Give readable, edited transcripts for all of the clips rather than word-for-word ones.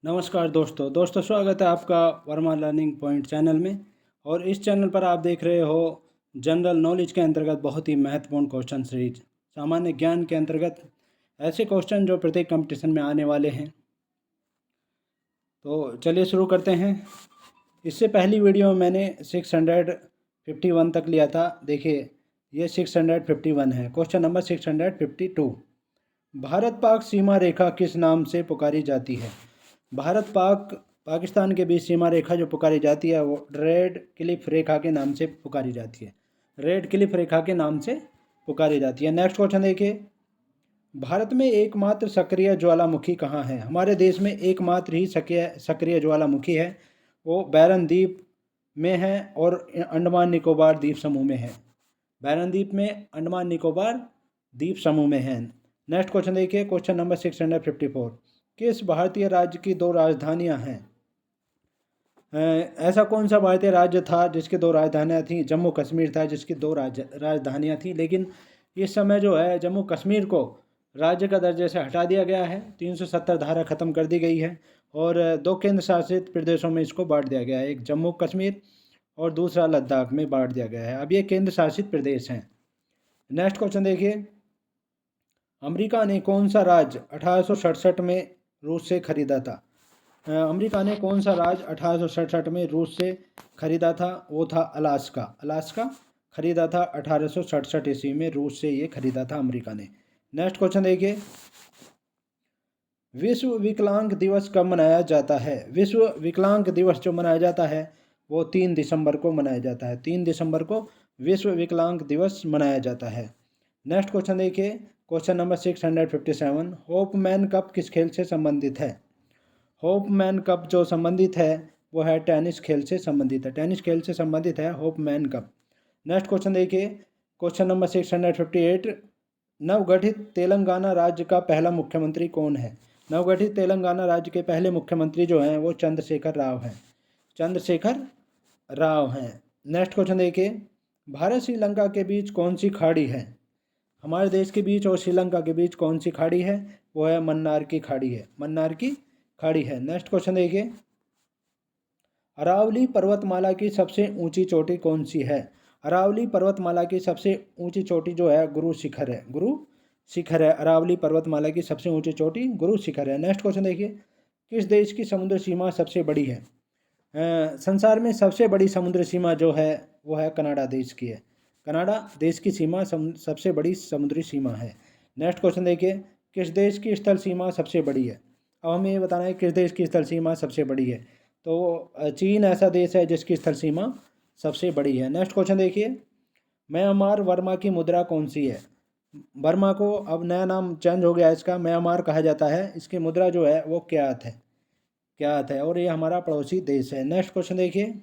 नमस्कार दोस्तों स्वागत है आपका वर्मा लर्निंग पॉइंट चैनल में। और इस चैनल पर आप देख रहे हो जनरल नॉलेज के अंतर्गत बहुत ही महत्वपूर्ण क्वेश्चन सीरीज, सामान्य ज्ञान के अंतर्गत ऐसे क्वेश्चन जो प्रत्येक कंपटीशन में आने वाले हैं। तो चलिए शुरू करते हैं। इससे पहली वीडियो में मैंने 651 तक लिया था। देखिए ये 651 है। क्वेश्चन नंबर 652, भारत पाक सीमा रेखा किस नाम से पुकारी जाती है? भारत पाकिस्तान के बीच सीमा रेखा जो पुकारी जाती है वो रेड क्लिफ रेखा के नाम से पुकारी जाती है। रेड क्लिफ रेखा के नाम से पुकारी जाती है। नेक्स्ट क्वेश्चन देखिए, भारत में एकमात्र सक्रिय ज्वालामुखी कहाँ है? हमारे देश में एकमात्र ही सक्रिय ज्वालामुखी है, वो बैरन द्वीप में है और अंडमान निकोबार द्वीप समूह में है। बैरन द्वीप में अंडमान निकोबार द्वीप समूह में है। नेक्स्ट क्वेश्चन देखिए, क्वेश्चन नंबर 654, किस भारतीय राज्य की दो राजधानियां हैं? ऐसा कौन सा भारतीय राज्य था जिसकी दो राजधानियां थीं? जम्मू कश्मीर था जिसकी दो राजधानियां थीं, लेकिन इस समय जो है जम्मू कश्मीर को राज्य का दर्जे से हटा दिया गया है। 370 धारा खत्म कर दी गई है और दो केंद्र शासित प्रदेशों में इसको बांट दिया गया है, एक जम्मू कश्मीर और दूसरा लद्दाख में बांट दिया गया है। अब ये केंद्र शासित प्रदेश हैं। नेक्स्ट क्वेश्चन देखिए, अमेरिका ने कौन सा राज्य 1867 में रूस से खरीदा था? अमेरिका ने कौन सा राज्य 1867 में रूस से खरीदा था? वो था अलास्का। अलास्का खरीदा था 1867 ईस्वी में, रूस से ये खरीदा था अमेरिका ने। नेक्स्ट क्वेश्चन देखिए, विश्व विकलांग दिवस कब मनाया जाता है? विश्व विकलांग दिवस जो मनाया जाता है वो 3 दिसंबर को मनाया जाता है। 3 दिसंबर को विश्व विकलांग दिवस मनाया जाता है। नेक्स्ट क्वेश्चन देखिए, क्वेश्चन नंबर 657, होपमैन कप किस खेल से संबंधित है? होपमैन कप जो संबंधित है वो है टेनिस खेल से संबंधित है। टेनिस खेल से संबंधित है होपमैन कप। नेक्स्ट क्वेश्चन देखिए, क्वेश्चन नंबर 658, नवगठित तेलंगाना राज्य का पहला मुख्यमंत्री कौन है? नवगठित तेलंगाना राज्य के पहले मुख्यमंत्री जो हैं वो चंद्रशेखर राव हैं। चंद्रशेखर राव हैं। नेक्स्ट क्वेश्चन देखिए, भारत श्रीलंका के बीच कौन सी खाड़ी है? हमारे देश के बीच और श्रीलंका के बीच कौन सी खाड़ी है? वो है मन्नार की खाड़ी है। मन्नार की खाड़ी है। नेक्स्ट क्वेश्चन देखिए, अरावली पर्वतमाला की सबसे ऊंची चोटी कौन सी है? अरावली पर्वतमाला की सबसे ऊंची चोटी जो है गुरु शिखर है। गुरु शिखर है। अरावली पर्वतमाला की सबसे ऊंची चोटी गुरु शिखर है। नेक्स्ट क्वेश्चन देखिए, किस देश की समुद्र सीमा सबसे बड़ी है? संसार में सबसे बड़ी समुद्र सीमा जो है वो है कनाडा देश की है। कनाडा देश की सीमा सबसे बड़ी समुद्री सीमा है। नेक्स्ट क्वेश्चन देखिए, किस देश की स्थल सीमा सबसे बड़ी है? अब हमें ये बताना है किस देश की स्थल सीमा सबसे बड़ी है। तो चीन ऐसा देश है जिसकी स्थल सीमा सबसे बड़ी है। नेक्स्ट क्वेश्चन देखिए, म्यांमार वर्मा की मुद्रा कौन सी है? बर्मा को अब नया नाम चेंज हो गया है, इसका म्यांमार कहा जाता है। इसकी मुद्रा जो है वो क्यात है। क्यात है और ये हमारा पड़ोसी देश है। नेक्स्ट क्वेश्चन देखिए,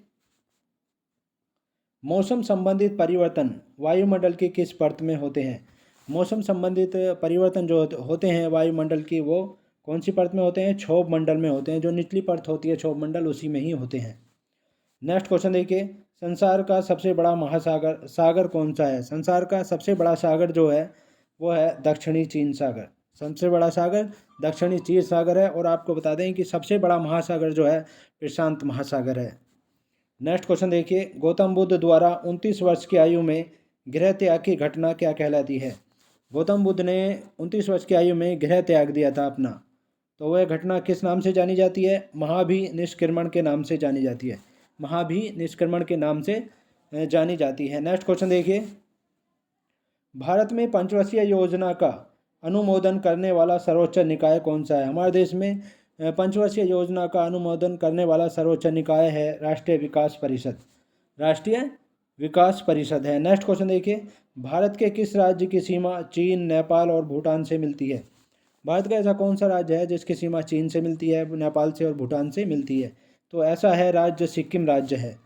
मौसम संबंधित परिवर्तन वायुमंडल की किस परत में होते हैं? मौसम संबंधित परिवर्तन जो होते हैं वायुमंडल की वो कौन सी परत में होते हैं? क्षोभ मंडल में होते हैं। जो निचली परत होती है क्षोभ मंडल उसी में ही होते हैं। नेक्स्ट क्वेश्चन देखिए, संसार का सबसे बड़ा महासागर सागर कौन सा है? संसार का सबसे बड़ा सागर जो है वो है दक्षिणी चीन सागर। सबसे बड़ा सागर दक्षिणी चीन सागर है। और आपको बता दें कि सबसे बड़ा महासागर जो है प्रशांत महासागर है। नेक्स्ट क्वेश्चन देखिए, गौतम बुद्ध द्वारा 29 वर्ष की आयु में गृह त्याग की घटना क्या कहलाती है? गौतम बुद्ध ने 29 वर्ष की आयु में गृह त्याग दिया था अपना, तो वह घटना किस नाम से जानी जाती है? महाभिनिष्क्रमण के नाम से जानी जाती है। महाभिनिष्क्रमण के नाम से जानी जाती है। नेक्स्ट क्वेश्चन देखिए, भारत में पंचवर्षीय योजना का अनुमोदन करने वाला सर्वोच्च निकाय कौन सा है? हमारे देश में पंचवर्षीय योजना का अनुमोदन करने वाला सर्वोच्च निकाय है राष्ट्रीय विकास परिषद। राष्ट्रीय विकास परिषद है। नेक्स्ट क्वेश्चन देखिए, भारत के किस राज्य की सीमा चीन, नेपाल और भूटान से मिलती है? भारत का ऐसा कौन सा राज्य है जिसकी सीमा चीन से मिलती है, नेपाल से और भूटान से मिलती है? तो ऐसा है राज्य सिक्किम राज्य है।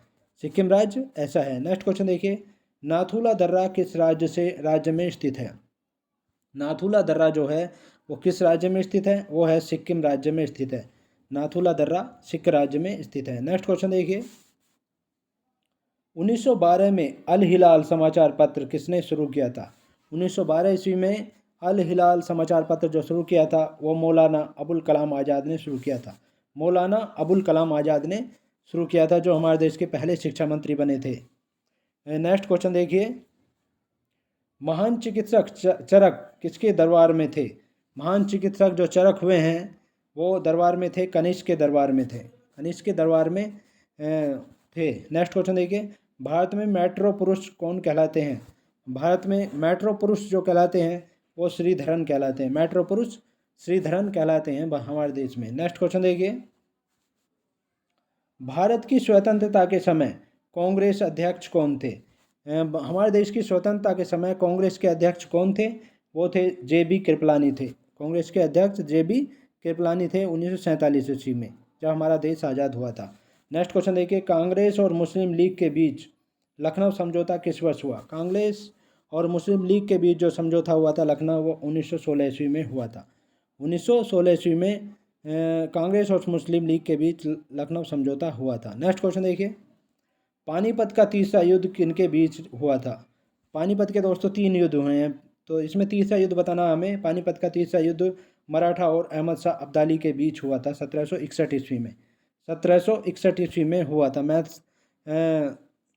सिक्किम राज्य ऐसा है। नेक्स्ट क्वेश्चन देखिए, नाथुला दर्रा किस राज्य में स्थित है? नाथुला दर्रा जो है वो किस राज्य में स्थित है? वो है सिक्किम राज्य में स्थित है। नाथुला दर्रा सिक्किम राज्य में स्थित है। नेक्स्ट क्वेश्चन देखिए, 1912 में अल हिलाल समाचार पत्र किसने शुरू किया था? 1912 ईस्वी में अल हिलाल समाचार पत्र जो शुरू किया था वो मौलाना अबुल कलाम आज़ाद ने शुरू किया था। मौलाना अबुल कलाम आज़ाद ने शुरू किया था, जो हमारे देश के पहले शिक्षा मंत्री बने थे। नेक्स्ट क्वेश्चन देखिए, महान चिकित्सक चरक किसके दरबार में थे? महान चिकित्सक जो चरक हुए हैं वो दरबार में थे, कनिष्क के दरबार में थे, कनिष्क के दरबार में थे। नेक्स्ट क्वेश्चन देखिए, भारत में मेट्रो पुरुष कौन कहलाते हैं? भारत में मेट्रो पुरुष जो कहलाते हैं वो श्रीधरन कहलाते हैं। मेट्रो पुरुष श्रीधरन कहलाते हैं हमारे देश में। नेक्स्ट क्वेश्चन देखिए, भारत की स्वतंत्रता के समय कांग्रेस अध्यक्ष कौन थे? हमारे देश की स्वतंत्रता के समय कांग्रेस के अध्यक्ष कौन थे? वो थे JB कृपलानी थे। कांग्रेस के अध्यक्ष JB कृपलानी थे 1947 ईस्वी में, जब हमारा देश आज़ाद हुआ था। नेक्स्ट क्वेश्चन देखिए, कांग्रेस और मुस्लिम लीग के बीच लखनऊ समझौता किस वर्ष हुआ? कांग्रेस और मुस्लिम लीग के बीच जो समझौता हुआ था लखनऊ, वो 1916 ईस्वी में हुआ था। 1916 ईस्वी में कांग्रेस और मुस्लिम लीग के बीच लखनऊ समझौता हुआ था। नेक्स्ट क्वेश्चन देखिए, पानीपत का तीसरा युद्ध किनके बीच हुआ था? पानीपत के दोस्तों 3 युद्ध हुए हैं, तो इसमें तीसरा युद्ध बताना हमें। पानीपत का तीसरा युद्ध मराठा और अहमद शाह अब्दाली के बीच हुआ था 1761 ईस्वी में। 1761 ईस्वी में हुआ था।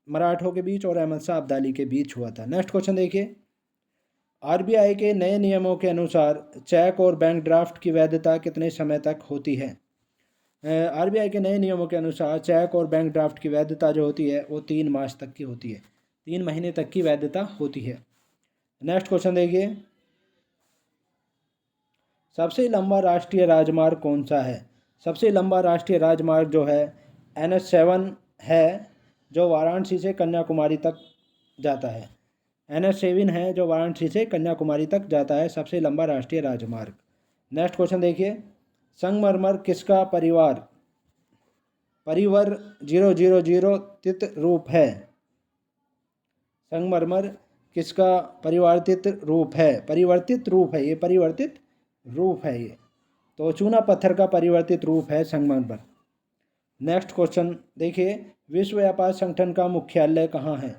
मराठों के बीच और अहमद शाह अब्दाली के बीच हुआ था। नेक्स्ट क्वेश्चन देखिए, RBI के नए नियमों के अनुसार चेक और बैंक ड्राफ्ट की वैधता कितने समय तक होती है? RBI के नए नियमों के अनुसार चेक और बैंक ड्राफ्ट की वैधता जो होती है वो 3 मास तक की होती है, 3 महीने तक की वैधता होती है। नेक्स्ट क्वेश्चन देखिए, सबसे लंबा राष्ट्रीय राजमार्ग कौन सा है? सबसे लंबा राष्ट्रीय राजमार्ग जो है NH7 है, जो वाराणसी से कन्याकुमारी तक जाता है। NH7 है जो वाराणसी से कन्याकुमारी तक जाता है, सबसे लंबा राष्ट्रीय राजमार्ग। नेक्स्ट क्वेश्चन देखिए, संगमरमर किसका परिवार 000 तित रूप है? संगमरमर किसका परिवर्तित रूप है? परिवर्तित रूप है ये, परिवर्तित रूप है ये, तो चूना पत्थर का परिवर्तित रूप है संगमरमर। नेक्स्ट क्वेश्चन देखिए, विश्व व्यापार संगठन का मुख्यालय कहाँ है?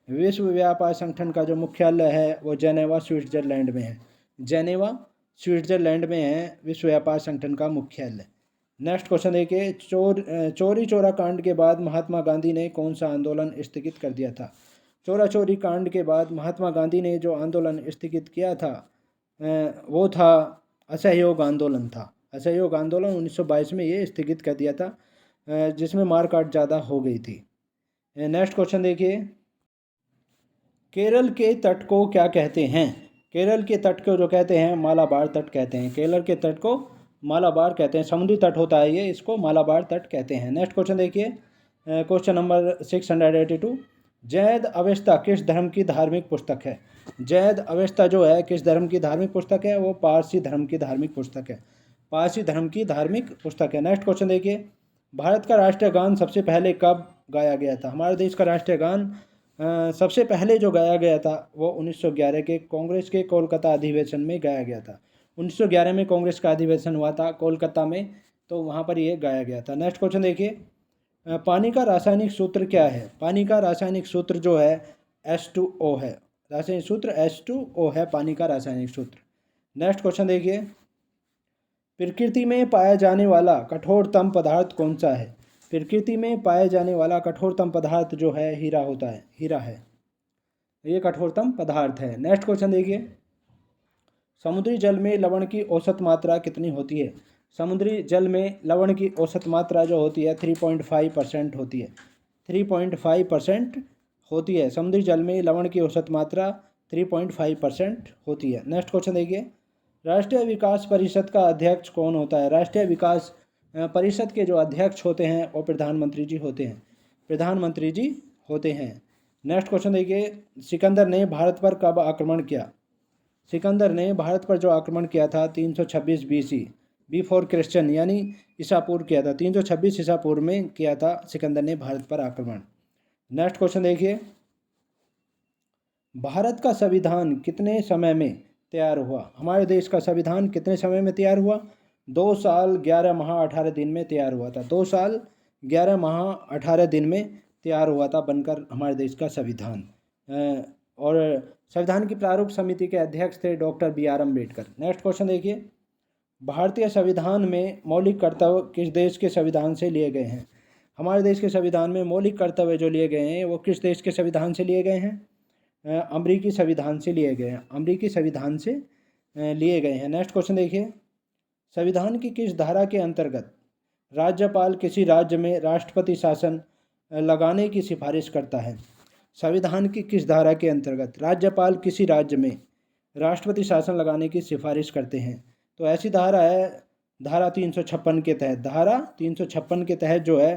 विश्व व्यापार संगठन का जो मुख्यालय है वो जेनेवा स्विट्जरलैंड में है। जेनेवा स्विट्जरलैंड में है विश्व व्यापार संगठन का मुख्यालय। नेक्स्ट क्वेश्चन देखिए, चोरी चोरा कांड के बाद महात्मा गांधी ने कौन सा आंदोलन स्थगित कर दिया था? चोरा चोरी कांड के बाद महात्मा गांधी ने जो आंदोलन स्थगित किया था वो था असहयोग आंदोलन था। असहयोग आंदोलन 1922 में ये स्थगित कर दिया था, जिसमें मारकाट ज़्यादा हो गई थी। नेक्स्ट क्वेश्चन देखिए, केरल के तट को क्या कहते हैं? केरल के तट को जो कहते हैं मालाबार तट कहते हैं। केरल के तट को मालाबार कहते हैं, समुद्री तट होता है ये, इसको मालाबार तट कहते हैं। नेक्स्ट क्वेश्चन देखिए, क्वेश्चन नंबर 682, जैद अवेस्ता किस धर्म की धार्मिक पुस्तक है? जैद अवेस्ता जो है किस धर्म की धार्मिक पुस्तक है? वो पारसी धर्म की धार्मिक पुस्तक है, पारसी धर्म की धार्मिक पुस्तक है। नेक्स्ट क्वेश्चन देखिए, भारत का राष्ट्रीय गान सबसे पहले कब गाया गया था? हमारे देश का राष्ट्रीय गान सबसे पहले जो गाया गया था वो 1911 के कांग्रेस के कोलकाता अधिवेशन में गाया गया था। 1911 में कांग्रेस का अधिवेशन हुआ था कोलकाता में, तो वहाँ पर ये गाया गया था। नेक्स्ट क्वेश्चन देखिए, पानी का रासायनिक सूत्र क्या है? पानी का रासायनिक सूत्र जो है H2O है। रासायनिक सूत्र H2O है पानी का रासायनिक सूत्र। नेक्स्ट क्वेश्चन देखिए, प्रकृति में पाया जाने वाला कठोरतम पदार्थ कौन सा है? प्रकृति में पाया जाने वाला कठोरतम पदार्थ जो है हीरा होता है, हीरा है, ये कठोरतम पदार्थ है। नेक्स्ट क्वेश्चन देखिए, समुद्री जल में लवण की औसत मात्रा कितनी होती है? समुद्री जल में लवण की औसत मात्रा जो होती है 3.5% होती है, 3.5% होती है। समुद्री जल में लवण की औसत मात्रा 3.5% होती है। नेक्स्ट क्वेश्चन देखिए, राष्ट्रीय विकास परिषद का अध्यक्ष कौन होता है? राष्ट्रीय विकास परिषद के जो अध्यक्ष होते हैं वो प्रधानमंत्री जी होते हैं, प्रधानमंत्री जी होते हैं। नेक्स्ट क्वेश्चन देखिए, सिकंदर ने भारत पर कब आक्रमण किया? सिकंदर ने भारत पर जो आक्रमण किया था 326 BC, बिफोर क्रिश्चियन यानी ईसा पूर्व किया था, 326 ईसा पूर्व में किया था सिकंदर ने भारत पर आक्रमण। नेक्स्ट क्वेश्चन देखिए, भारत का संविधान कितने समय में तैयार हुआ? हमारे देश का संविधान कितने समय में तैयार हुआ? 2 साल 11 माह 18 दिन में तैयार हुआ था। 2 साल 11 माह 18 दिन में तैयार हुआ था बनकर हमारे देश का संविधान। और संविधान की प्रारूप समिति के अध्यक्ष थे doctor BR Ambedkar. Next question देखिए, भारतीय संविधान में मौलिक कर्तव्य किस देश के संविधान से लिए गए हैं? हमारे देश के संविधान में मौलिक कर्तव्य जो लिए गए हैं वो किस देश के संविधान से लिए गए हैं? अमरीकी संविधान से लिए गए हैं। अमरीकी संविधान से लिए गए हैं। नेक्स्ट क्वेश्चन देखिए, संविधान की किस धारा के अंतर्गत राज्यपाल किसी राज्य में राष्ट्रपति शासन लगाने की सिफारिश करता है? संविधान की किस धारा के अंतर्गत राज्यपाल किसी राज्य में राष्ट्रपति शासन लगाने की सिफारिश करते हैं? तो ऐसी धारा है धारा 356 के तहत। धारा 356 के तहत जो है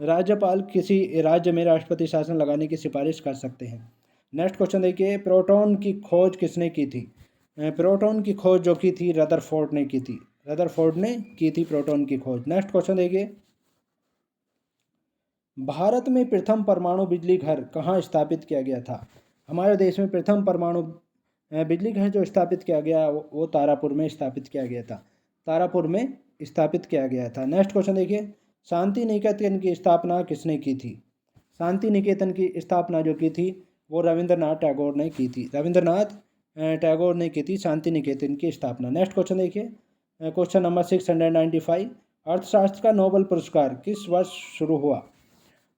राज्यपाल किसी राज्य में राष्ट्रपति शासन लगाने की सिफारिश कर सकते हैं। नेक्स्ट क्वेश्चन देखिए, प्रोटॉन की खोज किसने की थी? प्रोटॉन की खोज जो की थी रदरफोर्ड ने की थी। रदरफोर्ड ने की थी प्रोटॉन की खोज। नेक्स्ट क्वेश्चन देखिए, भारत में प्रथम परमाणु बिजली घर कहाँ स्थापित किया गया था? हमारे देश में प्रथम परमाणु बिजली घर जो स्थापित किया गया वो तारापुर में स्थापित किया गया था। तारापुर में स्थापित किया गया था। नेक्स्ट क्वेश्चन देखिए, शांति निकेतन की स्थापना किसने की थी? शांति निकेतन की स्थापना जो की थी वो रविंद्रनाथ टैगोर ने की थी। रविंद्रनाथ टैगोर ने की थी शांति निकेतन की स्थापना। नेक्स्ट क्वेश्चन देखिए, क्वेश्चन नंबर 695, अर्थशास्त्र का नोबेल पुरस्कार किस वर्ष शुरू हुआ?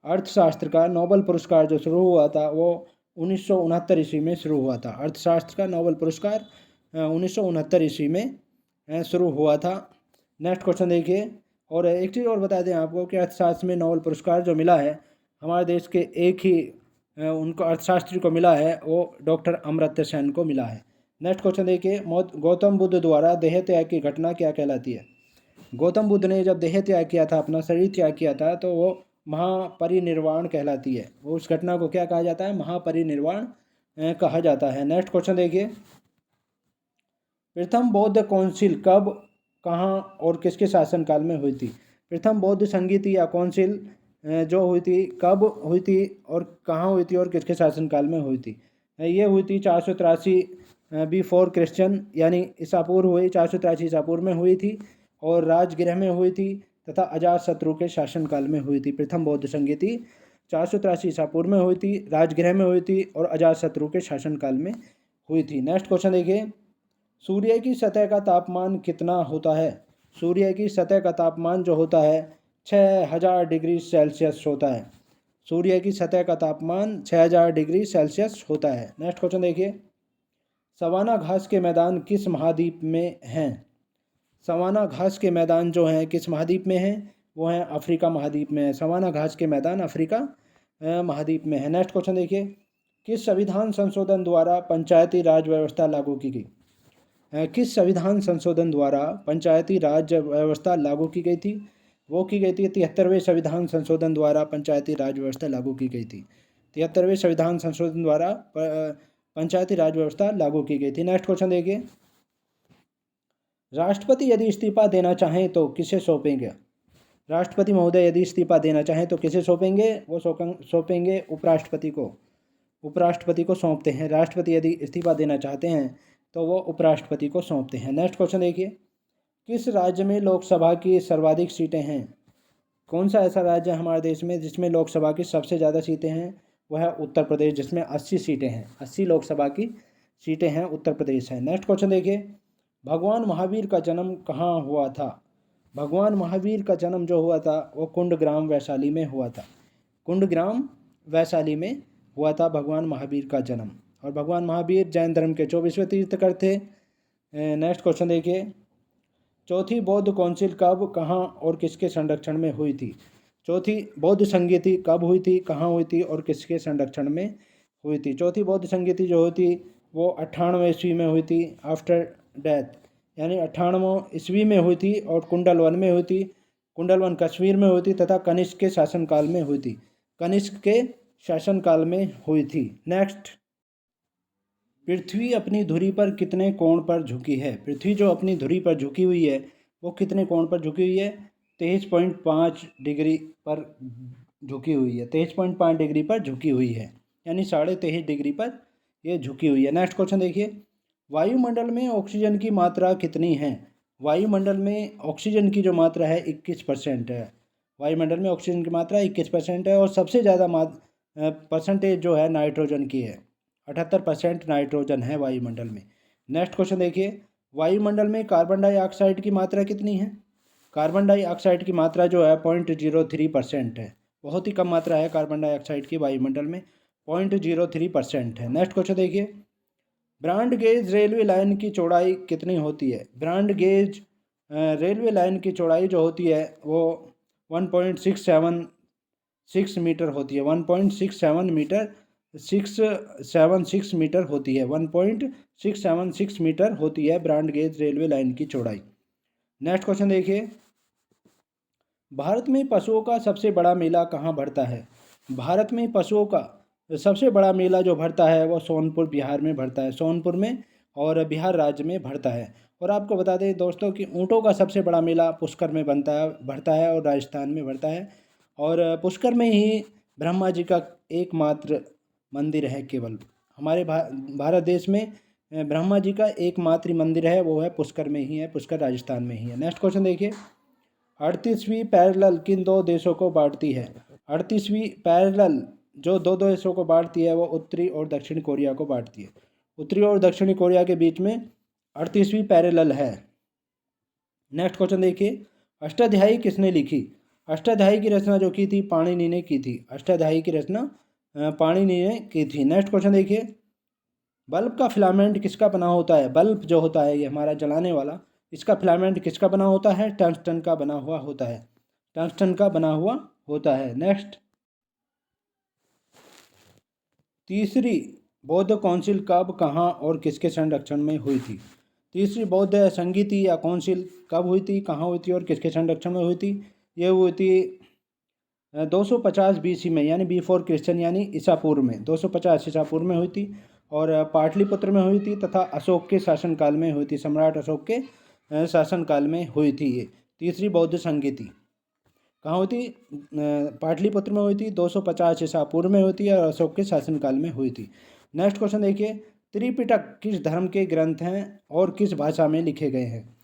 अर्थशास्त्र का नोबेल पुरस्कार जो शुरू हुआ था वो 1969 ईस्वी में शुरू हुआ था। अर्थशास्त्र का नोबेल पुरस्कार 1969 ईस्वी में शुरू हुआ था। नेक्स्ट क्वेश्चन देखिए, और एक चीज़ और बता दें आपको कि अर्थशास्त्र में नोबेल पुरस्कार जो मिला है हमारे देश के एक ही उनको अर्थशास्त्री को मिला है, वो डॉक्टर अमर्त्य सेन को मिला है। नेक्स्ट क्वेश्चन देखिए, गौतम बुद्ध द्वारा देह त्याग की घटना क्या कहलाती है? गौतम बुद्ध ने जब देह त्याग किया था, अपना शरीर त्याग किया था, तो वो महापरिनिर्वाण कहलाती है। वो उस घटना को क्या कहा जाता है? महापरिनिर्वाण कहा जाता है। नेक्स्ट क्वेश्चन देखिए, प्रथम बौद्ध काउंसिल कब, कहाँ और किसके शासनकाल में हुई थी? प्रथम बौद्ध संगीति या काउंसिल जो हुई थी कब हुई थी और कहाँ हुई थी और किसके शासनकाल में हुई थी? ये हुई थी 483 बिफोर क्रिश्चियन, यानी ईसा पूर्व हुई, 483 ईसा पूर्व में हुई थी और राजगृह में हुई थी तथा अजातशत्रु के शासनकाल में हुई थी। प्रथम बौद्ध संगीति 483 ईसा पूर्व में हुई थी, राजगृह में हुई थी और अजातशत्रु के शासनकाल में हुई थी। नेक्स्ट क्वेश्चन देखिए, सूर्य की सतह का तापमान कितना होता है? सूर्य की सतह का तापमान जो होता है 6000 डिग्री सेल्सियस होता है। सूर्य की सतह का तापमान 6000 डिग्री सेल्सियस होता है। नेक्स्ट क्वेश्चन देखिए, सवाना घास के मैदान किस महाद्वीप में हैं? सवाना घास के मैदान जो हैं किस महाद्वीप में हैं? वो हैं अफ्रीका महाद्वीप में है। सवाना घास के मैदान अफ्रीका महाद्वीप में है। नेक्स्ट क्वेश्चन देखिए, किस संविधान संशोधन द्वारा पंचायती राज व्यवस्था लागू की गई? किस संविधान संशोधन द्वारा पंचायती राज व्यवस्था लागू की गई थी? वो की गई थी 73वें संविधान संशोधन द्वारा पंचायती राज व्यवस्था लागू की गई थी। 73वें संविधान संशोधन द्वारा पंचायती राज व्यवस्था लागू की गई थी। नेक्स्ट क्वेश्चन देखिए, राष्ट्रपति यदि इस्तीफा देना चाहें तो किसे सौंपेंगे? राष्ट्रपति महोदय यदि इस्तीफा देना चाहें तो किसे सौंपेंगे? वो सौंपेंगे उपराष्ट्रपति को। उपराष्ट्रपति को सौंपते हैं। राष्ट्रपति यदि इस्तीफा देना चाहते हैं तो वो उपराष्ट्रपति को सौंपते हैं। नेक्स्ट क्वेश्चन देखिए, किस राज्य में लोकसभा की सर्वाधिक सीटें हैं? कौन सा ऐसा राज्य है हमारे देश में जिसमें लोकसभा की सबसे ज़्यादा सीटें हैं? वह है उत्तर प्रदेश, जिसमें 80 सीटें हैं। 80 लोकसभा की सीटें हैं, उत्तर प्रदेश है। नेक्स्ट क्वेश्चन देखिए, भगवान महावीर का जन्म कहाँ हुआ था? भगवान महावीर का जन्म जो हुआ था वो कुंडग्राम वैशाली में हुआ था। कुंडग्राम वैशाली में हुआ था भगवान महावीर का जन्म। और भगवान महावीर जैन धर्म के 24वें तीर्थंकर थे। नेक्स्ट क्वेश्चन देखिए, चौथी बौद्ध काउंसिल कब, कहाँ और किसके संरक्षण में हुई थी? चौथी बौद्ध संगीति कब हुई थी, कहाँ हुई थी और किसके संरक्षण में हुई थी? चौथी बौद्ध संगीति जो हुई थी वो 98वें ईस्वी में हुई थी, आफ्टर डेथ, यानी 98वें ईस्वी में हुई थी और कुंडलवन में हुई थी। कुंडलवन कश्मीर में हुई थी तथा कनिष्क के शासनकाल में हुई थी। कनिष्क के शासनकाल में हुई थी। नेक्स्ट, पृथ्वी अपनी धुरी पर कितने कोण पर झुकी है? पृथ्वी जो अपनी धुरी पर झुकी हुई है वो कितने कोण पर झुकी हुई है? 23.5 डिग्री पर झुकी हुई है। 23.5 डिग्री पर झुकी हुई है, यानी 23.5 डिग्री पर ये झुकी हुई है। नेक्स्ट क्वेश्चन देखिए, वायुमंडल में ऑक्सीजन की मात्रा कितनी है? वायुमंडल में ऑक्सीजन की जो मात्रा है 21% है। वायुमंडल में ऑक्सीजन की मात्रा 21% है और सबसे ज़्यादा परसेंटेज जो है नाइट्रोजन की है। 78% नाइट्रोजन है वायुमंडल में। नेक्स्ट क्वेश्चन देखिए, वायुमंडल में कार्बन डाइऑक्साइड की मात्रा कितनी है? कार्बन डाइऑक्साइड की मात्रा जो है 0.03% है। बहुत ही कम मात्रा है कार्बन डाइऑक्साइड की वायुमंडल में, 0.03% है। नेक्स्ट क्वेश्चन देखिए, ब्रॉड गेज रेलवे लाइन की चौड़ाई कितनी होती है? ब्रॉड गेज रेलवे लाइन की चौड़ाई जो होती है वो 1.676 मीटर होती है। 1.676 मीटर होती है। 1.676 मीटर होती है ब्रॉड गेज रेलवे लाइन की चौड़ाई। नेक्स्ट क्वेश्चन देखिए, भारत में पशुओं का सबसे बड़ा मेला कहाँ भरता है? भारत में पशुओं का सबसे बड़ा मेला जो भरता है वो सोनपुर बिहार में भरता है। सोनपुर में और बिहार राज्य में भरता है। और आपको बता दें दोस्तों कि ऊँटों का सबसे बड़ा मेला पुष्कर में भरता है और राजस्थान में भरता है। और पुष्कर में ही ब्रह्मा जी का एकमात्र मंदिर है। केवल हमारे भारत देश में ब्रह्मा जी का एकमात्र मंदिर है, वो है पुष्कर में ही है, पुष्कर राजस्थान में ही है। नेक्स्ट क्वेश्चन देखिए, 38वीं पैरेलल किन दो देशों को बांटती है? 38वीं पैरेलल जो दो देशों को बांटती है वो उत्तरी और दक्षिणी कोरिया को बांटती है। उत्तरी और दक्षिणी कोरिया के बीच में 38वीं पैरेलल है। नेक्स्ट क्वेश्चन देखिए, अष्टाध्यायी किसने लिखी? अष्टाध्यायी की रचना जो की थी पाणिनि ने की थी। अष्टाध्यायी की रचना पाणिनि ने की थी। नेक्स्ट क्वेश्चन देखिए, बल्ब का फिलामेंट किसका बना होता है? बल्ब जो होता है ये हमारा जलाने वाला, इसका फिलामेंट किसका बना होता है? टंगस्टन का बना हुआ होता है। टंगस्टन का बना हुआ होता है। नेक्स्ट, तीसरी बौद्ध काउंसिल कब, कहाँ और किसके संरक्षण में हुई थी? तीसरी बौद्ध संगीति या काउंसिल कब हुई थी, कहाँ हुई थी और किसके संरक्षण में हुई थी? ये हुई थी 250 BC में, यानी बिफोर क्रिश्चियन, यानी ईसा पूर्व में। 250 ईसा पूर्व में हुई थी और पाटलिपुत्र में हुई थी तथा अशोक के शासनकाल में हुई थी। सम्राट अशोक के शासनकाल में हुई थी ये तीसरी बौद्ध संगीति। कहाँ हुई थी? पाटलिपुत्र में हुई थी। 250 ईसा पूर्व में हुई थी और अशोक के शासनकाल में हुई थी। नेक्स्ट क्वेश्चन देखिए, त्रिपिटक किस धर्म के ग्रंथ हैं और किस भाषा में लिखे गए हैं?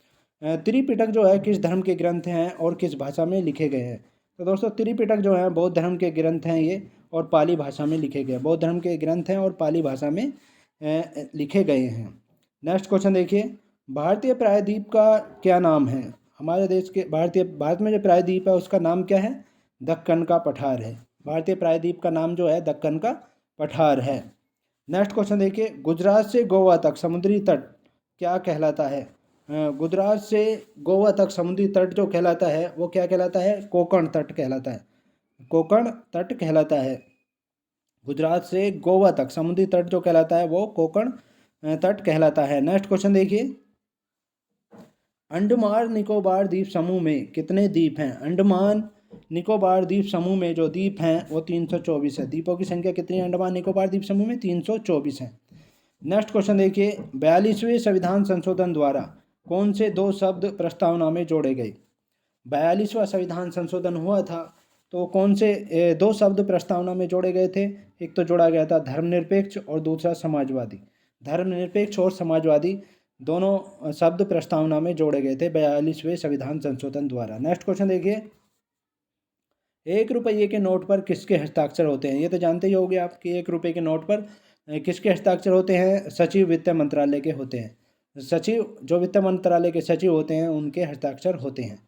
त्रिपिटक जो है किस धर्म के ग्रंथ हैं और किस भाषा में लिखे गए हैं? तो दोस्तों त्रिपिटक जो है बौद्ध धर्म के ग्रंथ हैं ये, और पाली भाषा में लिखे गए। बौद्ध धर्म के ग्रंथ हैं और पाली भाषा में लिखे गए हैं। नेक्स्ट क्वेश्चन देखिए, भारतीय प्रायद्वीप का क्या नाम है? हमारे देश के भारत में जो प्रायद्वीप है उसका नाम क्या है? दक्कन का पठार है। भारतीय प्रायद्वीप का नाम जो है दक्कन का पठार है। नेक्स्ट क्वेश्चन देखिए, गुजरात से गोवा तक समुद्री तट क्या कहलाता है? गुजरात से गोवा तक समुद्री तट जो कहलाता है वो क्या कहलाता है? कोंकण तट कहलाता है। कोंकण तट कहलाता है। गुजरात से गोवा तक समुद्री तट जो कहलाता है वो कोंकण तट कहलाता है। नेक्स्ट क्वेश्चन देखिए, अंडमान निकोबार द्वीप समूह में कितने द्वीप हैं? अंडमान निकोबार द्वीप समूह में जो द्वीप हैं वो 324 है। द्वीपों की संख्या कितनी है अंडमान निकोबार द्वीप समूह में? 324 है। नेक्स्ट क्वेश्चन देखिए, 42वें संविधान संशोधन द्वारा कौन से दो शब्द प्रस्तावना में जोड़े गए? 42वां संविधान संशोधन हुआ था तो कौन से दो शब्द प्रस्तावना में जोड़े गए थे? एक तो जोड़ा गया था धर्मनिरपेक्ष और दूसरा समाजवादी। धर्मनिरपेक्ष और समाजवादी दोनों शब्द प्रस्तावना में जोड़े गए थे 42वें संविधान संशोधन द्वारा। नेक्स्ट क्वेश्चन देखिए, 1 रुपये के नोट पर किसके हस्ताक्षर होते हैं? ये तो जानते ही होंगे आप कि 1 रुपये के नोट पर किसके हस्ताक्षर होते हैं? सचिव वित्त मंत्रालय के होते हैं। सचिव जो वित्त मंत्रालय के सचिव होते हैं उनके हस्ताक्षर होते हैं।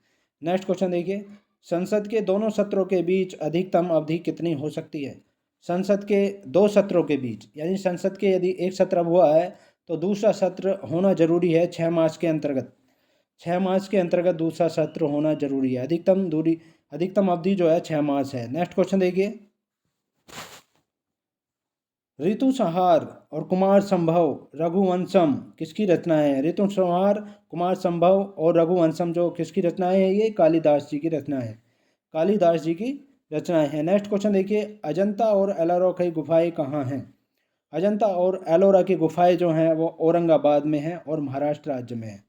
नेक्स्ट क्वेश्चन देखिए, संसद के दोनों सत्रों के बीच अधिकतम अवधि कितनी हो सकती है? संसद के दो सत्रों के बीच, यानी संसद के यदि एक सत्र हुआ है तो दूसरा सत्र होना जरूरी है 6 मार्च के अंतर्गत। 6 मार्च के अंतर्गत दूसरा सत्र होना जरूरी है। अधिकतम अवधि जो है 6 मार्च है। नेक्स्ट क्वेश्चन देखिए, ऋतु संहार और कुमार संभव रघुवंशम किसकी रचनाएं हैं? ऋतु संहार, कुमार संभव और रघुवंशम जो किसकी रचनाएं हैं? ये कालिदास जी की रचना है। कालिदास जी की रचनाएं हैं। नेक्स्ट क्वेश्चन देखिए, अजंता और एलोरा की गुफाएं कहाँ हैं? अजंता और एलोरा की गुफाएं जो हैं वो औरंगाबाद में हैं और महाराष्ट्र राज्य में है।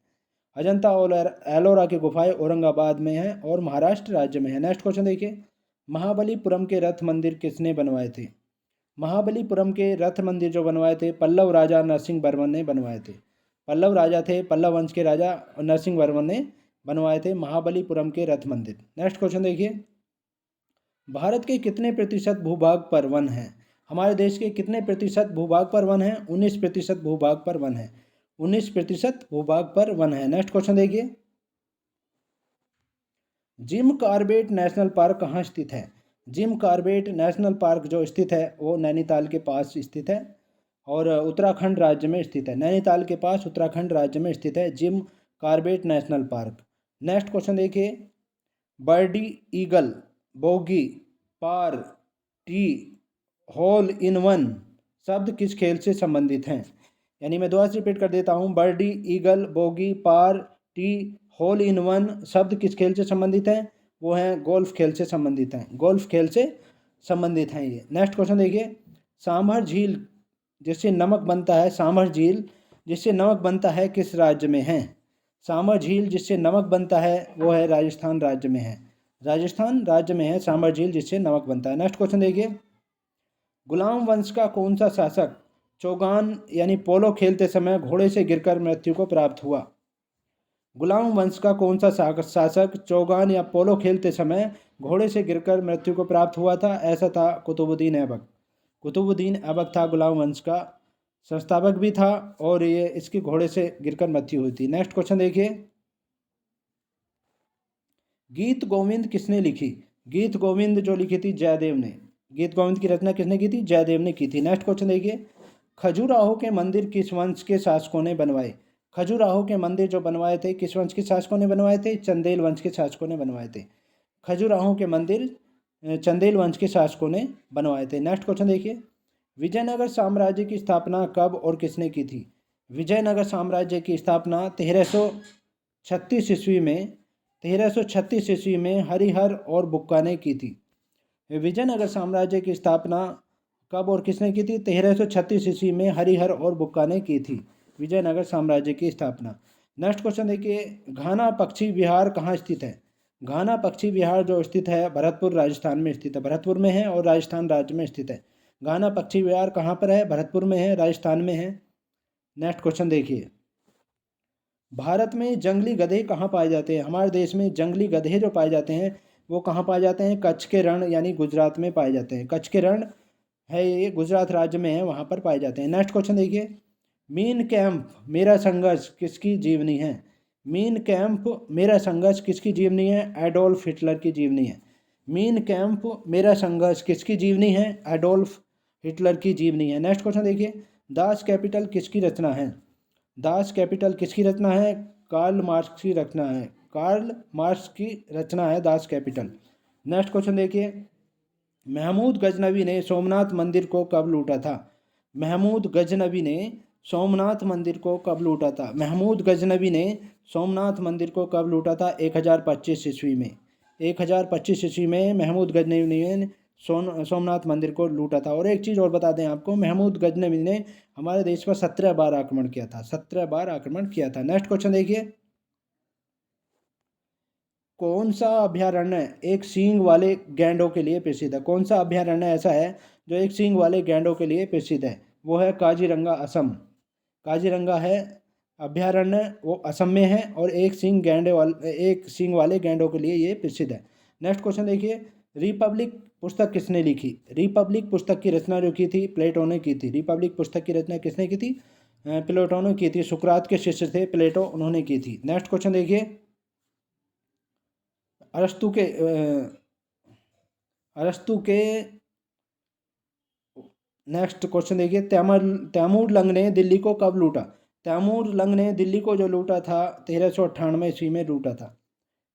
अजंता और एलोरा की गुफाएं औरंगाबाद में हैं और महाराष्ट्र राज्य में है। नेक्स्ट क्वेश्चन देखिए, महाबलीपुरम के रथ मंदिर किसने बनवाए थे? महाबलीपुरम के रथ मंदिर जो बनवाए थे पल्लव राजा नरसिंह वर्मन ने बनवाए थे। पल्लव राजा थे, पल्लव वंश के राजा नरसिंह वर्मन ने बनवाए थे महाबलीपुरम के रथ मंदिर। नेक्स्ट क्वेश्चन देखिए, भारत के कितने प्रतिशत भूभाग पर वन है? हमारे देश के कितने प्रतिशत भूभाग पर वन है? 19% भूभाग पर वन है। 19% भूभाग पर वन है। नेक्स्ट क्वेश्चन देखिए, जिम कॉर्बेट नेशनल पार्क कहाँ स्थित है? जिम कॉर्बेट नेशनल पार्क जो स्थित है वो नैनीताल के पास स्थित है और उत्तराखंड राज्य में स्थित है। नैनीताल के पास उत्तराखंड राज्य में स्थित है Jim Corbett national park. Next question देखिए, birdie, eagle, bogey, par, tee, hole in one शब्द किस खेल से संबंधित हैं? यानी मैं दोबारा से रिपीट कर देता हूँ, birdie, eagle, bogey, par, tee, hole in one शब्द किस खेल से संबंधित हैं? वो हैं गोल्फ खेल से संबंधित हैं, गोल्फ खेल से संबंधित हैं ये। नेक्स्ट क्वेश्चन देखिए, सांभर झील जिससे नमक बनता है, सांभर झील जिससे नमक बनता है किस राज्य में है? सांभर झील जिससे नमक बनता है वो है राजस्थान राज्य में है। राजस्थान राज्य में है सांभर झील जिससे नमक बनता है। नेक्स्ट क्वेश्चन देखिए, गुलाम वंश का कौन सा शासक चौगान यानी पोलो खेलते समय घोड़े से गिरकर मृत्यु को प्राप्त हुआ? गुलाम वंश का कौन सा शासक चौगान या पोलो खेलते समय घोड़े से गिरकर मृत्यु को प्राप्त हुआ था? ऐसा था कुतुबुद्दीन ऐबक। कुतुबुद्दीन ऐबक था गुलाम वंश का संस्थापक भी था और ये इसकी घोड़े से गिरकर मृत्यु हुई थी। नेक्स्ट क्वेश्चन देखिए, गीत गोविंद किसने लिखी? गीत गोविंद जो लिखी थी जयदेव ने। गीत गोविंद की रचना किसने की थी? जयदेव ने की थी। नेक्स्ट क्वेश्चन देखिए, खजुराहो के मंदिर किस वंश के शासकों ने बनवाए? खजुराहो के मंदिर जो बनवाए थे किस वंश के शासकों ने बनवाए थे? चंदेल वंश के शासकों ने बनवाए थे। खजुराहो के मंदिर चंदेल वंश के शासकों ने बनवाए थे। नेक्स्ट क्वेश्चन देखिए, विजयनगर साम्राज्य की स्थापना कब और किसने की थी? विजयनगर साम्राज्य की स्थापना 1336 ईस्वी में 1336 ईस्वी में हरिहर और बुक्का ने की थी। विजयनगर साम्राज्य की स्थापना कब और किसने की थी? 1336 ईस्वी में हरिहर और बुक्का ने की थी विजयनगर साम्राज्य की स्थापना। नेक्स्ट क्वेश्चन देखिए, घाना पक्षी विहार कहाँ स्थित है? घाना पक्षी विहार जो स्थित है भरतपुर राजस्थान में स्थित है। भरतपुर में है और राजस्थान राज्य में स्थित है। घाना पक्षी विहार कहाँ पर है? भरतपुर में है, राजस्थान में है। नेक्स्ट क्वेश्चन देखिए, भारत में जंगली गधे कहाँ पाए जाते हैं? हमारे देश में जंगली गधे जो पाए जाते हैं वो कहाँ पाए जाते हैं? कच्छ के रण यानी गुजरात में पाए जाते हैं। कच्छ के रण है ये गुजरात राज्य में है, वहाँ पर पाए जाते हैं। नेक्स्ट क्वेश्चन देखिए, मीन कैंप मेरा संघर्ष किसकी जीवनी है? मीन कैंप मेरा संघर्ष किसकी जीवनी है? एडोल्फ हिटलर की जीवनी है। मीन कैंप मेरा संघर्ष किसकी जीवनी है? एडोल्फ हिटलर की जीवनी है। नेक्स्ट क्वेश्चन देखिए, दास कैपिटल किसकी रचना है? दास कैपिटल किसकी रचना है? कार्ल मार्क्स की रचना है। कार्ल मार्क्स की रचना है दास कैपिटल। नेक्स्ट क्वेश्चन देखिए, महमूद गजनवी ने सोमनाथ मंदिर को कब लूटा था? महमूद गजनवी ने सोमनाथ मंदिर को कब लूटा था? महमूद गजनवी ने सोमनाथ मंदिर को कब लूटा था? 1025 ईस्वी में। 1025 ईस्वी में महमूद गजनवी ने सोमनाथ मंदिर को लूटा था। और एक चीज़ और बता दें आपको, महमूद गजनवी ने हमारे देश पर 17 बार आक्रमण किया था। 17 बार आक्रमण किया था। नेक्स्ट क्वेश्चन देखिए, कौन सा अभ्यारण्य एक सींग वाले गैंडों के लिए प्रसिद्ध है? कौन सा अभ्यारण्य ऐसा है जो एक सींग वाले गैंडों के लिए प्रसिद्ध है? वो है काजीरंगा, असम। काजीरंगा है अभ्यारण्य, वो असम में है और एक सींग वाले गैंडों के लिए ये प्रसिद्ध है। नेक्स्ट क्वेश्चन देखिए, रिपब्लिक पुस्तक किसने लिखी? रिपब्लिक पुस्तक की रचना जो की थी प्लेटो ने की थी। रिपब्लिक पुस्तक की रचना किसने की थी? प्लेटो ने की थी। सुकरात के शिष्य थे प्लेटो, उन्होंने की थी। नेक्स्ट क्वेश्चन देखिए, अरस्तु के नेक्स्ट क्वेश्चन देखिए, तैमूर लंग ने दिल्ली को कब लूटा? तैमूर लंग ने दिल्ली को जो लूटा था 1398 ईस्वी में लूटा था।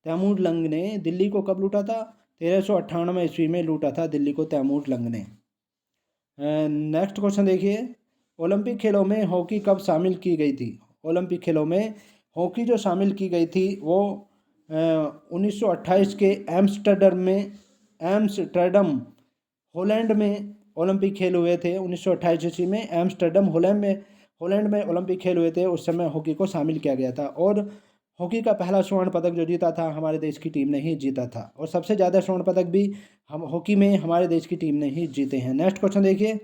तैमूर लंग ने दिल्ली को कब लूटा था? 1398 ईस्वी में लूटा था दिल्ली को तैमूर लंग ने। नेक्स्ट क्वेश्चन देखिए, ओलंपिक खेलों में हॉकी कब शामिल की गई थी? ओलंपिक खेलों में हॉकी जो शामिल की गई थी वो 1928 के एम्स्टर्डम हॉलैंड में ओलंपिक खेल हुए थे। 1928 ईस्वी में एम्स्टर्डम हॉलैंड में ओलंपिक खेल हुए थे। उस समय हॉकी को शामिल किया गया था और हॉकी का पहला स्वर्ण पदक जो जीता था हमारे देश की टीम ने ही जीता था और सबसे ज़्यादा स्वर्ण पदक भी हम हॉकी में हमारे देश की टीम ने ही जीते हैं। नेक्स्ट क्वेश्चन देखिए,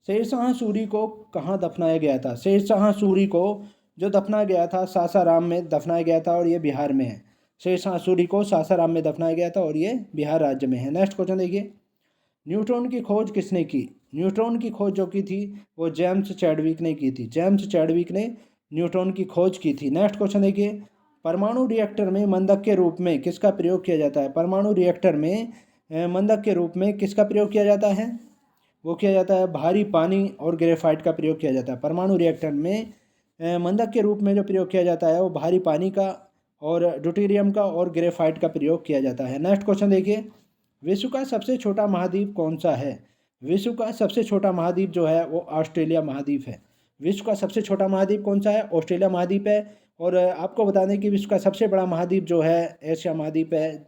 शेरशाह सूरी को कहाँ दफनाया गया था? शेरशाह सूरी को जो दफनाया गया था सासाराम में दफनाया गया था और ये बिहार में है। शेरशाह सूरी को सासाराम में दफनाया गया था और ये बिहार राज्य में है। नेक्स्ट क्वेश्चन देखिए, न्यूट्रॉन की खोज किसने की? न्यूट्रॉन की खोज जो की थी वो जेम्स चैडविक ने की थी। जेम्स चैडविक ने न्यूट्रॉन की खोज की थी। नेक्स्ट क्वेश्चन देखिए, परमाणु रिएक्टर में मंदक के रूप में किसका प्रयोग किया जाता है? परमाणु रिएक्टर में मंदक के रूप में किसका प्रयोग किया जाता है? वो किया जाता है भारी पानी और ग्रेफाइट का प्रयोग किया जाता है। परमाणु रिएक्टर में मंदक के रूप में जो प्रयोग किया जाता है वो भारी पानी का और ड्यूटेरियम का और ग्रेफाइट का प्रयोग किया जाता है। नेक्स्ट क्वेश्चन देखिए, विश्व का सबसे छोटा महाद्वीप कौन सा है? विश्व का सबसे छोटा महाद्वीप जो है वो ऑस्ट्रेलिया महाद्वीप है। विश्व का सबसे छोटा महाद्वीप कौन सा है? ऑस्ट्रेलिया महाद्वीप है। और आपको बता दें कि विश्व का सबसे बड़ा महाद्वीप जो है एशिया महाद्वीप है।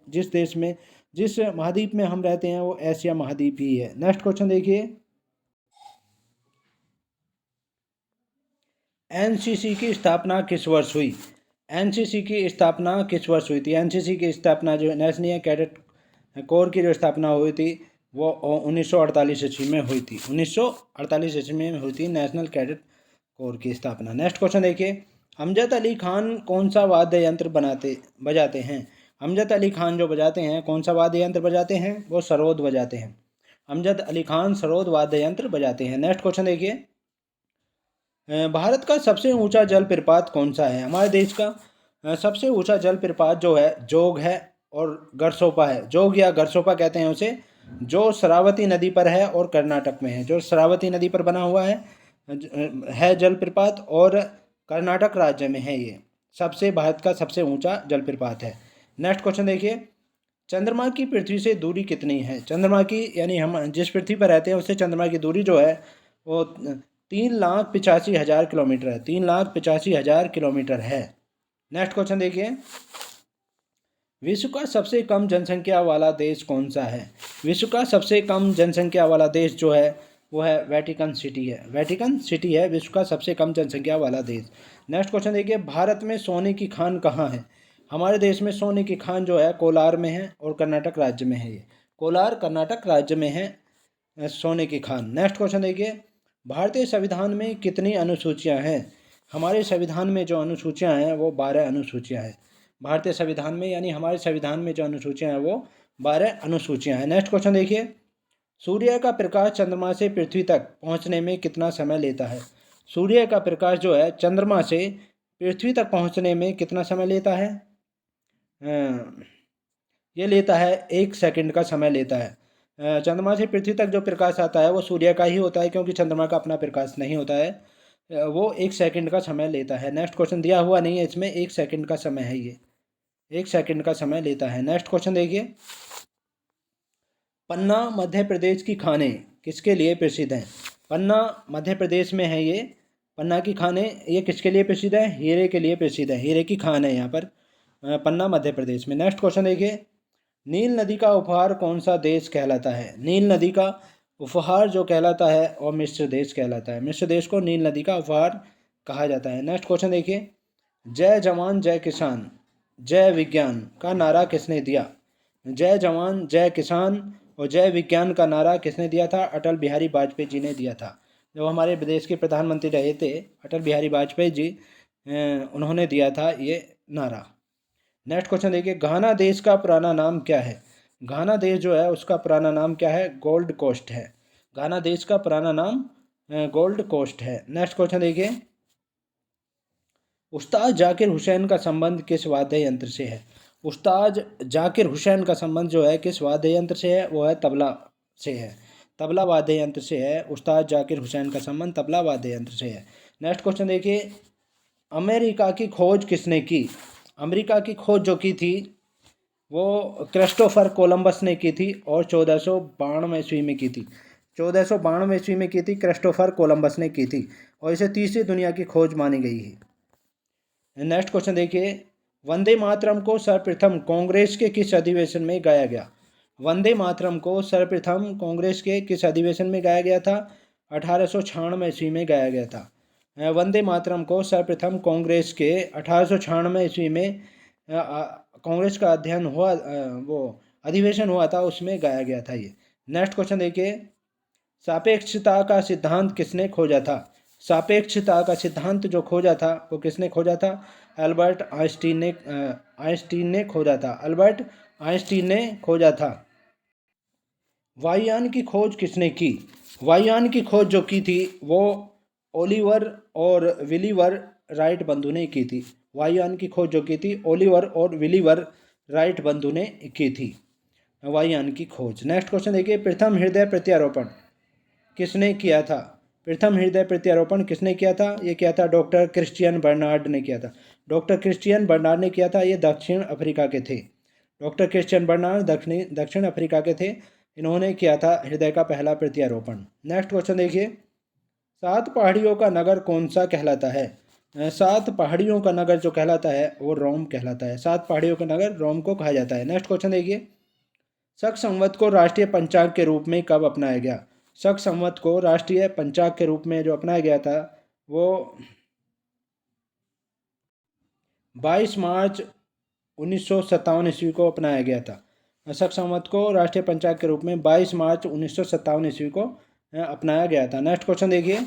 जिस महाद्वीप में हम रहते हैं वो एशिया महाद्वीप ही है। नेक्स्ट क्वेश्चन देखिए, एनसीसी की स्थापना किस वर्ष हुई? एनसीसी की स्थापना किस वर्ष हुई थी? एनसीसी की स्थापना जो नेशनल कैडेट कोर की जो स्थापना हुई थी वो 1948 ईस्वी में हुई थी। 1948 ईस्वी में हुई थी नेशनल कैडेट कोर की स्थापना। नेक्स्ट क्वेश्चन देखिए, अमजद अली खान कौन सा वाद्य यंत्र बजाते हैं? अमजद अली खान जो बजाते हैं कौन सा वाद्य यंत्र बजाते हैं? वो सरोद बजाते हैं। अमजद अली खान सरोद वाद्य यंत्र बजाते हैं। नेक्स्ट क्वेश्चन देखिए, भारत का सबसे ऊंचा जल प्रपात कौन सा है? हमारे देश का सबसे ऊंचा जल प्रपात जो है जोग है और गरसोपा है। जोग या गरसोपा कहते हैं उसे, जो शरावती नदी पर है और कर्नाटक में है। जो शरावती नदी पर बना हुआ है जलप्रपात और कर्नाटक राज्य में है। ये भारत का सबसे ऊंचा जलप्रपात है। नेक्स्ट क्वेश्चन देखिए, चंद्रमा की पृथ्वी से दूरी कितनी है? चंद्रमा की यानी हम जिस पृथ्वी पर रहते हैं उससे चंद्रमा की दूरी जो है वो 3,85,000 किलोमीटर है। 3,85,000 किलोमीटर है। नेक्स्ट क्वेश्चन देखिए, विश्व का सबसे कम जनसंख्या वाला देश कौन सा है? विश्व का सबसे कम जनसंख्या वाला देश जो है वो है वेटिकन सिटी है। वेटिकन सिटी है विश्व का सबसे कम जनसंख्या वाला देश। नेक्स्ट क्वेश्चन देखिए, भारत में सोने की खान कहाँ है? हमारे देश में सोने की खान जो है कोलार में है और कर्नाटक राज्य में है। ये कोलार कर्नाटक राज्य में है सोने की खान। नेक्स्ट क्वेश्चन देखिए, भारतीय संविधान में कितनी अनुसूचियां हैं? हमारे संविधान में जो अनुसूचियां हैं वो 12 अनुसूचियां हैं। भारतीय संविधान में यानी हमारे संविधान में जो अनुसूचियां हैं वो 12 अनुसूचियां हैं। नेक्स्ट क्वेश्चन देखिए, सूर्य का प्रकाश चंद्रमा से पृथ्वी तक पहुंचने में कितना समय लेता है? सूर्य का प्रकाश जो है चंद्रमा से पृथ्वी तक पहुंचने में कितना समय लेता है? ये लेता है 1 सेकंड का समय लेता है। चंद्रमा से पृथ्वी तक जो प्रकाश आता है वो सूर्य का ही होता है, क्योंकि चंद्रमा का अपना प्रकाश नहीं होता है। वो 1 सेकंड का समय लेता है। नेक्स्ट क्वेश्चन दिया हुआ नहीं है इसमें, 1 सेकंड का समय है ये, 1 सेकंड का समय लेता है। नेक्स्ट क्वेश्चन देखिए, पन्ना मध्य प्रदेश की खाने किसके लिए प्रसिद्ध हैं? पन्ना मध्य प्रदेश में है ये। पन्ना की खाने ये किसके लिए प्रसिद्ध है? हीरे के लिए प्रसिद्ध है। हीरे की खान है यहाँ पर पन्ना मध्य प्रदेश में। नेक्स्ट क्वेश्चन देखिए, नील नदी का उपहार कौन सा देश कहलाता है? नील नदी का उपहार जो कहलाता है और मिस्र देश कहलाता है। मिस्र देश को नील नदी का उपहार कहा जाता है। नेक्स्ट क्वेश्चन देखिए, जय जवान जय किसान जय विज्ञान का नारा किसने दिया? जय जवान जय किसान और जय विज्ञान का नारा किसने दिया था? अटल बिहारी वाजपेयी जी ने दिया था। जो हमारे देश के प्रधानमंत्री रहे थे अटल बिहारी वाजपेयी जी, उन्होंने दिया था ये नारा। नेक्स्ट क्वेश्चन देखिए, घाना देश का पुराना नाम क्या है? घाना देश जो है उसका पुराना नाम क्या है? गोल्ड कोस्ट है। घाना देश का पुराना नाम गोल्ड कोस्ट है। नेक्स्ट क्वेश्चन देखिए, उस्ताद जाकिर हुसैन का संबंध किस वाद्य यंत्र से है? उस्ताद जाकिर हुसैन का संबंध जो है किस वाद्य यंत्र से है? वो है तबला से है। तबला वाद्य यंत्र से है। उस्ताद जाकिर हुसैन का संबंध तबला वाद्य यंत्र से है। नेक्स्ट क्वेश्चन देखिए, अमेरिका की खोज किसने की? अमेरिका की खोज जो की थी वो क्रिस्टोफर कोलंबस ने की थी और 1492 ईस्वी में की थी। 1492 ईस्वी में की थी, क्रिस्टोफर कोलंबस ने की थी और इसे तीसरी दुनिया की खोज मानी गई है। नेक्स्ट क्वेश्चन देखिए, वंदे मातरम को सर्वप्रथम कांग्रेस के किस अधिवेशन में गाया गया? वंदे मातरम को सर्वप्रथम कांग्रेस के किस अधिवेशन में गाया गया था? 1896 ईस्वी में गाया गया था। वंदे मातरम को सर्वप्रथम कांग्रेस के 1896 ईस्वी में कांग्रेस का अध्ययन हुआ, वो अधिवेशन हुआ था, उसमें गाया गया था ये। नेक्स्ट क्वेश्चन देखिए, सापेक्षता का सिद्धांत किसने खोजा था? सापेक्षता का सिद्धांत जो खोजा था वो किसने खोजा था? अल्बर्ट आइंस्टीन ने खोजा था। अल्बर्ट आइंस्टीन ने खोजा था। वायुयान की खोज किसने की? वायुयान की खोज जो की थी वो ओलिवर और विलीवर राइट बंधु ने की थी। वायुयान की खोज जो की थी ओलिवर और विलीवर राइट बंधु ने की थी वायुयान की खोज। नेक्स्ट क्वेश्चन देखिए, प्रथम हृदय प्रत्यारोपण किसने किया था? प्रथम हृदय प्रत्यारोपण किसने किया था? ये किया था डॉक्टर क्रिश्चियन बर्नार्ड ने किया था। डॉक्टर क्रिश्चियन बर्नार्ड ने किया था। ये दक्षिण अफ्रीका के थे। डॉक्टर क्रिश्चियन बर्नार्ड दक्षिण अफ्रीका के थे। इन्होंने किया था हृदय का पहला प्रत्यारोपण। नेक्स्ट क्वेश्चन देखिए, सात पहाड़ियों का नगर कौन सा कहलाता है? सात पहाड़ियों का नगर जो कहलाता है वो रोम कहलाता है। सात पहाड़ियों का नगर रोम को कहा जाता है। नेक्स्ट क्वेश्चन देखिए, शक संवत को राष्ट्रीय पंचांग के रूप में कब अपनाया गया? शक संवत को राष्ट्रीय पंचांग के रूप में जो अपनाया गया था वो 22 मार्च 1957 ईस्वी को अपनाया गया था। शक संवत को राष्ट्रीय पंचांग के रूप में 22 मार्च 1957 ईस्वी को अपनाया गया था। नेक्स्ट क्वेश्चन देखिए,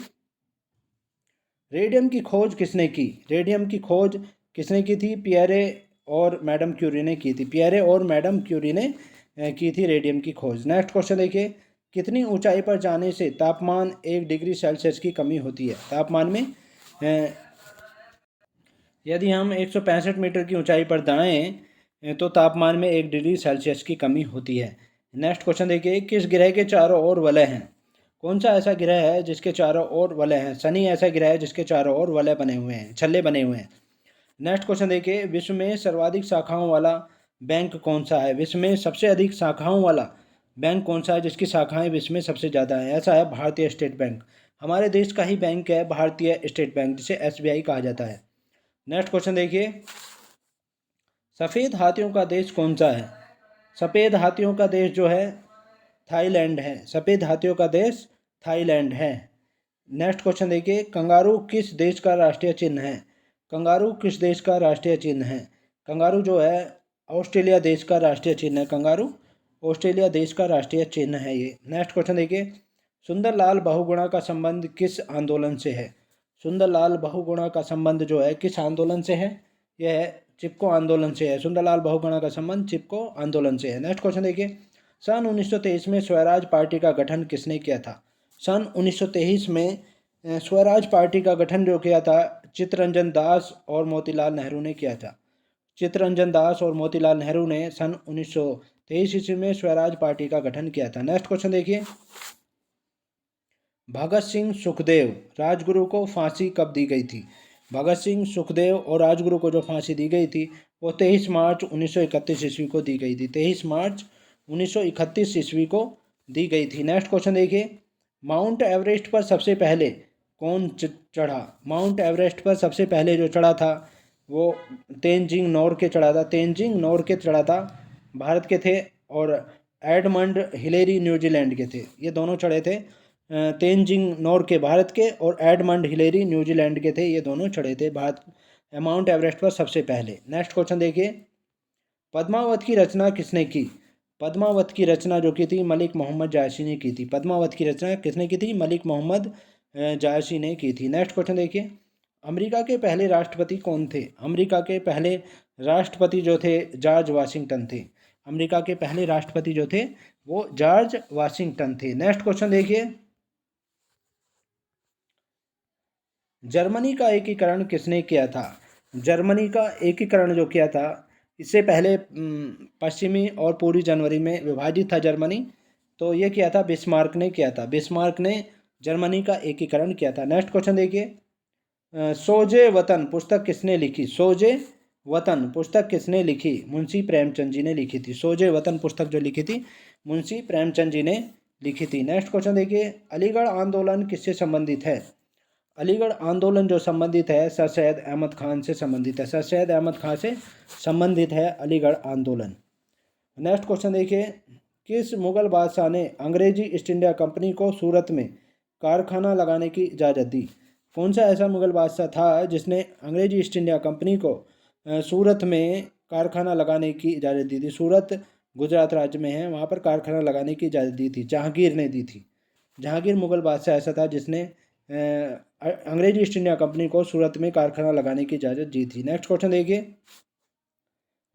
रेडियम की खोज किसने की? रेडियम की खोज किसने की थी? पियरे और मैडम क्यूरी ने की थी। पियरे और मैडम क्यूरी ने की थी रेडियम की खोज। नेक्स्ट क्वेश्चन देखिए, कितनी ऊंचाई पर जाने से तापमान 1 डिग्री सेल्सियस की कमी होती है? तापमान में यदि हम 165 मीटर की ऊंचाई पर जाएं तो तापमान में 1 डिग्री सेल्सियस की कमी होती है। नेक्स्ट क्वेश्चन देखिए, किस ग्रह के चारों ओर वलय हैं? कौन सा ऐसा ग्रह है जिसके चारों ओर वलय हैं? शनि ऐसा ग्रह है जिसके चारों ओर वलय बने हुए हैं, छल्ले बने हुए हैं। नेक्स्ट क्वेश्चन देखिए, विश्व में सर्वाधिक शाखाओं वाला बैंक कौन सा है? विश्व में सबसे अधिक शाखाओं वाला बैंक कौन सा है जिसकी शाखाएं विश्व में सबसे ज़्यादा हैं? ऐसा है भारतीय स्टेट बैंक। हमारे देश का ही बैंक है भारतीय स्टेट बैंक, जिसे एसबीआई कहा जाता है। नेक्स्ट क्वेश्चन देखिए, सफ़ेद हाथियों का देश कौन सा है? सफ़ेद हाथियों का देश जो है थाईलैंड है। सफ़ेद हाथियों का देश थाईलैंड है। नेक्स्ट क्वेश्चन देखिए, कंगारू किस देश का राष्ट्रीय चिन्ह है? कंगारू किस देश का राष्ट्रीय चिन्ह है? कंगारू जो है ऑस्ट्रेलिया देश का राष्ट्रीय चिन्ह है। कंगारू ऑस्ट्रेलिया देश का राष्ट्रीय चिन्ह है ये। नेक्स्ट क्वेश्चन देखिए, सुंदरलाल बहुगुणा का संबंध किस आंदोलन से है? सुंदरलाल बहुगुणा का संबंध जो है किस आंदोलन से है? यह है चिपको आंदोलन से है। सुंदरलाल बहुगुणा का संबंध चिपको आंदोलन से है। नेक्स्ट क्वेश्चन देखिए, सन 1923 में स्वराज पार्टी का गठन किसने किया था? सन 1923 में स्वराज पार्टी का गठन जो किया था चित्तरंजन दास और मोतीलाल नेहरू ने किया था। चित्तरंजन दास और मोतीलाल नेहरू ने सन 1923 ईस्वी में स्वराज पार्टी का गठन किया था। नेक्स्ट क्वेश्चन देखिए, भगत सिंह सुखदेव राजगुरु को फांसी कब दी गई थी? भगत सिंह सुखदेव और राजगुरु को जो फांसी दी गई थी वो 23 मार्च 1931 ईस्वी को दी गई थी। 23 मार्च 1931 ईस्वी को दी गई थी। नेक्स्ट क्वेश्चन देखिए, माउंट एवरेस्ट पर सबसे पहले कौन चढ़ा? माउंट एवरेस्ट पर सबसे पहले जो चढ़ा था वो तेनजिंग नोरके चढ़ा था। तेनजिंग नोरके चढ़ा था, भारत के थे, और एडमंड हिलेरी न्यूजीलैंड के थे। ये दोनों चढ़े थे। तेनजिंग नोरके भारत के और एडमंड हिलेरी न्यूजीलैंड के थे। ये दोनों चढ़े थे भारत माउंट एवरेस्ट पर सबसे पहले। नेक्स्ट क्वेश्चन देखिए, पद्मावत की रचना किसने की? पद्मावत की रचना जो की थी मलिक मोहम्मद जायसी ने की थी। पद्मावत की रचना किसने की थी? मलिक मोहम्मद जायसी ने की थी। नेक्स्ट क्वेश्चन देखिए, अमेरिका के पहले राष्ट्रपति कौन थे? अमेरिका के पहले राष्ट्रपति जो थे जॉर्ज वाशिंगटन थे। अमेरिका के पहले राष्ट्रपति जो थे वो जॉर्ज वाशिंगटन थे। नेक्स्ट क्वेश्चन देखिए, जर्मनी का एकीकरण किसने किया था? जर्मनी का एकीकरण जो किया था, इससे पहले पश्चिमी और पूर्वी जनवरी में विभाजित था जर्मनी, तो ये किया था बिस्मार्क ने किया था। बिस्मार्क ने जर्मनी का एकीकरण किया था। नेक्स्ट क्वेश्चन देखिए, सोजे वतन पुस्तक किसने लिखी? सोजे वतन पुस्तक किसने लिखी? मुंशी प्रेमचंद जी ने लिखी थी। सोजे वतन पुस्तक जो लिखी थी मुंशी प्रेमचंद जी ने लिखी थी। नेक्स्ट क्वेश्चन देखिए, अलीगढ़ आंदोलन किससे संबंधित है? अलीगढ़ आंदोलन जो संबंधित है सर सैयद अहमद खान से संबंधित है। सर सैयद अहमद खान से संबंधित है अलीगढ़ आंदोलन। नेक्स्ट क्वेश्चन देखिए, किस मुगल बादशाह ने अंग्रेजी ईस्ट इंडिया कंपनी को सूरत में कारखाना लगाने की इजाज़त दी? कौन सा ऐसा मुगल बादशाह था जिसने अंग्रेजी ईस्ट इंडिया कंपनी को सूरत में कारखाना लगाने की इजाज़त दी थी? सूरत गुजरात राज्य में है, वहाँ पर कारखाना लगाने की इजाज़त दी थी। जहांगीर ने दी थी। जहांगीर मुगल बादशाह ऐसा था जिसने अंग्रेजी ईस्ट इंडिया कंपनी को सूरत में कारखाना लगाने की इजाज़त दी थी। नेक्स्ट क्वेश्चन देखिए,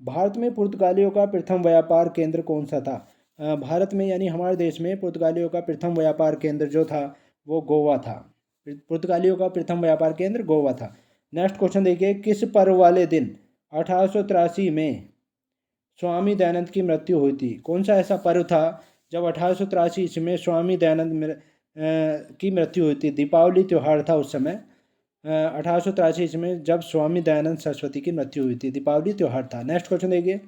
भारत में पुर्तगालियों का प्रथम व्यापार केंद्र कौन सा था? भारत में यानी हमारे देश में पुर्तगालियों का प्रथम व्यापार केंद्र जो था वो गोवा था। पुर्तगालियों का प्रथम व्यापार केंद्र गोवा था। नेक्स्ट क्वेश्चन देखिए, किस पर्व वाले दिन 1883 में स्वामी दयानंद की मृत्यु हुई थी? कौन सा ऐसा पर्व था जब 1883 ईस्वी में स्वामी दयानंद की मृत्यु हुई थी? दीपावली त्यौहार था उस समय। 1883 ईस्वी में जब स्वामी दयानंद सरस्वती की मृत्यु हुई थी, दीपावली त्यौहार था। नेक्स्ट क्वेश्चन देखिए,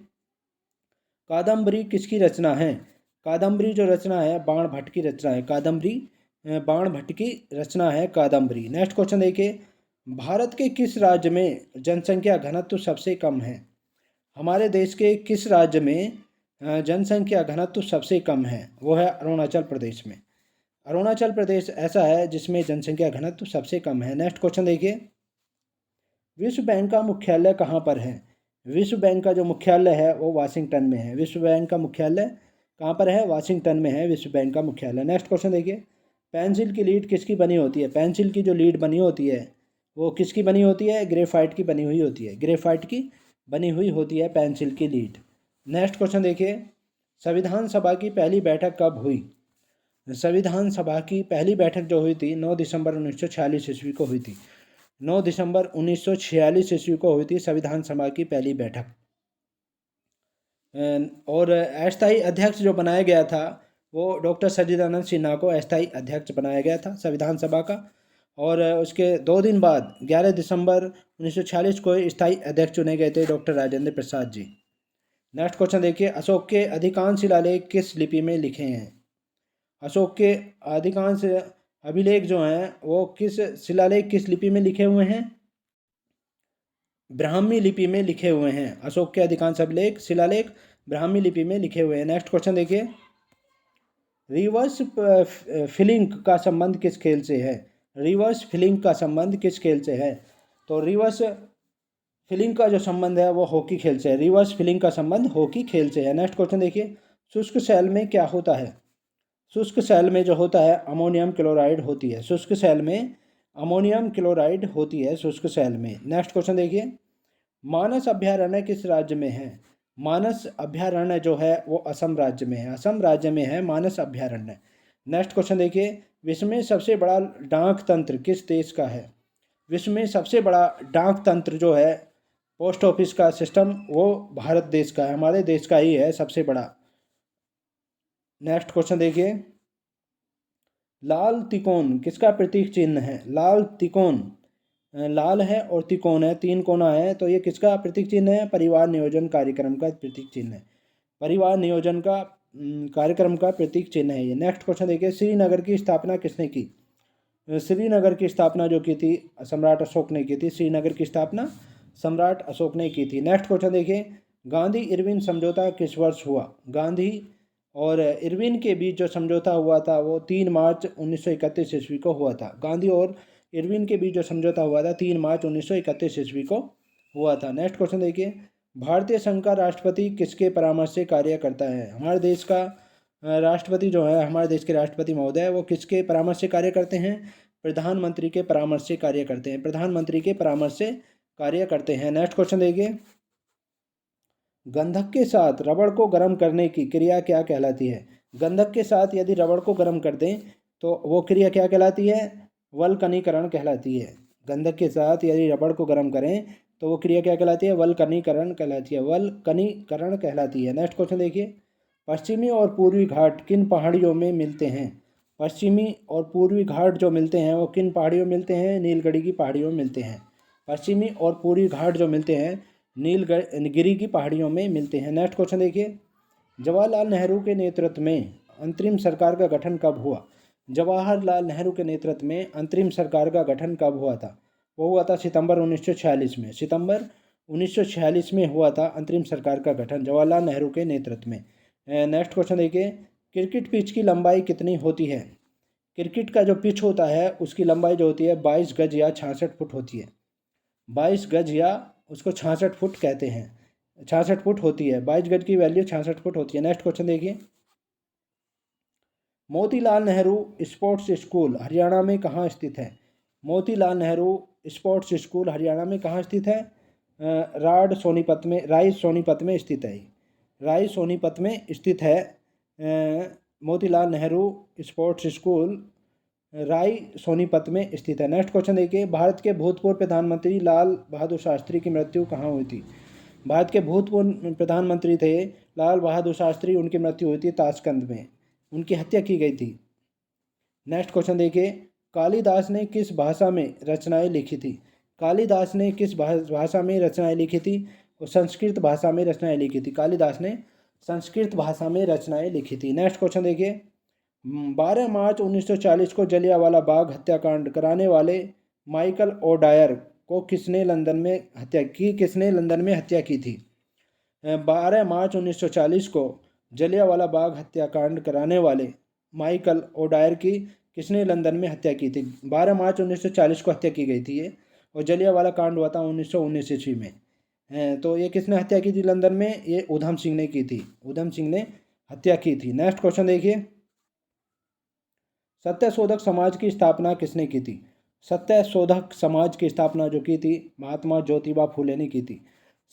कादम्बरी किसकी रचना है? कादम्बरी जो रचना है बाण भट्ट की रचना है। कादम्बरी बाण भट्ट की रचना है कादम्बरी। नेक्स्ट क्वेश्चन देखिए, भारत के किस राज्य में जनसंख्या घनत्व सबसे कम है? हमारे देश के किस राज्य में जनसंख्या घनत्व सबसे कम है? वो है अरुणाचल प्रदेश में। अरुणाचल प्रदेश ऐसा है जिसमें जनसंख्या घनत्व सबसे कम है। नेक्स्ट क्वेश्चन देखिए, विश्व बैंक का मुख्यालय कहाँ पर है? विश्व बैंक का जो मुख्यालय है वो वाशिंगटन में है। विश्व बैंक का मुख्यालय कहाँ पर है? वाशिंगटन में है विश्व बैंक का मुख्यालय। नेक्स्ट क्वेश्चन देखिए, पेंसिल की लीड किसकी बनी होती है? पेंसिल की जो लीड बनी होती है वो किसकी बनी होती है? ग्रेफाइट की बनी हुई होती है। ग्रेफाइट की बनी हुई होती है पेंसिल की लीड। नेक्स्ट क्वेश्चन देखिए, संविधान सभा की पहली बैठक कब हुई? संविधान सभा की पहली बैठक जो हुई थी 9 दिसंबर 1946 ईस्वी को हुई थी। 9 दिसंबर 1946 ईस्वी को हुई थी संविधान सभा की पहली बैठक। और अस्थायी अध्यक्ष जो बनाया गया था वो डॉक्टर सच्चिदानंद सिन्हा को अस्थायी अध्यक्ष बनाया गया था संविधान सभा का। और उसके 2 दिन बाद 11 दिसंबर 1946 को स्थायी अध्यक्ष चुने गए थे doctor Rajendra Prasad ji. Next question देखिए, अशोक के अधिकांश शिलालेख किस लिपि में लिखे हैं? अशोक के अधिकांश अभिलेख जो हैं वो किस शिलालेख किस लिपि में लिखे हुए हैं? ब्राह्मी लिपि में लिखे हुए हैं। अशोक के अधिकांश अभिलेख शिलालेख ब्राह्मी लिपि में लिखे हुए हैं। नेक्स्ट क्वेश्चन देखिए, रिवर्स फिलिंग का संबंध किस खेल से है? रिवर्स फिलिंग का संबंध किस खेल से है? तो रिवर्स फिलिंग का जो संबंध है वो हॉकी खेल से है। रिवर्स फिलिंग का संबंध हॉकी खेल से है। नेक्स्ट क्वेश्चन देखिए, शुष्क सेल में क्या होता है? शुष्क सेल में जो होता है अमोनियम क्लोराइड होती है। शुष्क सेल में अमोनियम क्लोराइड होती है शुष्क सेल में। नेक्स्ट क्वेश्चन देखिए, मानस अभयारण्य किस राज्य में है? मानस अभयारण्य जो है वो असम राज्य में है। असम राज्य में है मानस अभयारण्य। नेक्स्ट क्वेश्चन देखिए, विश्व में सबसे बड़ा डाक तंत्र किस देश का है? विश्व में सबसे बड़ा डाक तंत्र जो है पोस्ट ऑफिस का सिस्टम वो भारत देश का है, हमारे देश का ही है सबसे बड़ा। नेक्स्ट क्वेश्चन देखिए, लाल तिकोन किसका प्रतीक चिन्ह है? लाल तिकोन लाल है और तिकोन है, 3 कोना है, तो ये किसका प्रतीक चिन्ह है? परिवार नियोजन कार्यक्रम का प्रतीक चिन्ह है। परिवार नियोजन का कार्यक्रम का प्रतीक चिन्ह है ये। नेक्स्ट क्वेश्चन देखिए, श्रीनगर की स्थापना किसने की? श्रीनगर की स्थापना जो की थी सम्राट अशोक ने की थी। श्रीनगर की स्थापना सम्राट अशोक ने की थी। नेक्स्ट क्वेश्चन देखिए, गांधी इरविन समझौता किस वर्ष हुआ? गांधी और इरविन के बीच जो समझौता हुआ था वो 3 मार्च 1931 ईस्वी को हुआ था। गांधी और इरविन के बीच जो समझौता हुआ था 3 मार्च 1931 ईस्वी को हुआ था। नेक्स्ट क्वेश्चन देखिए, भारतीय संघ का राष्ट्रपति किसके परामर्श से कार्य करता है? हमारे देश का राष्ट्रपति जो है, हमारे देश के राष्ट्रपति महोदय वो किसके परामर्श से कार्य करते हैं? प्रधानमंत्री के परामर्श से कार्य करते हैं। प्रधानमंत्री के परामर्श से कार्य करते हैं। नेक्स्ट क्वेश्चन देखिए, गंधक के साथ रबड़ को गर्म करने की क्रिया क्या कहलाती है? गंधक के साथ यदि रबड़ को गर्म कर दें तो वो क्रिया क्या कहलाती है? वल्कनीकरण कहलाती है। गंधक के साथ यदि रबड़ को गर्म करें तो वो क्रिया क्या कहलाती है? वल्कनीकरण कहलाती है। वल्कनीकरण कहलाती है। नेक्स्ट क्वेश्चन देखिए, पश्चिमी और पूर्वी घाट किन पहाड़ियों में मिलते हैं? पश्चिमी और पूर्वी घाट जो मिलते हैं वो किन पहाड़ियों में मिलते हैं? नीलगिरी की पहाड़ियों में मिलते हैं। पश्चिमी और पूर्वी घाट जो मिलते हैं नीलगिरी की पहाड़ियों में मिलते हैं। नेक्स्ट क्वेश्चन देखिए, जवाहरलाल नेहरू के नेतृत्व में अंतरिम सरकार का गठन कब हुआ? जवाहरलाल नेहरू के नेतृत्व में अंतरिम सरकार का गठन कब हुआ था? वो हुआ था सितंबर 1946 में। सितंबर 1946 में हुआ था अंतरिम सरकार का गठन जवाहरलाल नेहरू के नेतृत्व में। नेक्स्ट क्वेश्चन देखिए, क्रिकेट पिच की लंबाई कितनी होती है? क्रिकेट का जो पिच होता है उसकी लंबाई जो होती है 22 गज या 66 फुट होती है। 22 गज या उसको 66 फुट कहते हैं। 66 फुट होती है, 22 गज की वैल्यू 66 फुट होती है। नेक्स्ट क्वेश्चन देखिए, मोतीलाल नेहरू स्पोर्ट्स स्कूल हरियाणा में कहाँ स्थित है? मोतीलाल नेहरू स्पोर्ट्स स्कूल हरियाणा में कहाँ स्थित है? राय सोनीपत में स्थित है। राय सोनीपत में स्थित है। मोतीलाल नेहरू स्पोर्ट्स स्कूल राय सोनीपत में स्थित है। नेक्स्ट क्वेश्चन देखिए, भारत के भूतपूर्व प्रधानमंत्री लाल बहादुर शास्त्री की मृत्यु कहाँ हुई थी? भारत के भूतपूर्व प्रधानमंत्री थे लाल बहादुर शास्त्री, उनकी मृत्यु हुई थी ताशकंद में, उनकी हत्या की गई थी। नेक्स्ट क्वेश्चन देखिए, कालिदास ने किस भाषा में रचनाएं लिखी थी? कालिदास ने किस भाषा में रचनाएं लिखी थी? वो संस्कृत भाषा में रचनाएं लिखी थी। कालिदास ने संस्कृत भाषा में रचनाएं लिखी थी। नेक्स्ट क्वेश्चन देखिए, 12 मार्च 1940 को जलियांवाला बाग हत्याकांड कराने वाले माइकल ओडायर को किसने लंदन में हत्या की थी? 12 मार्च 1940 को जलियांवाला बाग हत्याकांड कराने वाले माइकल ओडायर की किसने लंदन में हत्या की थी? 12 मार्च 1940 को हत्या की गई थी ये, और जलियांवाला कांड हुआ था 1919 ईस्वी में। तो ये किसने हत्या की थी लंदन में? ये उधम सिंह ने की थी, उधम सिंह ने हत्या की थी। नेक्स्ट क्वेश्चन देखिए, सत्यशोधक समाज की स्थापना किसने की थी? सत्यशोधक समाज की स्थापना जो की थी महात्मा ज्योतिबा फूले ने की थी।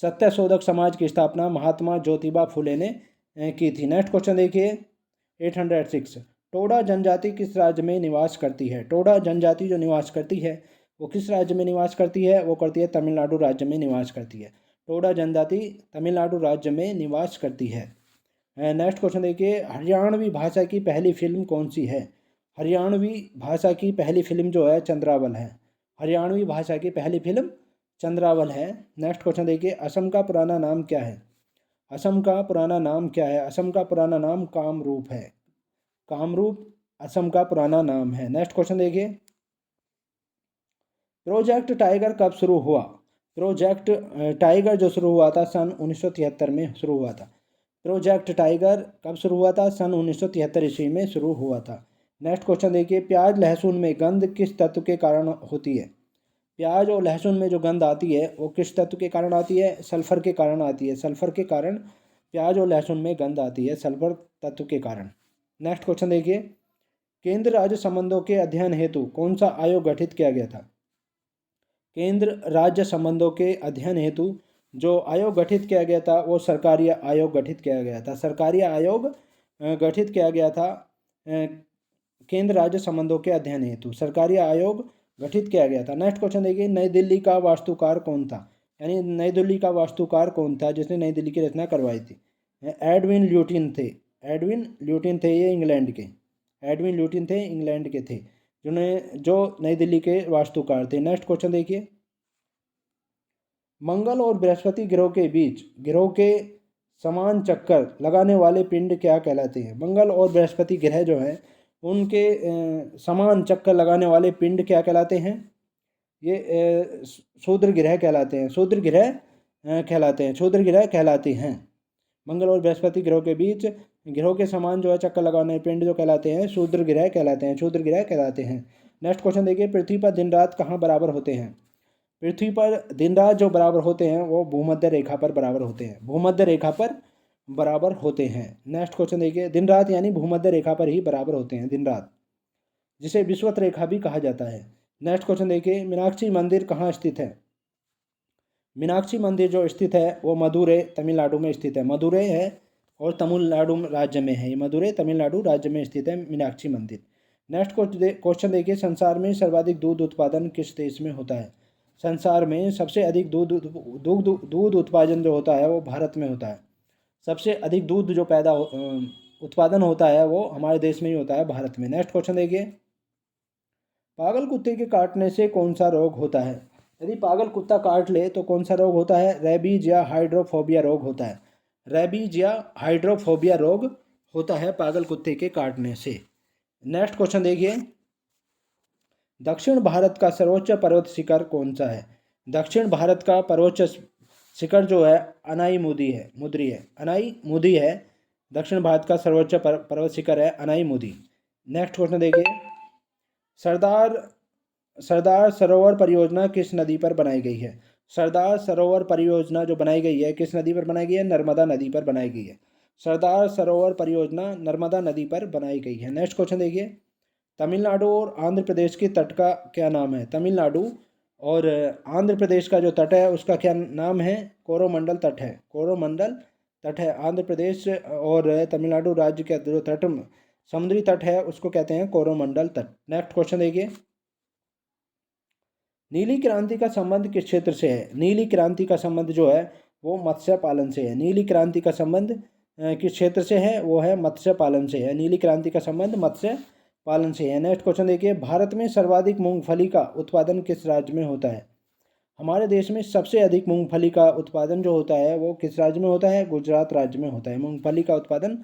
सत्यशोधक समाज की स्थापना महात्मा ज्योतिबा फूले ने की थी। नेक्स्ट क्वेश्चन देखिए, 806, टोडा जनजाति किस राज्य में निवास करती है? टोडा जनजाति जो निवास करती है वो किस राज्य में निवास करती है? वो करती है तमिलनाडु राज्य में निवास करती है। टोडा जनजाति तमिलनाडु राज्य में निवास करती है। नेक्स्ट क्वेश्चन देखिए, हरियाणवी भाषा की पहली फिल्म कौन सी है? हरियाणवी भाषा की पहली फिल्म जो है चंद्रावल है। हरियाणवी भाषा की पहली फिल्म चंद्रावल है। नेक्स्ट क्वेश्चन देखिए, असम का पुराना नाम क्या है? असम का पुराना नाम क्या है? असम का पुराना नाम कामरूप है। कामरूप असम का पुराना नाम है। नेक्स्ट क्वेश्चन देखिए, प्रोजेक्ट टाइगर कब शुरू हुआ? प्रोजेक्ट टाइगर जो शुरू हुआ था सन 1973 में शुरू हुआ था। प्रोजेक्ट टाइगर कब शुरू हुआ था? सन 1973 ईस्वी में शुरू हुआ था। नेक्स्ट क्वेश्चन देखिए, प्याज लहसुन में गंध किस तत्व के कारण होती है? प्याज और लहसुन में जो गंध आती है वो किस तत्व के कारण आती है? सल्फर के कारण आती है। सल्फर के कारण प्याज और लहसुन में गंध आती है, सल्फर तत्व के कारण। नेक्स्ट क्वेश्चन देखिए, केंद्र राज्य संबंधों के अध्ययन हेतु कौन सा आयोग गठित किया गया था? केंद्र राज्य संबंधों के अध्ययन हेतु जो आयोग गठित किया गया था वो सरकारी आयोग गठित किया गया था। सरकारी आयोग गठित किया गया था केंद्र राज्य संबंधों के अध्ययन हेतु सरकारी आयोग गठित किया गया था। नेक्स्ट क्वेश्चन देखिए, नई दिल्ली का वास्तुकार कौन था? यानी नई दिल्ली का वास्तुकार कौन था जिसने नई दिल्ली की रचना करवाई थी? एडविन ल्यूटिन थे। एडविन ल्यूटिन थे, ये इंग्लैंड के एडविन ल्यूटिन थे, इंग्लैंड के थे जो नई दिल्ली के वास्तुकार थे। नेक्स्ट क्वेश्चन देखिए, मंगल और बृहस्पति ग्रहों के समान चक्कर लगाने वाले पिंड क्या कहलाते हैं? मंगल और बृहस्पति ग्रह जो हैं उनके समान चक्कर लगाने वाले पिंड क्या कहलाते हैं? ये शूद्र ग्रह कहलाते हैं। शूद्र ग्रह कहलाते हैं। शूद्र ग्रह कहलाते हैं। मंगल और बृहस्पति ग्रहों के समान जो है चक्कर लगाने पिंड जो कहलाते हैं शूद्र ग्रह कहलाते हैं। शूद्र ग्रह कहलाते हैं। नेक्स्ट क्वेश्चन देखिए, पृथ्वी पर दिन रात कहाँ बराबर होते हैं? पृथ्वी पर दिन रात जो बराबर होते हैं वो भूमध्य रेखा पर बराबर होते हैं। भूमध्य रेखा पर बराबर होते हैं। नेक्स्ट क्वेश्चन देखिए, दिन रात यानी भूमध्य रेखा पर ही बराबर होते हैं दिन रात, जिसे विषुवत रेखा भी कहा जाता है। नेक्स्ट क्वेश्चन देखिए, मीनाक्षी मंदिर कहाँ स्थित है? मीनाक्षी मंदिर जो स्थित है वो मदुरै तमिलनाडु में स्थित है। मदुरै है और तमिलनाडु राज्य में है। ये मदुरै तमिलनाडु राज्य में स्थित है मीनाक्षी मंदिर। नेक्स्ट क्वेश्चन देखिए, संसार में सर्वाधिक दूध उत्पादन किस देश में होता है? संसार में सबसे अधिक दूध उत्पादन जो होता है वो भारत में होता है। सबसे अधिक दूध जो उत्पादन होता है वो हमारे देश में ही होता है, भारत में। नेक्स्ट क्वेश्चन देखिए, पागल कुत्ते के काटने से कौन सा रोग होता है? यदि पागल कुत्ता काट ले तो कौन सा रोग होता है? रेबीज या हाइड्रोफोबिया रोग होता है। रेबीज या हाइड्रोफोबिया रोग होता है पागल कुत्ते के काटने से। नेक्स्ट क्वेश्चन देखिए, दक्षिण भारत का सर्वोच्च पर्वत शिखर कौन सा है? दक्षिण भारत का पर्वत शिखर जो है अनाई मुदी है। दक्षिण भारत का सर्वोच्च पर्वत शिखर है अनाई मुदी। नेक्स्ट क्वेश्चन देखिए, सरदार सरोवर परियोजना किस नदी पर बनाई गई है? सरदार सरोवर परियोजना जो बनाई गई है किस नदी पर बनाई गई है? नर्मदा नदी पर बनाई गई है। सरदार सरोवर परियोजना नर्मदा नदी पर बनाई गई है। नेक्स्ट क्वेश्चन देखिए, तमिलनाडु और आंध्र प्रदेश की तट का क्या नाम है? तमिलनाडु और आंध्र प्रदेश का जो तट है उसका क्या नाम है? कोरोमंडल तट है। कोरोमंडल तट है आंध्र प्रदेश और तमिलनाडु राज्य के जो तट समुद्री तट है उसको कहते हैं कोरोमंडल तट। नेक्स्ट क्वेश्चन देखिए, नीली क्रांति का संबंध किस क्षेत्र से है? नीली क्रांति का संबंध जो है वो मत्स्य पालन से है। नीली क्रांति का संबंध किस क्षेत्र से है? वो है मत्स्य पालन से है। नीली क्रांति का संबंध मत्स्य पालन से है। नेक्स्ट क्वेश्चन देखिए, भारत में सर्वाधिक मूंगफली का उत्पादन किस राज्य में होता है? हमारे देश में सबसे अधिक मूंगफली का उत्पादन जो होता है वो किस राज्य में होता है? गुजरात राज्य में होता है। मूंगफली का उत्पादन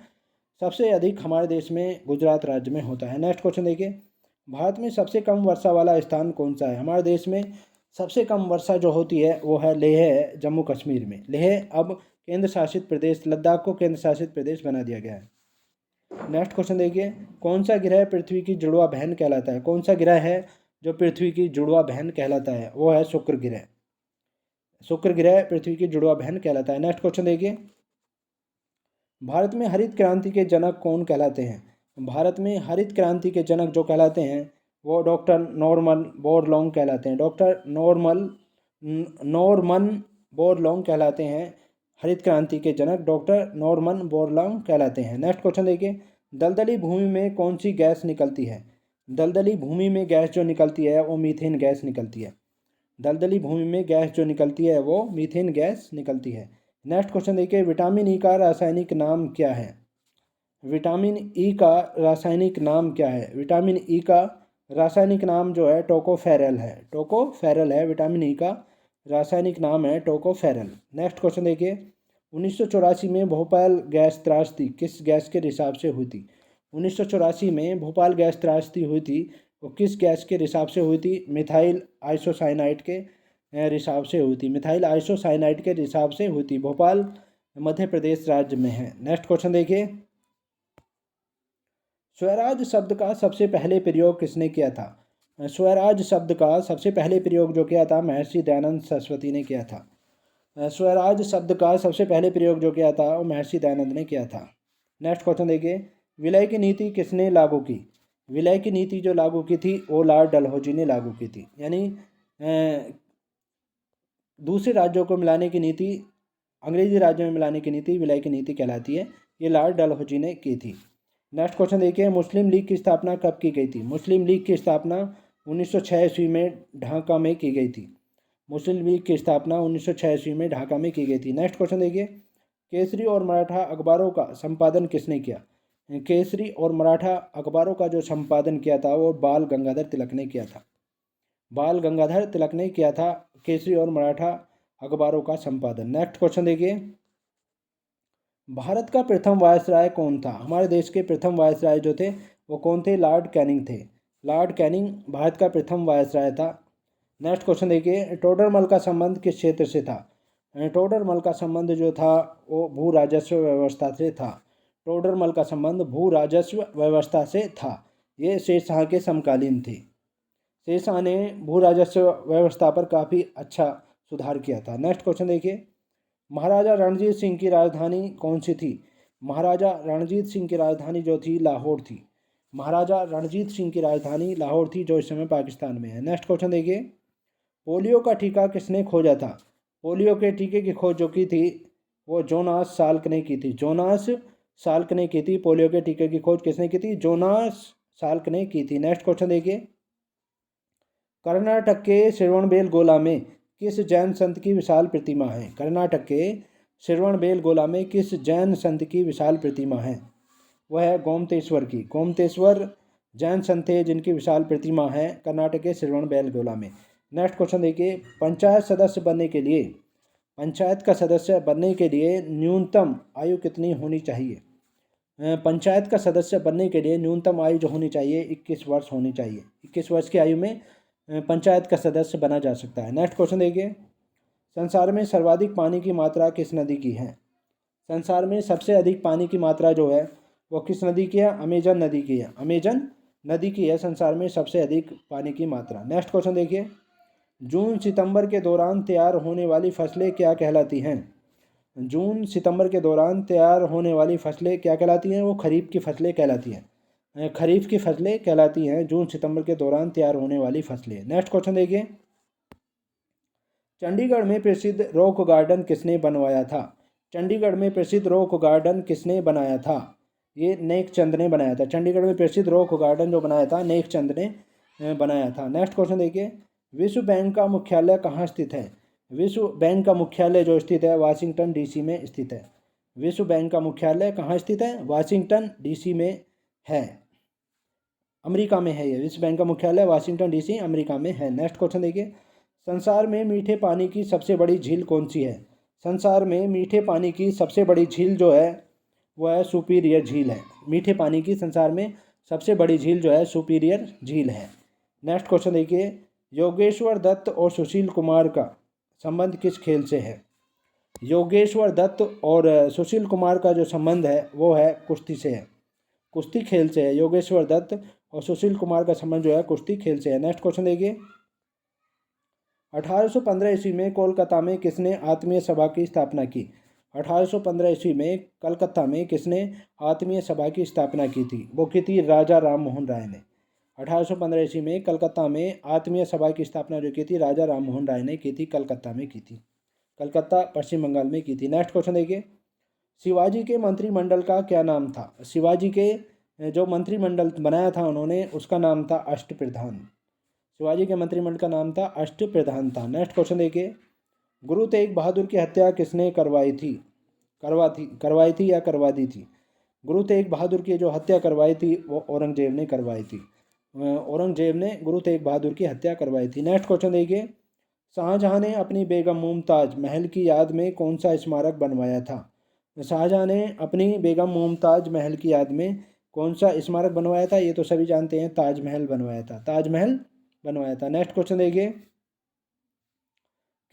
सबसे अधिक हमारे देश में गुजरात राज्य में होता है। नेक्स्ट क्वेश्चन देखिए, भारत में सबसे कम वर्षा वाला स्थान कौन सा है? हमारे देश में सबसे कम वर्षा जो होती है वो है लेह, जम्मू कश्मीर में। लेह अब केंद्र शासित प्रदेश, लद्दाख को केंद्र शासित प्रदेश बना दिया गया है। नेक्स्ट क्वेश्चन देखिए, कौन सा ग्रह पृथ्वी की जुड़वा बहन कहलाता है? कौन सा ग्रह है जो पृथ्वी की जुड़वा बहन कहलाता है? वो है शुक्र ग्रह। शुक्र ग्रह पृथ्वी की जुड़वा बहन कहलाता है। नेक्स्ट क्वेश्चन देखिए, भारत में हरित क्रांति के जनक कौन कहलाते हैं? भारत में हरित क्रांति के जनक जो कहलाते हैं वो डॉक्टर नॉर्मन बोरलॉन्ग कहलाते हैं। डॉक्टर नॉर्मन बोरलॉन्ग कहलाते हैं। हरित क्रांति के जनक डॉक्टर नॉर्मन बोरलॉन्ग कहलाते हैं। नेक्स्ट क्वेश्चन देखिए, दलदली भूमि में कौन सी गैस निकलती है? दलदली भूमि में गैस जो निकलती है वो मीथेन गैस निकलती है। दलदली भूमि में गैस जो निकलती है वो मीथेन गैस निकलती है। नेक्स्ट क्वेश्चन देखिए, विटामिन ई का रासायनिक नाम क्या है? विटामिन ई का रासायनिक नाम क्या है? विटामिन ई का रासायनिक नाम जो है टोकोफेरल है। टोकोफेरल है विटामिन ई का रासायनिक नाम है टोकोफेरल। नेक्स्ट क्वेश्चन देखिए, 1984 में भोपाल गैस त्रासदी किस गैस के रिसाव से हुई थी? 1984 में भोपाल गैस त्रासदी हुई थी वो किस गैस के रिसाव से हुई थी? मिथाइल आइसोसाइनाइड के रिसाव से हुई थी। मिथाइल आइसोसाइनाइड के रिसाव से हुई थी। भोपाल मध्य प्रदेश राज्य में है। नेक्स्ट क्वेश्चन देखिए, स्वराज शब्द का सबसे पहले प्रयोग किसने किया था? स्वराज शब्द का सबसे पहले प्रयोग जो किया था महर्षि दयानंद सरस्वती ने किया था। स्वराज शब्द का सबसे पहले प्रयोग जो किया था वो महर्षि दयानंद ने किया था। नेक्स्ट क्वेश्चन देखिए, विलय की नीति किसने लागू की? विलय की नीति जो लागू की थी वो लॉर्ड डलहौजी ने लागू की थी। यानी दूसरे राज्यों को मिलाने की नीति, अंग्रेजी राज्यों में मिलाने की नीति विलय की नीति कहलाती है। ये लॉर्ड डलहौजी ने की थी। नेक्स्ट क्वेश्चन देखिए, मुस्लिम लीग की स्थापना कब की गई थी? मुस्लिम लीग की स्थापना 1906 ईस्वी में ढाका में की गई थी। मुस्लिम लीग की स्थापना 1906 ईस्वी में ढाका में की गई थी। नेक्स्ट क्वेश्चन देखिए, केसरी और मराठा अखबारों का संपादन किसने किया? केसरी और मराठा अखबारों का जो संपादन किया था वो बाल गंगाधर तिलक ने किया था। बाल गंगाधर तिलक ने किया था केसरी और मराठा अखबारों का संपादन। नेक्स्ट क्वेश्चन देखिए, भारत का प्रथम वायसराय कौन था? हमारे देश के प्रथम वायसराय जो थे वो कौन थे? लॉर्ड कैनिंग थे। लॉर्ड कैनिंग भारत का प्रथम वायसराय था। नेक्स्ट क्वेश्चन देखिए, टोडरमल का संबंध किस क्षेत्र से था? टोडरमल का संबंध जो था वो भू राजस्व व्यवस्था से था। टोडरमल का संबंध भू राजस्व व्यवस्था से था। ये शेरशाह के समकालीन थे। शेरशाह ने भू राजस्व व्यवस्था पर काफ़ी अच्छा सुधार किया था। नेक्स्ट क्वेश्चन देखिए, महाराजा रणजीत सिंह की राजधानी कौन सी थी? महाराजा रणजीत सिंह की राजधानी जो थी लाहौर थी। महाराजा रणजीत सिंह की राजधानी लाहौर थी जो इस समय पाकिस्तान में है। नेक्स्ट क्वेश्चन देखिए, पोलियो का टीका किसने खोजा था? पोलियो के टीके की खोज जो की थी वो जोनास साल्क ने की थी। जोनास साल्क ने की थी। पोलियो के टीके की खोज किसने की थी? जोनास साल्क ने की थी। नेक्स्ट क्वेश्चन देखिए, कर्नाटक के श्रवणबेलगोला में किस जैन संत की विशाल प्रतिमा है? कर्नाटक के श्रवणबेलगोला में किस जैन संत की विशाल प्रतिमा है? वह है गोमतेश्वर की। गोमतेश्वर जैन संत थे जिनकी विशाल प्रतिमा है कर्नाटक के श्रवणबेलगोला में। नेक्स्ट क्वेश्चन देखिए, पंचायत सदस्य बनने के लिए, पंचायत का सदस्य बनने के लिए न्यूनतम आयु कितनी होनी चाहिए? पंचायत का सदस्य बनने के लिए न्यूनतम आयु जो होनी चाहिए 21 वर्ष होनी चाहिए। 21 वर्ष की आयु में पंचायत का सदस्य बना जा सकता है। नेक्स्ट क्वेश्चन देखिए, संसार में सर्वाधिक पानी की मात्रा किस नदी की है? संसार में सबसे अधिक पानी की मात्रा जो है वो किस नदी की है? अमेजन नदी की है। अमेजन नदी की है संसार में सबसे अधिक पानी की मात्रा। नेक्स्ट क्वेश्चन देखिए, जून सितंबर के दौरान तैयार होने वाली फसलें क्या कहलाती हैं? जून सितंबर के दौरान तैयार होने वाली फसलें क्या कहलाती हैं? वो खरीफ की फसलें कहलाती हैं। खरीफ की फसलें कहलाती हैं जून सितंबर के दौरान तैयार होने वाली फसलें। नेक्स्ट क्वेश्चन देखिए, चंडीगढ़ में प्रसिद्ध रॉक गार्डन किसने बनवाया था? चंडीगढ़ में प्रसिद्ध रॉक गार्डन किसने बनाया था? ये नेक चंद ने बनाया था। चंडीगढ़ में प्रसिद्ध रॉक गार्डन जो बनाया था नेक चंद ने बनाया था। नेक्स्ट क्वेश्चन देखिए, विश्व बैंक का मुख्यालय कहाँ स्थित है? विश्व बैंक का मुख्यालय जो स्थित है वाशिंगटन डीसी में स्थित है। विश्व बैंक का मुख्यालय कहाँ स्थित है? वाशिंगटन डीसी में है, अमेरिका में है। ये विश्व बैंक का मुख्यालय वाशिंगटन डीसी अमेरिका में है। नेक्स्ट क्वेश्चन देखिए, संसार में मीठे पानी की सबसे बड़ी झील कौन सी है? संसार में मीठे पानी की सबसे बड़ी झील जो है वह है सुपीरियर झील है। मीठे पानी की संसार में सबसे बड़ी झील जो है सुपीरियर झील है। नेक्स्ट क्वेश्चन देखिए, योगेश्वर दत्त और सुशील कुमार का संबंध किस खेल से है? योगेश्वर दत्त और सुशील कुमार का जो संबंध है वो है कुश्ती से है, कुश्ती खेल से है। योगेश्वर दत्त और सुशील कुमार का संबंध जो है कुश्ती खेल से है। नेक्स्ट क्वेश्चन देखिए, 1815 ईस्वी में कोलकाता में किसने आत्मीय सभा की स्थापना की? 1815 ईस्वी में कलकत्ता में किसने आत्मीय सभा की स्थापना की थी? वो की थी राजा राम मोहन राय ने। 1815 ईस्वी में कलकत्ता में आत्मीय सभा की स्थापना जो की थी राजा राम मोहन राय ने की थी, कलकत्ता में की थी, कलकत्ता पश्चिम बंगाल में की थी। नेक्स्ट क्वेश्चन देखिए, शिवाजी के मंत्रिमंडल का क्या नाम था? शिवाजी के जो मंत्रिमंडल बनाया था उन्होंने उसका नाम था अष्टप्रधान। शिवाजी के मंत्रिमंडल का नाम था अष्टप्रधान था। नेक्स्ट क्वेश्चन देखिए, गुरु तेग बहादुर की हत्या किसने करवाई थी? करवाई थी या करवा दी थी? गुरु तेग बहादुर की जो हत्या करवाई थी वो औरंगजेब ने करवाई थी। औरंगजेब ने गुरु तेग बहादुर की हत्या करवाई थी। नेक्स्ट क्वेश्चन देखिए, शाहजहां ने अपनी बेगम मुमताज महल की याद में कौन सा स्मारक बनवाया था? शाहजहां ने अपनी बेगम मुमताज महल की याद में कौन सा स्मारक बनवाया था? ये तो सभी जानते हैं, ताजमहल बनवाया था, ताजमहल बनवाया था। नेक्स्ट क्वेश्चन देखिए,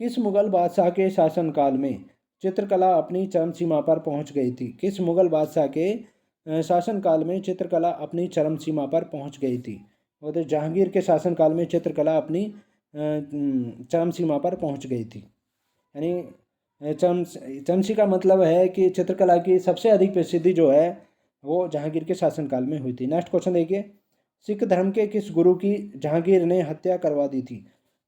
किस मुगल बादशाह के शासनकाल में चित्रकला अपनी चरम सीमा पर पहुंच गई थी? किस मुगल बादशाह के शासनकाल में चित्रकला अपनी चरम सीमा पर पहुंच गई थी? वो तो जहांगीर के शासनकाल में चित्रकला अपनी चरम सीमा पर पहुंच गई थी। यानी चमसी का मतलब है कि चित्रकला की सबसे अधिक प्रसिद्धि जो है वो जहांगीर के शासनकाल में हुई थी। नेक्स्ट क्वेश्चन देखिए, सिख धर्म के किस गुरु की जहांगीर ने हत्या करवा दी थी?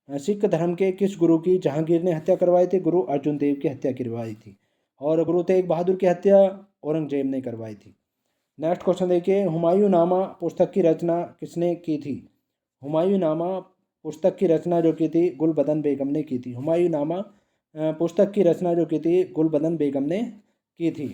सिख धर्म के किस गुरु की जहांगीर ने हत्या करवाई थी? गुरु अर्जुन देव की हत्या करवाई थी। और गुरु तेग बहादुर की हत्या औरंगजेब ने करवाई थी। नेक्स्ट क्वेश्चन देखिए, हुमायूं नामा पुस्तक की रचना किसने की थी? हुमायूं नामा पुस्तक की रचना जो की थी गुलबदन बेगम ने की थी। हुमायूं नामा पुस्तक की रचना जो की थी गुलबदन बेगम ने की थी।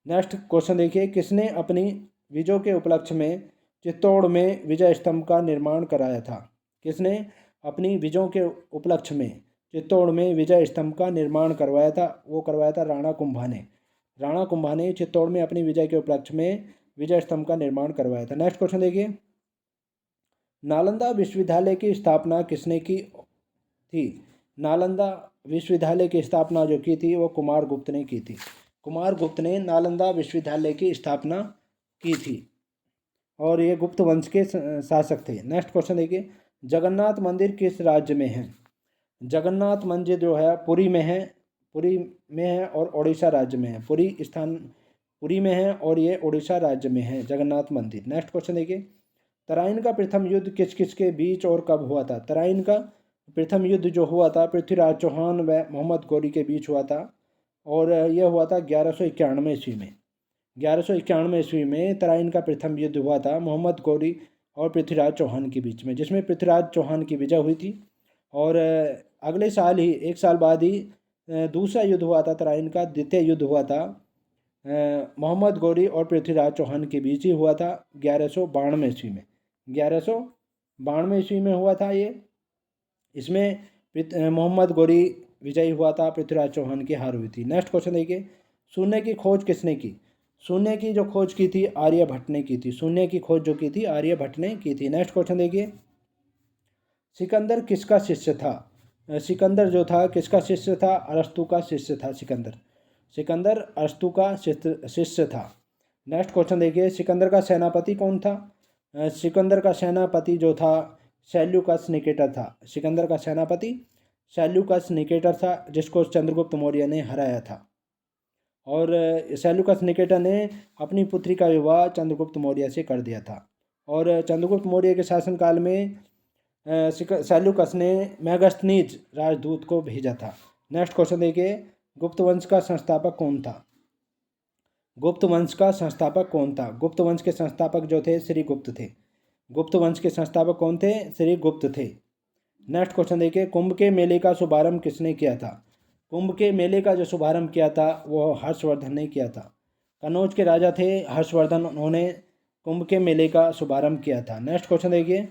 नेक्स्ट क्वेश्चन देखिए, किसने अपनी विजय के उपलक्ष्य में चित्तौड़ में विजय स्तंभ का निर्माण कराया था? किसने अपनी विजयों के उपलक्ष्य में चित्तौड़ में विजय स्तंभ का निर्माण करवाया था? वो करवाया था राणा कुंभा ने। राणा कुंभा ने चित्तौड़ में अपनी विजय के उपलक्ष्य में विजय स्तंभ का निर्माण करवाया था। नेक्स्ट क्वेश्चन देखिए, नालंदा विश्वविद्यालय की स्थापना किसने की थी? नालंदा विश्वविद्यालय की स्थापना जो की थी वो कुमार गुप्त ने की थी। कुमार गुप्त ने नालंदा विश्वविद्यालय की स्थापना की थी और ये गुप्त वंश के शासक थे। नेक्स्ट क्वेश्चन देखिए, जगन्नाथ मंदिर किस राज्य में है? जगन्नाथ मंदिर जो है पुरी में है, पुरी में है और उड़ीसा राज्य में है। पुरी में है और ये उड़ीसा राज्य में है जगन्नाथ मंदिर। नेक्स्ट क्वेश्चन देखिए, तराइन का प्रथम युद्ध किस किस के बीच और कब हुआ था? तराइन का प्रथम युद्ध जो हुआ था पृथ्वीराज चौहान व मोहम्मद गौरी के बीच हुआ था और यह हुआ था 1191 ईस्वी में। 1191 ईस्वी में तराइन का प्रथम युद्ध हुआ था मोहम्मद गौरी और पृथ्वीराज चौहान के बीच में, जिसमें पृथ्वीराज चौहान की विजय हुई थी। और अगले साल ही, एक साल बाद ही दूसरा युद्ध हुआ था तराइन का, द्वितीय युद्ध हुआ था मोहम्मद गौरी और पृथ्वीराज चौहान के बीच ही हुआ था 1192 ईस्वी में। 1192 ईस्वी में हुआ था ये। इसमें मोहम्मद गौरी विजयी हुआ था, पृथ्वीराज चौहान की हार हुई थी। नेक्स्ट क्वेश्चन देखिए, शून्य की खोज किसने की? शून्य की जो खोज की थी आर्यभट्ट ने की थी। शून्य की खोज जो की थी आर्यभट्ट ने की थी। नेक्स्ट क्वेश्चन देखिए, सिकंदर किसका शिष्य था? सिकंदर जो था किसका शिष्य था? अरस्तु का शिष्य था सिकंदर। सिकंदर अरस्तु का शिष्य था। नेक्स्ट क्वेश्चन देखिए, सिकंदर का सेनापति कौन था? सिकंदर का सेनापति जो था सेल्यूकस निकेटर था। सिकंदर का सेनापति सेल्यूकस निकेटर था, जिसको चंद्रगुप्त मौर्य ने हराया था। और सेल्यूकस निकेटर ने अपनी पुत्री का विवाह चंद्रगुप्त मौर्य से कर दिया था। और चंद्रगुप्त मौर्य के शासनकाल में सेल्यूकस ने मेगास्थनीज राजदूत को भेजा था। नेक्स्ट क्वेश्चन देखिए, गुप्त वंश का संस्थापक कौन था? गुप्त वंश का संस्थापक कौन था? गुप्त वंश के संस्थापक जो थे श्री गुप्त थे। गुप्त वंश के संस्थापक कौन थे? श्री गुप्त थे। नेक्स्ट क्वेश्चन देखिए, कुंभ के मेले का शुभारंभ किसने किया था? कुंभ के मेले का जो शुभारंभ किया था वो हर्षवर्धन ने किया था। कनौज के राजा थे हर्षवर्धन, उन्होंने कुंभ के मेले का शुभारंभ किया था। नेक्स्ट क्वेश्चन देखिए,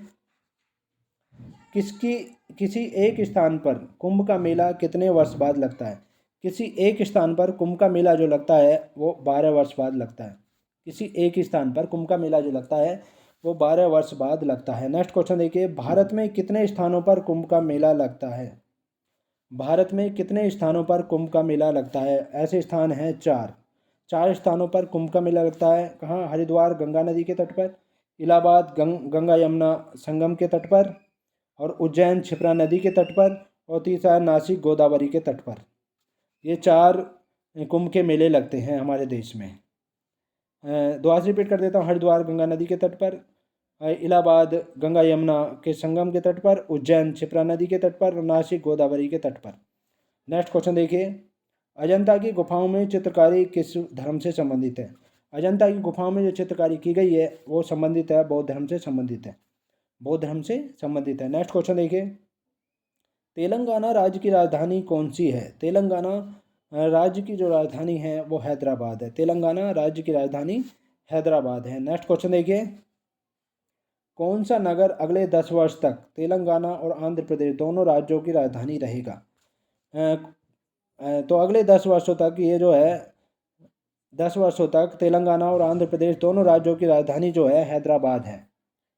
किसी एक स्थान पर कुंभ का मेला कितने वर्ष बाद लगता है? किसी एक स्थान पर कुंभ का मेला जो लगता है वो 12 वर्ष बाद लगता है। किसी एक स्थान पर कुंभ का मेला जो लगता है वो 12 वर्ष बाद लगता है। नेक्स्ट क्वेश्चन देखिए, भारत में कितने स्थानों पर कुंभ का मेला लगता है? भारत में कितने स्थानों पर कुंभ का मेला लगता है? ऐसे स्थान हैं 4 स्थानों पर कुंभ का मेला लगता है। कहाँ? हरिद्वार गंगा नदी के तट पर, इलाहाबाद गंगा यमुना संगम के तट पर, और उज्जैन क्षिप्रा नदी के तट पर, और तीसरा नासिक गोदावरी के तट पर। ये 4 कुंभ के मेले लगते हैं हमारे देश में। दोबारा से रिपीट कर देता हूँ, हरिद्वार गंगा नदी के तट पर, इलाहाबाद गंगा यमुना के संगम के तट पर, उज्जैन क्षिप्रा नदी के तट पर, और नासिक गोदावरी के तट पर। नेक्स्ट क्वेश्चन देखिए, अजंता की गुफाओं में चित्रकारी किस धर्म से संबंधित है? अजंता की गुफाओं में जो चित्रकारी की गई है वो संबंधित है, बौद्ध धर्म से संबंधित है। बौद्ध धर्म से संबंधित है। नेक्स्ट क्वेश्चन देखिए, तेलंगाना राज्य की राजधानी कौन सी है? तेलंगाना राज्य की जो राजधानी है वो हैदराबाद है। तेलंगाना राज्य की राजधानी हैदराबाद है। नेक्स्ट क्वेश्चन देखिए, कौन सा नगर अगले 10 वर्ष तक तेलंगाना और आंध्र प्रदेश दोनों राज्यों की राजधानी रहेगा? तो अगले 10 वर्षों तक ये जो है 10 वर्षों तक तेलंगाना और आंध्र प्रदेश दोनों राज्यों की राजधानी जो है हैदराबाद है।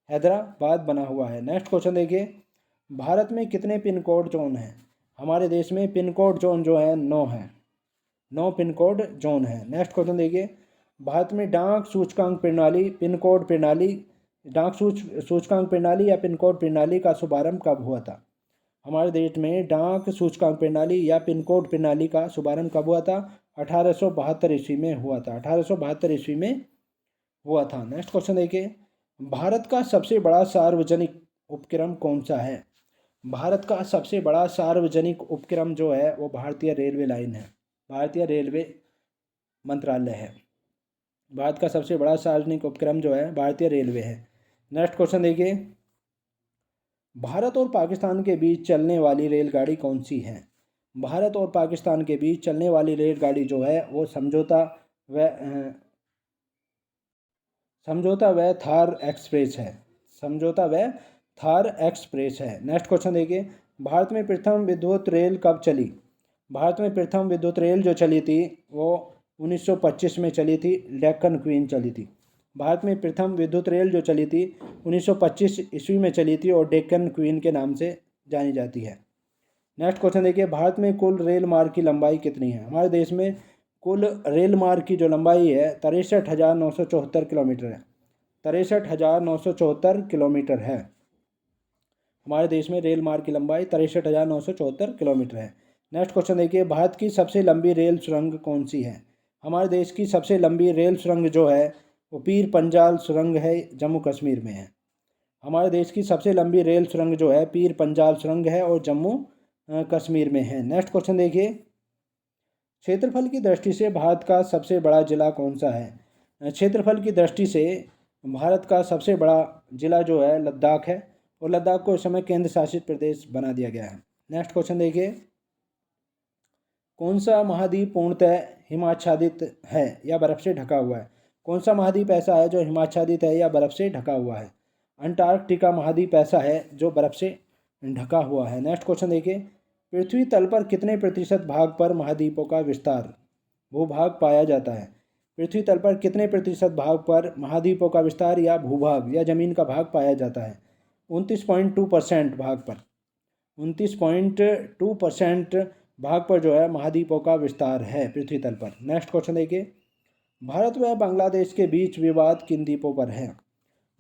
हैदराबाद बना हुआ है। नेक्स्ट क्वेश्चन देखिए, भारत में कितने पिन कोड जोन हैं? हमारे देश में पिन कोड जोन जो है 9 है। 9 पिन कोड जोन है। नेक्स्ट क्वेश्चन देखिए, भारत में डाक सूचकांक प्रणाली पिन कोड प्रणाली डाक सूचकांक प्रणाली या पिन कोड प्रणाली का शुभारंभ कब हुआ था? हमारे देश में डाक सूचकांक प्रणाली या पिन कोड प्रणाली का शुभारंभ कब हुआ था? 1872 ईस्वी में हुआ था। 1872 ईस्वी में हुआ था। नेक्स्ट क्वेश्चन देखिए, भारत का सबसे बड़ा सार्वजनिक उपक्रम कौन सा है? भारत का सबसे बड़ा सार्वजनिक उपक्रम जो है वो भारतीय रेलवे लाइन है। भारतीय रेलवे मंत्रालय है। भारत का सबसे बड़ा सार्वजनिक उपक्रम जो है भारतीय रेलवे है। नेक्स्ट क्वेश्चन देखिए, भारत और पाकिस्तान के बीच चलने वाली रेलगाड़ी कौन सी है? भारत और पाकिस्तान के बीच चलने वाली रेलगाड़ी जो है वो समझौता व थार एक्सप्रेस है। समझौता व थार एक्सप्रेस है। नेक्स्ट क्वेश्चन देखिए, भारत में प्रथम विद्युत रेल कब चली? भारत में प्रथम विद्युत रेल जो चली थी वो 1925 में चली थी, डेक्कन क्वीन चली थी। भारत में प्रथम विद्युत रेल जो चली थी 1925 ईस्वी में चली थी और डेक्कन क्वीन के नाम से जानी जाती है। नेक्स्ट क्वेश्चन देखिए, भारत में कुल रेल मार्ग की लंबाई कितनी है? हमारे देश में कुल रेल मार्ग की जो लंबाई है 63,974 किलोमीटर है। 63,974 किलोमीटर है। हमारे देश में रेल मार्ग की लंबाई 63,974 किलोमीटर है। नेक्स्ट क्वेश्चन देखिए, भारत की सबसे लंबी रेल सुरंग कौन सी है? हमारे देश की सबसे लंबी रेल सुरंग जो है वो पीर पंजाल सुरंग है, जम्मू कश्मीर में है। हमारे देश की सबसे लंबी रेल सुरंग जो है पीर पंजाल सुरंग है और जम्मू कश्मीर में है। नेक्स्ट क्वेश्चन देखिए, क्षेत्रफल की दृष्टि से भारत का सबसे बड़ा जिला कौन सा है? क्षेत्रफल की दृष्टि से भारत का सबसे बड़ा जिला जो है लद्दाख है, और लद्दाख को इस समय केंद्र शासित प्रदेश बना दिया गया है। नेक्स्ट क्वेश्चन देखिए, कौन सा महाद्वीप पूर्णतः हिमाच्छादित है या बर्फ़ से ढका हुआ है? कौन सा महाद्वीप ऐसा है जो हिमाच्छादित है या बर्फ़ से ढका हुआ है? अंटार्कटिका महाद्वीप ऐसा है जो बर्फ़ से ढका हुआ है। नेक्स्ट क्वेश्चन देखिए, पृथ्वी तल पर कितने प्रतिशत भाग पर महाद्वीपों का विस्तार भूभाग पाया जाता है? पृथ्वी तल पर कितने प्रतिशत भाग पर महाद्वीपों का विस्तार या भूभाग या ज़मीन का भाग पाया जाता है? 29.2% भाग पर। 29.2% भाग पर जो है महाद्वीपों का विस्तार है पृथ्वी तल पर। नेक्स्ट क्वेश्चन देखिए, भारत व बांग्लादेश के बीच विवाद किन द्वीपों पर है?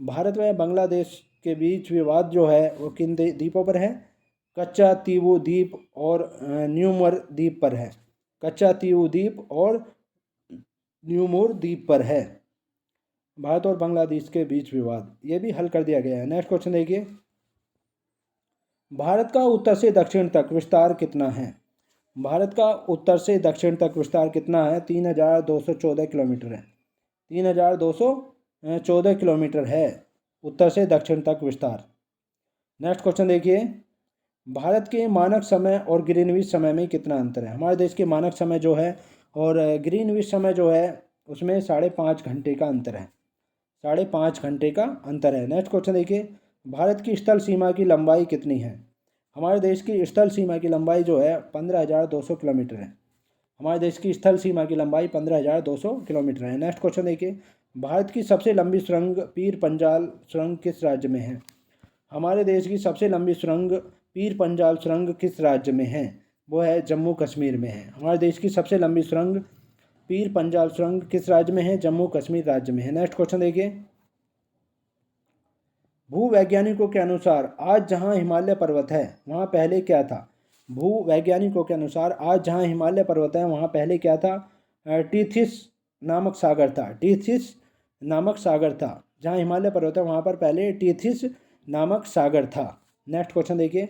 भारत व बांग्लादेश के बीच विवाद जो है वो किन द्वीपों पर है? कच्चा तीवू द्वीप और न्यूमर द्वीप पर है। कच्चा तीवू द्वीप और न्यूमोर द्वीप पर है भारत और बांग्लादेश के बीच विवाद। ये भी हल कर दिया गया है। नेक्स्ट क्वेश्चन देखिए, भारत का उत्तर से दक्षिण तक विस्तार कितना है? भारत का उत्तर से दक्षिण तक विस्तार कितना है? 3,214 किलोमीटर है। 3,214 किलोमीटर है उत्तर से दक्षिण तक विस्तार। नेक्स्ट क्वेश्चन देखिए, भारत के मानक समय और ग्रीनविच समय में कितना अंतर है? हमारे देश के मानक समय जो है और ग्रीनविच समय जो है उसमें 5.5 घंटे का अंतर है। 5.5 घंटे का अंतर है। नेक्स्ट क्वेश्चन देखिए, भारत की स्थल सीमा की लंबाई कितनी है? हमारे देश की स्थल सीमा की लंबाई जो है 15,200 किलोमीटर है। हमारे देश की स्थल सीमा की लंबाई 15,200 किलोमीटर है। नेक्स्ट क्वेश्चन देखिए, भारत की सबसे लंबी सुरंग पीर पंजाल सुरंग किस राज्य में है? हमारे देश की सबसे लंबी सुरंग पीर पंजाल सुरंग किस राज्य में है? वो है जम्मू कश्मीर में है। हमारे देश की सबसे लंबी सुरंग पीर पंजाल सुरंग किस राज्य में है? जम्मू कश्मीर राज्य में है। नेक्स्ट क्वेश्चन देखिए, भूवैज्ञानिकों के अनुसार आज जहां हिमालय पर्वत है वहां पहले क्या था? भूवैज्ञानिकों के अनुसार आज जहां हिमालय पर्वत है वहां पहले क्या था? टीथिस नामक सागर था। टीथिस नामक सागर था। जहां हिमालय पर्वत है वहां पर पहले टीथिस नामक सागर था। नेक्स्ट क्वेश्चन देखिए,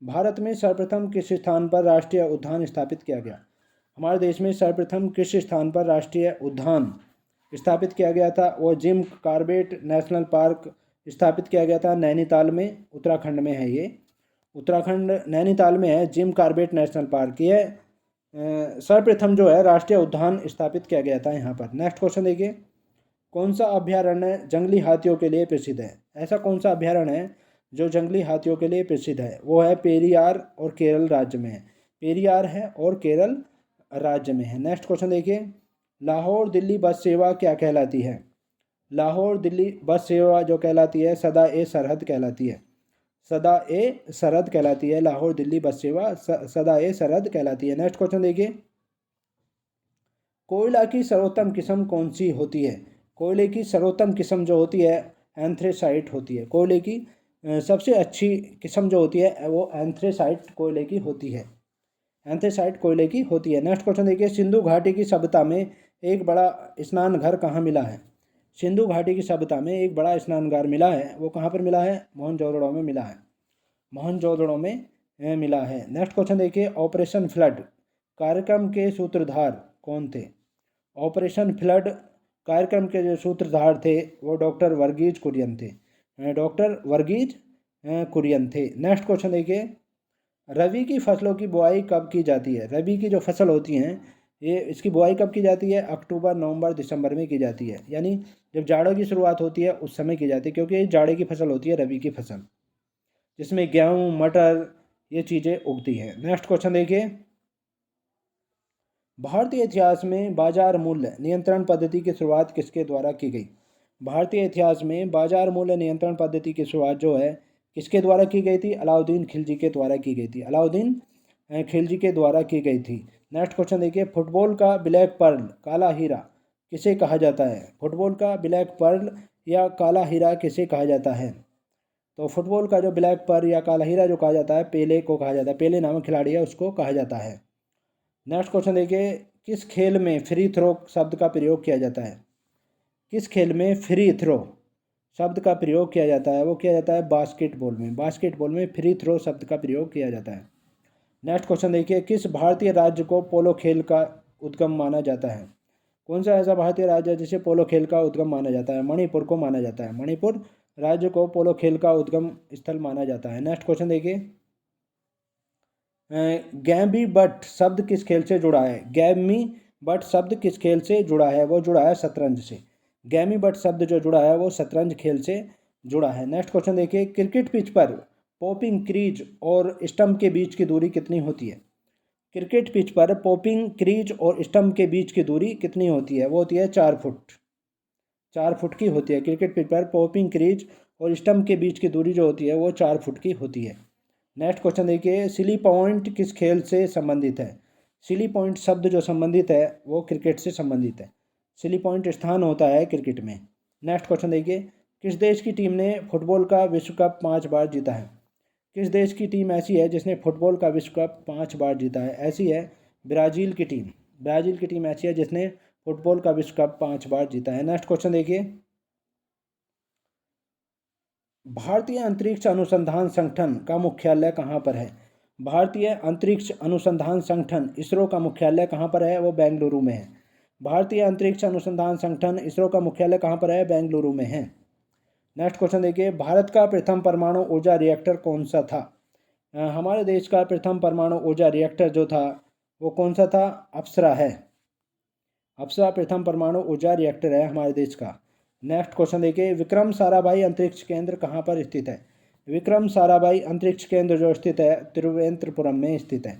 भारत में सर्वप्रथम किस स्थान पर राष्ट्रीय उद्यान स्थापित किया गया? हमारे देश में सर्वप्रथम किस स्थान पर राष्ट्रीय उद्यान स्थापित किया गया था? वो जिम कॉर्बेट नेशनल पार्क स्थापित किया गया था नैनीताल में, उत्तराखंड में है ये। उत्तराखंड नैनीताल में है जिम कॉर्बेट नेशनल पार्क। ये सर्वप्रथम जो है राष्ट्रीय उद्यान स्थापित किया गया था यहाँ पर। नेक्स्ट क्वेश्चन देखिए, कौन सा अभ्यारण्य जंगली हाथियों के लिए प्रसिद्ध है? ऐसा कौन सा अभ्यारण्य है जो जंगली हाथियों के लिए प्रसिद्ध है? वो है पेरियार और केरल राज्य में है। पेरियार है और केरल राज्य में है। नेक्स्ट क्वेश्चन देखिए, लाहौर दिल्ली बस सेवा क्या कहलाती है? लाहौर दिल्ली बस सेवा जो कहलाती है सदा ए सरहद कहलाती है। सदा ए सरहद कहलाती है। लाहौर दिल्ली बस सेवा सदा ए सरहद कहलाती है। नेक्स्ट क्वेश्चन देखिए, कोयला की सर्वोत्तम किस्म कौन सी होती है? कोयले की सर्वोत्तम किस्म जो होती है एंथ्रेसाइट होती है। कोयले की सबसे अच्छी किस्म जो होती है वो एंथ्रेसाइट कोयले की होती है। एंथ्रेसाइट कोयले की होती है। नेक्स्ट क्वेश्चन देखिए, सिंधु घाटी की सभ्यता में एक बड़ा स्नान घर कहाँ मिला है? सिंधु घाटी की सभ्यता में एक बड़ा स्नानगार मिला है। वो कहाँ पर मिला है? मोहनजोदड़ो में मिला है। मोहनजोदड़ो में मिला है। नेक्स्ट क्वेश्चन देखिए, ऑपरेशन फ्लड कार्यक्रम के सूत्रधार कौन थे? ऑपरेशन फ्लड कार्यक्रम के जो सूत्रधार थे वो डॉक्टर वर्गीज कुरियन थे। डॉक्टर वर्गीज कुरियन थे। नेक्स्ट क्वेश्चन देखिए, रबी की फसलों की बुआई कब की जाती है? रबी की जो फसल होती हैं ये इसकी बुआई कब की जाती है? अक्टूबर नवंबर दिसंबर में की जाती है। यानी जब जाड़ों की शुरुआत होती है उस समय की जाती है, क्योंकि ये जाड़े की फसल होती है रबी की फसल, जिसमें गेहूँ मटर ये चीज़ें उगती हैं। नेक्स्ट क्वेश्चन देखिए, भारतीय इतिहास में बाजार मूल्य नियंत्रण पद्धति की शुरुआत किसके द्वारा की गई? भारतीय इतिहास में बाजार मूल्य नियंत्रण पद्धति की शुरुआत जो है किसके द्वारा की गई थी? अलाउद्दीन खिलजी के द्वारा की गई थी। अलाउद्दीन खिलजी के द्वारा की गई थी। नेक्स्ट क्वेश्चन देखिए, फुटबॉल का ब्लैक पर्ल काला हीरा किसे कहा जाता है? फुटबॉल का ब्लैक पर्ल या काला हीरा किसे कहा जाता है? तो फुटबॉल का जो ब्लैक पर्ल या काला हीरा जो कहा जाता है पेले को कहा जाता है। पेले नामक खिलाड़ी है उसको कहा जाता है। नेक्स्ट क्वेश्चन देखिए, किस खेल में फ्री थ्रो शब्द का प्रयोग किया जाता है? किस खेल में फ्री थ्रो शब्द का प्रयोग किया जाता है? वो किया जाता है बास्केटबॉल में। बास्केटबॉल में फ्री थ्रो शब्द का प्रयोग किया जाता है। नेक्स्ट क्वेश्चन देखिए, किस भारतीय राज्य को पोलो खेल का उद्गम माना जाता है? कौन सा ऐसा भारतीय राज्य है जिसे पोलो खेल का उद्गम माना जाता है? मणिपुर को माना जाता है। मणिपुर राज्य को पोलो खेल का उद्गम स्थल माना जाता है। नेक्स्ट क्वेश्चन देखिए, गैमी बट शब्द किस खेल से जुड़ा है? गैमी बट शब्द किस खेल से जुड़ा है? वो जुड़ा है शतरंज से। गैमी बट शब्द जो जुड़ा है वो शतरंज खेल से जुड़ा है। नेक्स्ट क्वेश्चन देखिए, क्रिकेट पिच पर पॉपिंग क्रीज और स्टंप के बीच की दूरी कितनी होती है? क्रिकेट पिच पर पॉपिंग क्रीज और स्टंप के बीच की दूरी कितनी होती है? वो होती है 4 फुट। 4 फुट की होती है। क्रिकेट पिच पर पॉपिंग क्रीज और स्टंप के बीच की दूरी जो होती है वो 4 फुट की होती है। नेक्स्ट क्वेश्चन देखिए, सिली पॉइंट किस खेल से संबंधित है? सिली पॉइंट शब्द जो संबंधित है वो क्रिकेट से संबंधित है। सिली पॉइंट स्थान होता है क्रिकेट में। नेक्स्ट क्वेश्चन देखिए, किस देश की टीम ने फुटबॉल का विश्व कप 5 बार जीता है? किस देश की टीम ऐसी है जिसने फुटबॉल का विश्व कप 5 बार जीता है? ऐसी है ब्राज़ील की टीम। ब्राज़ील की टीम ऐसी है जिसने फुटबॉल का विश्व कप 5 बार जीता है। नेक्स्ट क्वेश्चन देखिए, भारतीय अंतरिक्ष अनुसंधान संगठन का मुख्यालय कहाँ पर है? भारतीय अंतरिक्ष अनुसंधान संगठन इसरो का मुख्यालय कहाँ पर है? वो बेंगलुरु में है। भारतीय अंतरिक्ष अनुसंधान संगठन इसरो का मुख्यालय कहाँ पर है? बेंगलुरु में है। नेक्स्ट क्वेश्चन देखिए, भारत का प्रथम परमाणु ऊर्जा रिएक्टर कौन सा था? हमारे देश का प्रथम परमाणु ऊर्जा रिएक्टर जो था वो कौन सा था? अप्सरा है। अप्सरा प्रथम परमाणु ऊर्जा रिएक्टर है हमारे देश का। नेक्स्ट क्वेश्चन देखिए, विक्रम साराभाई अंतरिक्ष केंद्र कहाँ पर स्थित है? विक्रम साराभाई अंतरिक्ष केंद्र जो स्थित है तिरुवनंतपुरम में स्थित है।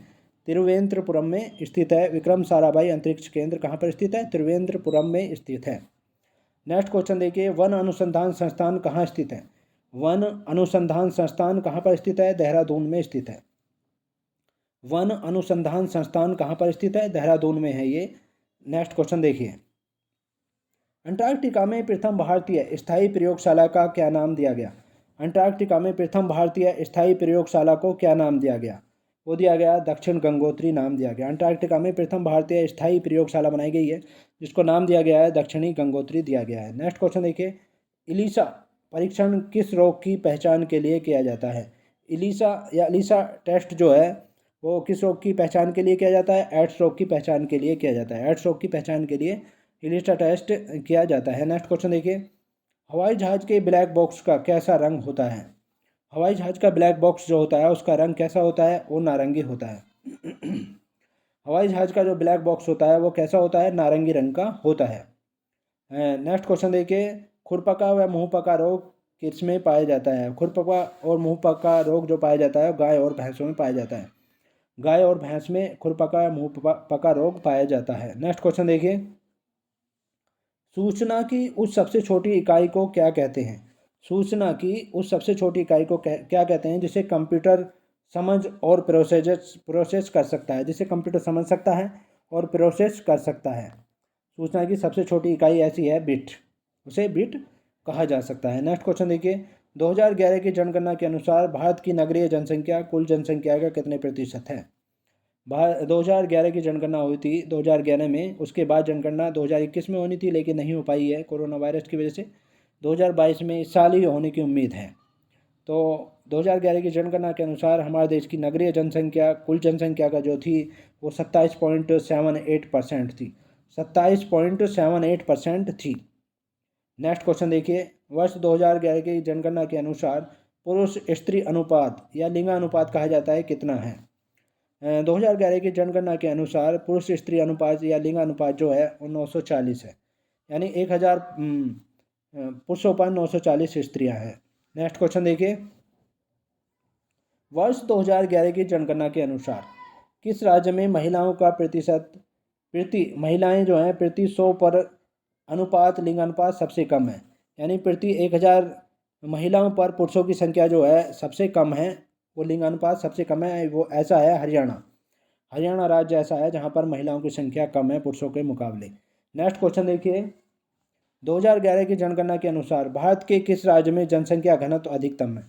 तिरुवनंतपुरम में स्थित है विक्रम साराभाई अंतरिक्ष केंद्र। कहाँ पर स्थित है? तिरुवनंतपुरम में स्थित है। नेक्स्ट क्वेश्चन देखिए, वन अनुसंधान संस्थान कहाँ स्थित है? वन अनुसंधान संस्थान कहाँ पर स्थित है? देहरादून में स्थित है। वन अनुसंधान संस्थान कहाँ पर स्थित है? देहरादून में है ये। नेक्स्ट क्वेश्चन देखिए, अंटार्कटिका में प्रथम भारतीय स्थायी प्रयोगशाला का क्या नाम दिया गया? अंटार्कटिका में प्रथम भारतीय स्थायी प्रयोगशाला को क्या नाम दिया गया? वो दिया गया दक्षिण गंगोत्री नाम दिया गया। अंटार्कटिका में प्रथम भारतीय स्थायी प्रयोगशाला बनाई गई है जिसको नाम दिया गया है दक्षिणी गंगोत्री दिया गया है। नेक्स्ट क्वेश्चन देखिए, इलिसा परीक्षण किस रोग की पहचान के लिए किया जाता है? इलिसा या एलिसा टेस्ट जो है वो किस रोग की पहचान के लिए किया जाता है? एड्स रोग की पहचान के लिए किया जाता है। एड्स रोग की पहचान के लिए इलिसा टेस्ट किया जाता है। नेक्स्ट क्वेश्चन देखिए, हवाई जहाज के ब्लैक बॉक्स का कैसा रंग होता है? हवाई जहाज का ब्लैक बॉक्स जो होता है उसका रंग कैसा होता है? वो नारंगी होता है। हवाई जहाज का जो ब्लैक बॉक्स होता है वो कैसा होता है? नारंगी रंग का होता है। नेक्स्ट क्वेश्चन देखिए, खुरपका व मुंहपका रोग किसमें पाया जाता है? खुरपका और मुंहपका रोग जो पाया जाता है गाय और भैंसों में पाया जाता है। गाय और भैंस में खुरपका या मुंहपका रोग पाया जाता है। नेक्स्ट क्वेश्चन देखिए, सूचना की उस सबसे छोटी इकाई को क्या कहते हैं? सूचना की उस सबसे छोटी इकाई को क्या कहते हैं जिसे कंप्यूटर समझ और प्रोसेस कर सकता है? जिसे कंप्यूटर समझ सकता है और प्रोसेस कर सकता है। सूचना की सबसे छोटी इकाई ऐसी है बिट, उसे बिट कहा जा सकता है। नेक्स्ट क्वेश्चन देखिए, 2011 की जनगणना के अनुसार भारत की नगरीय जनसंख्या कुल जनसंख्या का कितने प्रतिशत है? 2011 की जनगणना हुई थी 2011 में, उसके बाद जनगणना 2021 में होनी थी लेकिन नहीं हो पाई है कोरोना वायरस की वजह से। 2022 में इस साल ही होने की उम्मीद है। तो 2011 की जनगणना के अनुसार हमारे देश की नगरीय जनसंख्या कुल जनसंख्या का जो थी वो 27.78% थी। 27.78% थी। नेक्स्ट क्वेश्चन देखिए, वर्ष 2011 की जनगणना के अनुसार पुरुष स्त्री अनुपात या लिंगानुपात कहा जाता है कितना है? 2011 की जनगणना के अनुसार पुरुष स्त्री अनुपात या लिंगानुपात जो है वो 940 है, यानी 1000 पुरुषों पर 940 स्त्रियां हैं। नेक्स्ट क्वेश्चन देखिए, वर्ष 2011 की जनगणना के अनुसार किस राज्य में महिलाओं का महिलाएं जो हैं प्रति 100 पर अनुपात लिंगानुपात सबसे कम है, यानी प्रति 1000 महिलाओं पर पुरुषों की संख्या जो है सबसे कम है, वो लिंगानुपात सबसे कम है। वो ऐसा है हरियाणा राज्य ऐसा है जहाँ पर महिलाओं की संख्या कम है पुरुषों के मुकाबले। नेक्स्ट क्वेश्चन देखिए, 2011 की जनगणना के अनुसार भारत के किस राज्य में जनसंख्या घनत्व अधिकतम है?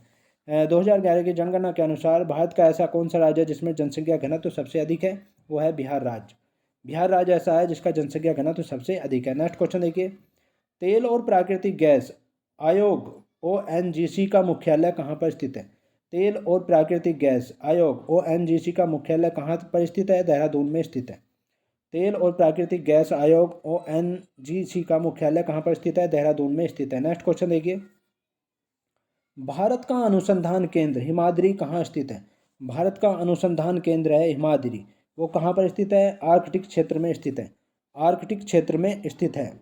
2011 की जनगणना के अनुसार भारत का ऐसा कौन सा राज्य है जिसमें जनसंख्या घनत्व सबसे अधिक है? वो है बिहार राज्य। बिहार राज्य ऐसा है जिसका जनसंख्या घनत्व सबसे अधिक है। नेक्स्ट क्वेश्चन देखिए, तेल और प्राकृतिक गैस आयोग ONGC का मुख्यालय कहाँ पर स्थित है? तेल और प्राकृतिक गैस आयोग ONGC का मुख्यालय कहाँ पर स्थित है? देहरादून में स्थित है। तेल और प्राकृतिक गैस आयोग ONGC का मुख्यालय कहाँ पर स्थित है? देहरादून में स्थित है। नेक्स्ट क्वेश्चन देखिए, भारत का अनुसंधान केंद्र हिमाद्री कहाँ स्थित है? भारत का अनुसंधान केंद्र है हिमाद्री, वो कहाँ पर स्थित है? आर्कटिक क्षेत्र में स्थित है। आर्कटिक क्षेत्र में स्थित है।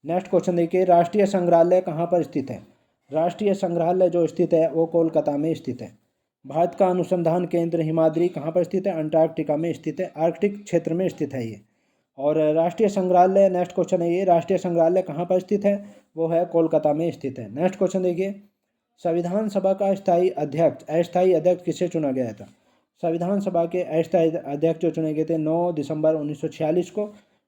नेक्स्ट क्वेश्चन देखिए, राष्ट्रीय संग्रहालय कहाँ पर स्थित है? राष्ट्रीय संग्रहालय जो स्थित है वो कोलकाता में स्थित है। भारत का अनुसंधान केंद्र हिमाद्री कहाँ पर स्थित है? अंटार्कटिका में स्थित है, आर्कटिक क्षेत्र में स्थित है ये। और राष्ट्रीय संग्रहालय, नेक्स्ट क्वेश्चन है ये, राष्ट्रीय संग्रहालय कहाँ पर स्थित है? वो है कोलकाता में स्थित है। नेक्स्ट क्वेश्चन देखिए, संविधान सभा का अस्थायी अध्यक्ष किसे चुना गया था? संविधान सभा के अस्थायी अध्यक्ष जो चुने गए थे 9 दिसंबर 1946 को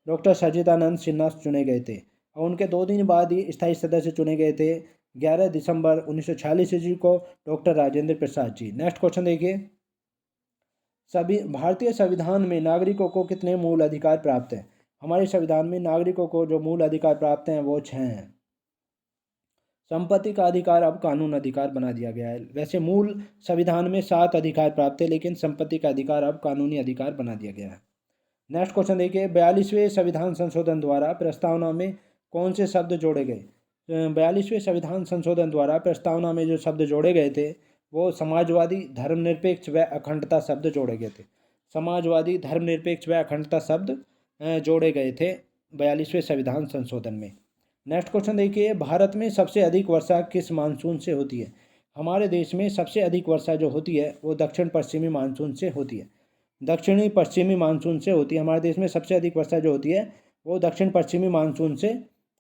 डॉक्टर सच्चिदानंद सिन्हा चुने गए थे, और उनके 2 दिन बाद ही स्थायी सदस्य चुने गए थे 11 दिसंबर 1946 ईस्वी को doctor Rajendra Prasad ji. Next question देखिए, सभी भारतीय संविधान में नागरिकों को कितने मूल अधिकार प्राप्त हैं? हमारे संविधान में नागरिकों को जो मूल अधिकार प्राप्त हैं वो 6 हैं। संपत्ति का अधिकार अब कानून अधिकार बना दिया गया है। वैसे मूल संविधान में 7 अधिकार प्राप्त थे, लेकिन संपत्ति का अधिकार अब कानूनी अधिकार बना दिया गया है। नेक्स्ट क्वेश्चन देखिए, 42वें संविधान संशोधन द्वारा प्रस्तावना में कौन से शब्द जोड़े गए? 42वें संविधान संशोधन द्वारा प्रस्तावना में जो शब्द जोड़े गए थे वो समाजवादी, धर्मनिरपेक्ष व अखंडता शब्द जोड़े गए थे। समाजवादी, धर्मनिरपेक्ष व अखंडता शब्द जोड़े गए थे 42वें संविधान संशोधन में। नेक्स्ट क्वेश्चन देखिए, भारत में सबसे अधिक वर्षा किस मानसून से होती है? हमारे देश में सबसे अधिक वर्षा जो होती है वो दक्षिण पश्चिमी मानसून से होती है। दक्षिणी पश्चिमी मानसून से होती है। हमारे देश में सबसे अधिक वर्षा जो होती है वो दक्षिण पश्चिमी मानसून से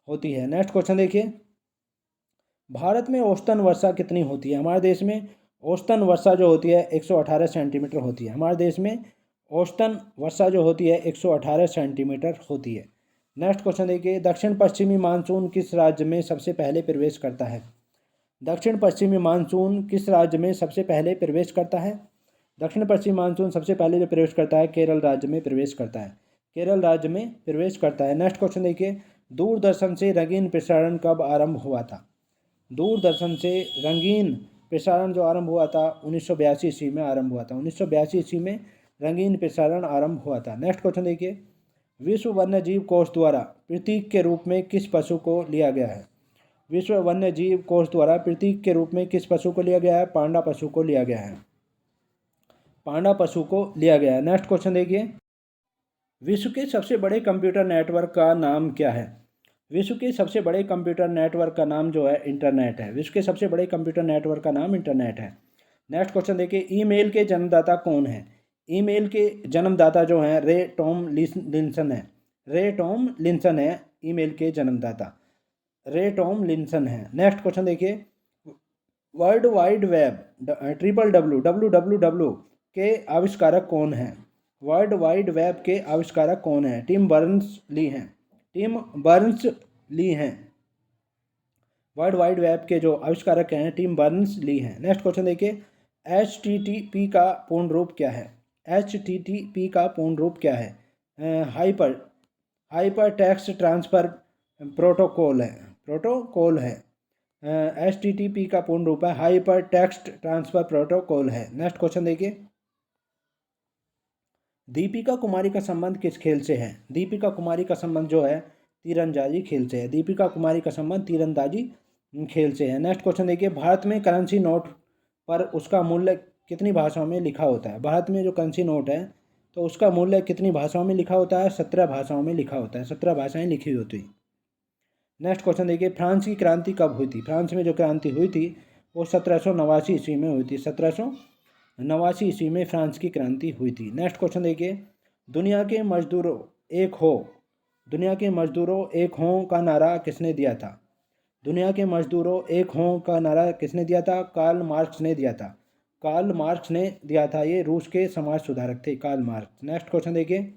होती है। नेक्स्ट क्वेश्चन देखिए, भारत में औसतन वर्षा कितनी होती है? हमारे देश में औसतन वर्षा जो होती है 118 सेंटीमीटर होती है। हमारे देश में औसतन वर्षा जो होती है 118 सेंटीमीटर होती है। नेक्स्ट क्वेश्चन देखिए, दक्षिण पश्चिमी मानसून किस राज्य में सबसे पहले प्रवेश करता है? दक्षिण पश्चिमी मानसून किस राज्य में सबसे पहले प्रवेश करता है? दक्षिण पश्चिमी मानसून सबसे पहले जो प्रवेश करता है केरल राज्य में प्रवेश करता है। केरल राज्य में प्रवेश करता है। नेक्स्ट क्वेश्चन देखिए, दूरदर्शन से रंगीन प्रसारण कब आरंभ हुआ था? दूरदर्शन से रंगीन प्रसारण जो आरंभ हुआ था 1982 ईस्वी में आरंभ हुआ था। 1982 ईस्वी में रंगीन प्रसारण आरंभ हुआ था। नेक्स्ट क्वेश्चन देखिए, विश्व वन्यजीव कोष द्वारा प्रतीक के रूप में किस पशु को लिया गया है? विश्व वन्यजीव कोष द्वारा प्रतीक के रूप में किस पशु को लिया गया है? पांडा पशु को लिया गया है। पांडा पशु को लिया गया है। नेक्स्ट क्वेश्चन देखिए, विश्व के सबसे बड़े कंप्यूटर नेटवर्क का नाम क्या है? विश्व के सबसे बड़े कंप्यूटर नेटवर्क का नाम जो है इंटरनेट है। विश्व के सबसे बड़े कंप्यूटर नेटवर्क का नाम इंटरनेट है। नेक्स्ट क्वेश्चन देखिए, ईमेल के जन्मदाता कौन है? ईमेल के जन्मदाता जो हैं रे टॉम लिंसन है। रे टॉम लिंसन है ईमेल के जन्मदाता। रे टॉम लिंसन है। नेक्स्ट क्वेश्चन देखिए, वर्ल्ड वाइड वेब WWW के आविष्कारक कौन हैं? वर्ल्ड वाइड वेब के आविष्कारक कौन हैं? टिम बर्नर्स ली हैं। टिम बर्नर्स ली हैं। वर्ल्ड वाइड वेब के जो आविष्कारक हैं टिम बर्नर्स ली हैं। नेक्स्ट क्वेश्चन देखिए, HTTP का पूर्ण रूप क्या है? HTTP का पूर्ण रूप क्या है? हाइपर टेक्स्ट ट्रांसफर प्रोटोकॉल है। HTTP का पूर्ण रूप है हाइपर टेक्स्ट ट्रांसफर प्रोटोकॉल है। नेक्स्ट क्वेश्चन देखिए, दीपिका कुमारी का संबंध किस खेल से है? दीपिका कुमारी का संबंध जो है तीरंदाजी खेल से है। दीपिका कुमारी का संबंध तीरंदाजी खेल से है। नेक्स्ट क्वेश्चन देखिए, भारत में करेंसी नोट पर उसका मूल्य कितनी भाषाओं में लिखा होता है? भारत में जो करेंसी नोट है तो उसका मूल्य कितनी भाषाओं में लिखा होता है? 17 भाषाओं में लिखा होता है। 17 भाषाएं लिखी होती है। नेक्स्ट क्वेश्चन देखिए, फ्रांस की क्रांति कब हुई थी? फ्रांस में जो क्रांति हुई थी वो 1789 ईस्वी में हुई थी। 1789 ईस्वी में फ्रांस की क्रांति हुई थी। नेक्स्ट क्वेश्चन देखिए, दुनिया के मजदूरों एक हों का नारा किसने दिया था? दुनिया के मजदूरों एक हों का नारा किसने दिया था? कार्ल मार्क्स ने दिया था। कार्ल मार्क्स ने दिया था। ये रूस के समाज सुधारक थे कार्ल मार्क्स। नेक्स्ट क्वेश्चन देखिए,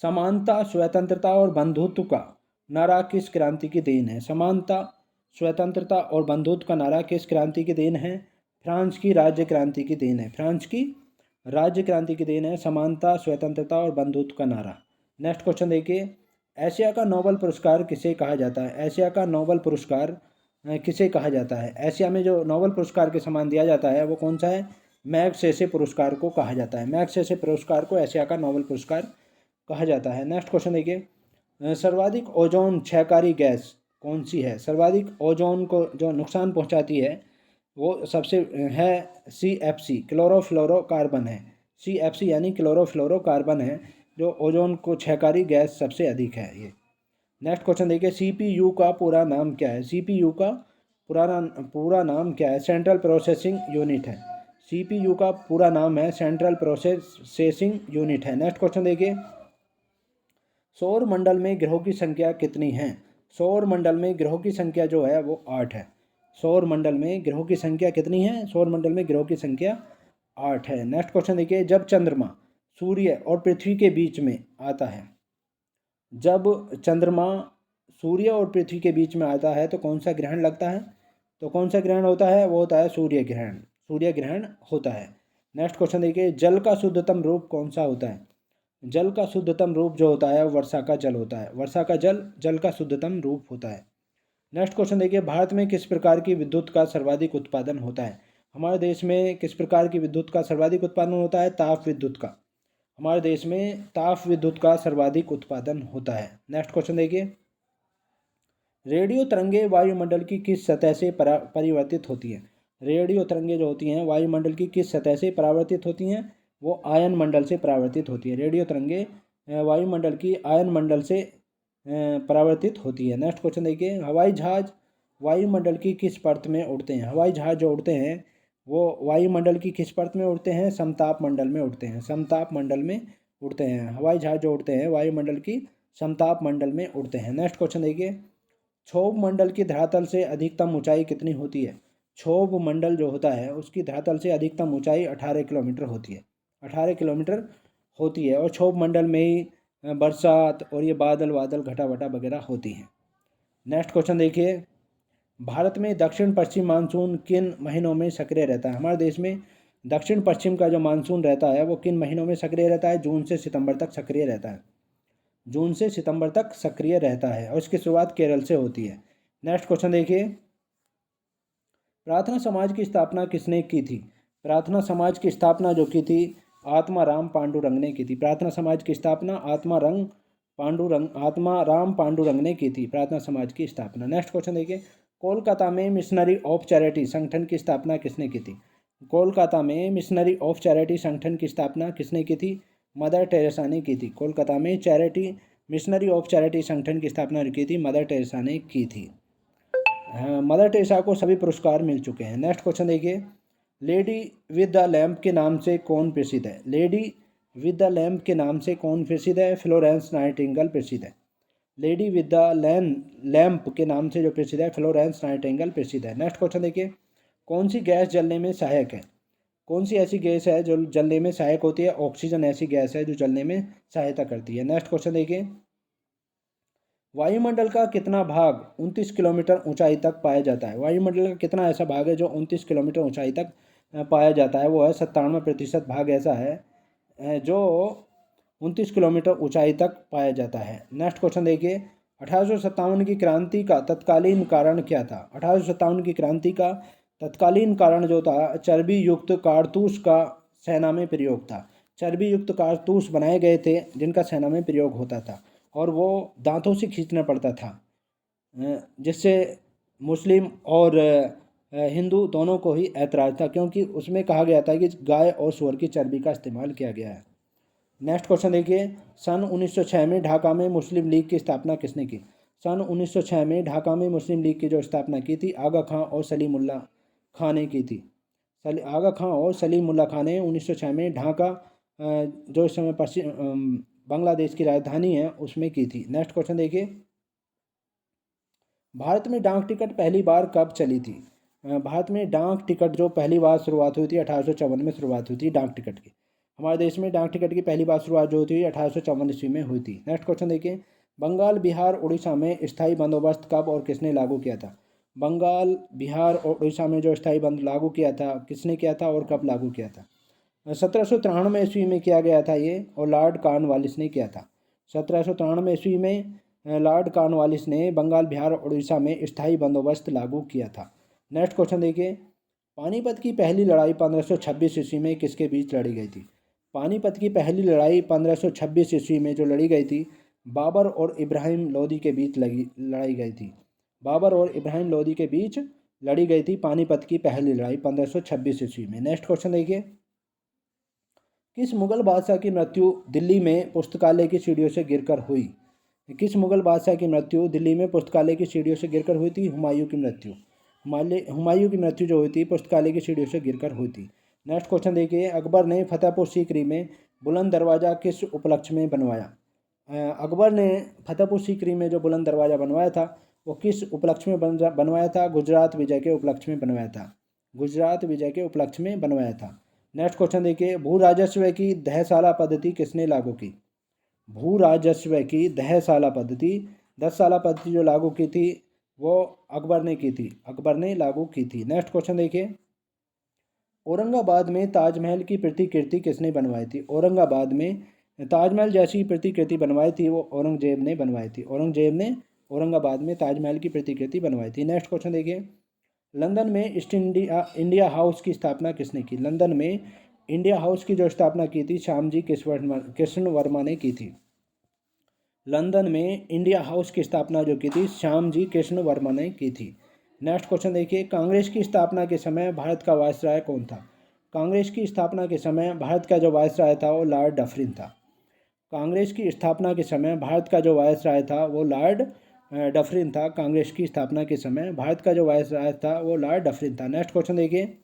समानता, स्वतंत्रता और बंधुत्व का नारा किस क्रांति की देन है? समानता, स्वतंत्रता और बंधुत्व का नारा किस क्रांति की देन है? फ्रांस की राज्य क्रांति की देन है। फ्रांस की राज्य क्रांति की देन है समानता, स्वतंत्रता और बंधुत्व का नारा। नेक्स्ट क्वेश्चन देखिए, एशिया का नोबेल पुरस्कार किसे कहा जाता है? एशिया का नोबेल पुरस्कार किसे कहा जाता है? एशिया में जो नोबेल पुरस्कार के समान दिया जाता है वो कौन सा है? मैग्सेसे पुरस्कार को कहा जाता है। मैग्सेसे पुरस्कार को एशिया का नोबेल पुरस्कार कहा जाता है। नेक्स्ट क्वेश्चन देखिए, सर्वाधिक ओजोन क्षयकारी गैस कौन सी है? सर्वाधिक ओजोन को जो नुकसान पहुंचाती है वो सबसे है CFC, क्लोरोफ्लोरोकार्बन है। CFC यानी क्लोरोफ्लोरोकार्बन है जो ओजोन को क्षयकारी गैस सबसे अधिक है ये। नेक्स्ट क्वेश्चन देखिए, CPU का पूरा नाम क्या है? CPU का पूरा नाम क्या है? सेंट्रल प्रोसेसिंग यूनिट है। CPU का पूरा नाम है सेंट्रल प्रोसेसिंग यूनिट है। नेक्स्ट क्वेश्चन देखिए, सौर मंडल में ग्रहों की संख्या कितनी है? सौर मंडल में ग्रहों की संख्या जो है वो 8 है। सौर मंडल में ग्रहों की संख्या कितनी है? सौर मंडल में ग्रहों की संख्या 8 है। नेक्स्ट क्वेश्चन देखिए, जब चंद्रमा सूर्य और पृथ्वी के बीच में आता है, जब चंद्रमा सूर्य और पृथ्वी के बीच में आता है तो कौन सा ग्रहण लगता है? तो कौन सा ग्रहण होता है? वो होता है सूर्य ग्रहण। सूर्य ग्रहण होता है। नेक्स्ट क्वेश्चन देखिए, जल का शुद्धतम रूप कौन सा होता है? जल का शुद्धतम रूप जो होता है वर्षा का जल होता है। वर्षा का जल का शुद्धतम रूप होता है। नेक्स्ट क्वेश्चन देखिए, भारत में किस प्रकार की विद्युत का सर्वाधिक उत्पादन होता है? हमारे देश में किस प्रकार की विद्युत का सर्वाधिक उत्पादन होता है? ताप विद्युत का। हमारे देश में ताप विद्युत का सर्वाधिक उत्पादन होता है। नेक्स्ट क्वेश्चन देखिए, रेडियो तरंगे वायुमंडल की किस सतह से परिवर्तित होती हैं? रेडियो तरंगे जो होती हैं वायुमंडल की किस सतह से परावर्तित होती हैं? वो आयन मंडल से परावर्तित होती है। रेडियो तरंगे वायुमंडल की आयन मंडल से परावर्तित होती है। नेक्स्ट क्वेश्चन देखिए, हवाई जहाज वायुमंडल की किस परत में उड़ते हैं? हवाई जहाज जो उड़ते हैं वो वायुमंडल की किस परत में उड़ते हैं? समताप मंडल में उड़ते हैं। समताप मंडल में उड़ते हैं हवाई जहाज जो उड़ते हैं वायुमंडल की समताप मंडल में उड़ते हैं। नेक्स्ट क्वेश्चन देखिए, क्षोभ मंडल की धरातल से अधिकतम ऊंचाई कितनी होती है? क्षोभ मंडल जो होता है उसकी धरातल से अधिकतम ऊंचाई 18 किलोमीटर होती है। 18 किलोमीटर होती है और क्षोभ मंडल में ही बरसात और ये बादल वादल घटा वटा वगैरह होती हैं। नेक्स्ट क्वेश्चन देखिए, भारत में दक्षिण पश्चिम मानसून किन महीनों में सक्रिय रहता है? हमारे देश में दक्षिण पश्चिम का जो मानसून रहता है वो किन महीनों में सक्रिय रहता है? जून से सितंबर तक सक्रिय रहता है। जून से सितंबर तक सक्रिय रहता है और इसकी शुरुआत केरल से होती है। नेक्स्ट क्वेश्चन देखिए, प्रार्थना समाज की स्थापना किसने की थी? प्रार्थना समाज की स्थापना जो की थी आत्माराम पांडुरंग ने की थी। प्रार्थना समाज की स्थापना आत्मा राम पांडुरंग ने की थी प्रार्थना समाज की स्थापना। नेक्स्ट क्वेश्चन देखिए, कोलकाता में मिशनरी ऑफ चैरिटी संगठन की स्थापना किसने की थी? कोलकाता में मिशनरी ऑफ चैरिटी संगठन की स्थापना किसने की थी? मदर टेरेसा ने की थी। कोलकाता में मिशनरी ऑफ चैरिटी संगठन की स्थापना की थी मदर टेरेसा ने की थी। मदर टेरेसा को सभी पुरस्कार मिल चुके हैं। नेक्स्ट क्वेश्चन देखिए, लेडी विद द लैम्प के नाम से कौन प्रसिद्ध है? लेडी विद द लैम्प के नाम से कौन प्रसिद्ध है? फ्लोरेंस नाइटिंगेल प्रसिद्ध है। लेडी विद द लैम्प के नाम से जो प्रसिद्ध है फ्लोरेंस नाइटिंगेल प्रसिद्ध है। नेक्स्ट क्वेश्चन देखिए, कौन सी गैस जलने में सहायक है? कौन सी ऐसी गैस है जो जलने में सहायक होती है? ऑक्सीजन ऐसी गैस है जो जलने में सहायता करती है। नेक्स्ट क्वेश्चन देखिए, वायुमंडल का कितना भाग 29 किलोमीटर ऊंचाई तक पाया जाता है? वायुमंडल का कितना ऐसा भाग है जो 29 किलोमीटर ऊंचाई तक पाया जाता है? वो है 97% भाग ऐसा है जो 29 किलोमीटर ऊंचाई तक पाया जाता है। नेक्स्ट क्वेश्चन देखिए, 1857 की क्रांति का तत्कालीन कारण क्या था? 1857 की क्रांति का तत्कालीन कारण जो था चर्बी युक्त कारतूस का सेना में प्रयोग था। चर्बी युक्त कारतूस बनाए गए थे जिनका सेना में प्रयोग होता था और वो दांतों से खींचना पड़ता था जिससे मुस्लिम और हिंदू दोनों को ही ऐतराज़ था, क्योंकि उसमें कहा गया था कि गाय और सूअर की चर्बी का इस्तेमाल किया गया है। नेक्स्ट क्वेश्चन देखिए, सन 1906 में ढाका में मुस्लिम लीग की स्थापना किसने की? सन 1906 में ढाका में मुस्लिम लीग की जो स्थापना की थी आगा खां और सलीमुल्लाह खां ने की थी। आगा खां और सलीमुल्लाह खां ने 1906 में ढाका जो इस समय पश्चिम बांग्लादेश की राजधानी है उसमें की थी। नेक्स्ट क्वेश्चन देखिए, भारत में डाक टिकट पहली बार कब चली थी? भारत में डाक टिकट जो पहली बार शुरुआत हुई थी 1854 में शुरुआत हुई थी डाक टिकट की। हमारे देश में डाक टिकट की पहली बार शुरुआत जो हुई थी 1854 ईस्वी में हुई थी। नेक्स्ट क्वेश्चन देखिए, बंगाल बिहार उड़ीसा में स्थायी बंदोबस्त कब और किसने लागू किया था? बंगाल बिहार और उड़ीसा में जो स्थायी बंद लागू किया था किसने किया था और कब लागू किया था? 1793 ईस्वी में किया गया था ये और लॉर्ड कॉर्नवालिस ने किया था। 1793 ईस्वी में लॉर्ड कॉर्नवालिस ने बंगाल बिहार और उड़ीसा में स्थायी बंदोबस्त लागू किया था। नेक्स्ट क्वेश्चन देखिए, पानीपत की पहली लड़ाई 1526 ईस्वी में किसके बीच लड़ी गई थी? पानीपत की पहली लड़ाई 1526 ईस्वी में जो लड़ी गई थी बाबर और इब्राहिम लोदी के बीच लड़ाई गई थी। बाबर और इब्राहिम लोदी के बीच लड़ी गई थी पानीपत की पहली लड़ाई 1526 ईस्वी में। नेक्स्ट क्वेश्चन देखिए, किस मुगल बादशाह की मृत्यु दिल्ली में पुस्तकालय की सीढ़ियों से गिरकर हुई? किस मुगल बादशाह की मृत्यु दिल्ली में पुस्तकालय की सीढ़ियों से गिरकर हुई थी? हुमायूं की मृत्यु। हुमायूं की मृत्यु जो हुई थी पुस्तकालय की सीढ़ियों से गिरकर हुई थी। नेक्स्ट क्वेश्चन देखिए, अकबर ने फतेहपुर सीकरी में बुलंद दरवाज़ा किस उपलक्ष्य में बनवाया? अकबर ने फतेहपुर सीकरी में जो बुलंद दरवाज़ा बनवाया था वो किस उपलक्ष्य में बनवाया था? गुजरात विजय के उपलक्ष्य में बनवाया था। गुजरात विजय के उपलक्ष्य में बनवाया था। नेक्स्ट क्वेश्चन देखिए, भू राजस्व की दहसाला पद्धति किसने लागू की? भू राजस्व की दहसाला पद्धति 10 साला पद्धति जो लागू की थी वो अकबर ने की थी। अकबर ने लागू की थी। नेक्स्ट क्वेश्चन देखिए, औरंगाबाद में ताजमहल की प्रतिकृति किसने बनवाई थी? औरंगाबाद में ताजमहल जैसी प्रतिकृति बनवाई थी वो औरंगजेब ने बनवाई थी। औरंगजेब ने औरंगाबाद में ताजमहल की प्रतिकृति बनवाई थी। नेक्स्ट क्वेश्चन देखिए, लंदन में ईस्ट इंडिया हाउस की स्थापना किसने की? लंदन में इंडिया हाउस की जो स्थापना की थी श्यामजी कृष्ण वर्मा ने की थी। लंदन में इंडिया हाउस की स्थापना जो की थी श्यामजी कृष्ण वर्मा ने की थी। नेक्स्ट क्वेश्चन देखिए, कांग्रेस की स्थापना के समय भारत का वायसराय कौन था? कांग्रेस की स्थापना के समय भारत का जो वायसराय था वो लॉर्ड डफरिन था। कांग्रेस की स्थापना के समय भारत का जो वायसराय था वो लॉर्ड डफरिन था। कांग्रेस की स्थापना के समय भारत का जो वायसराय था वो लॉर्ड डफरिन था। नेक्स्ट क्वेश्चन देखिए,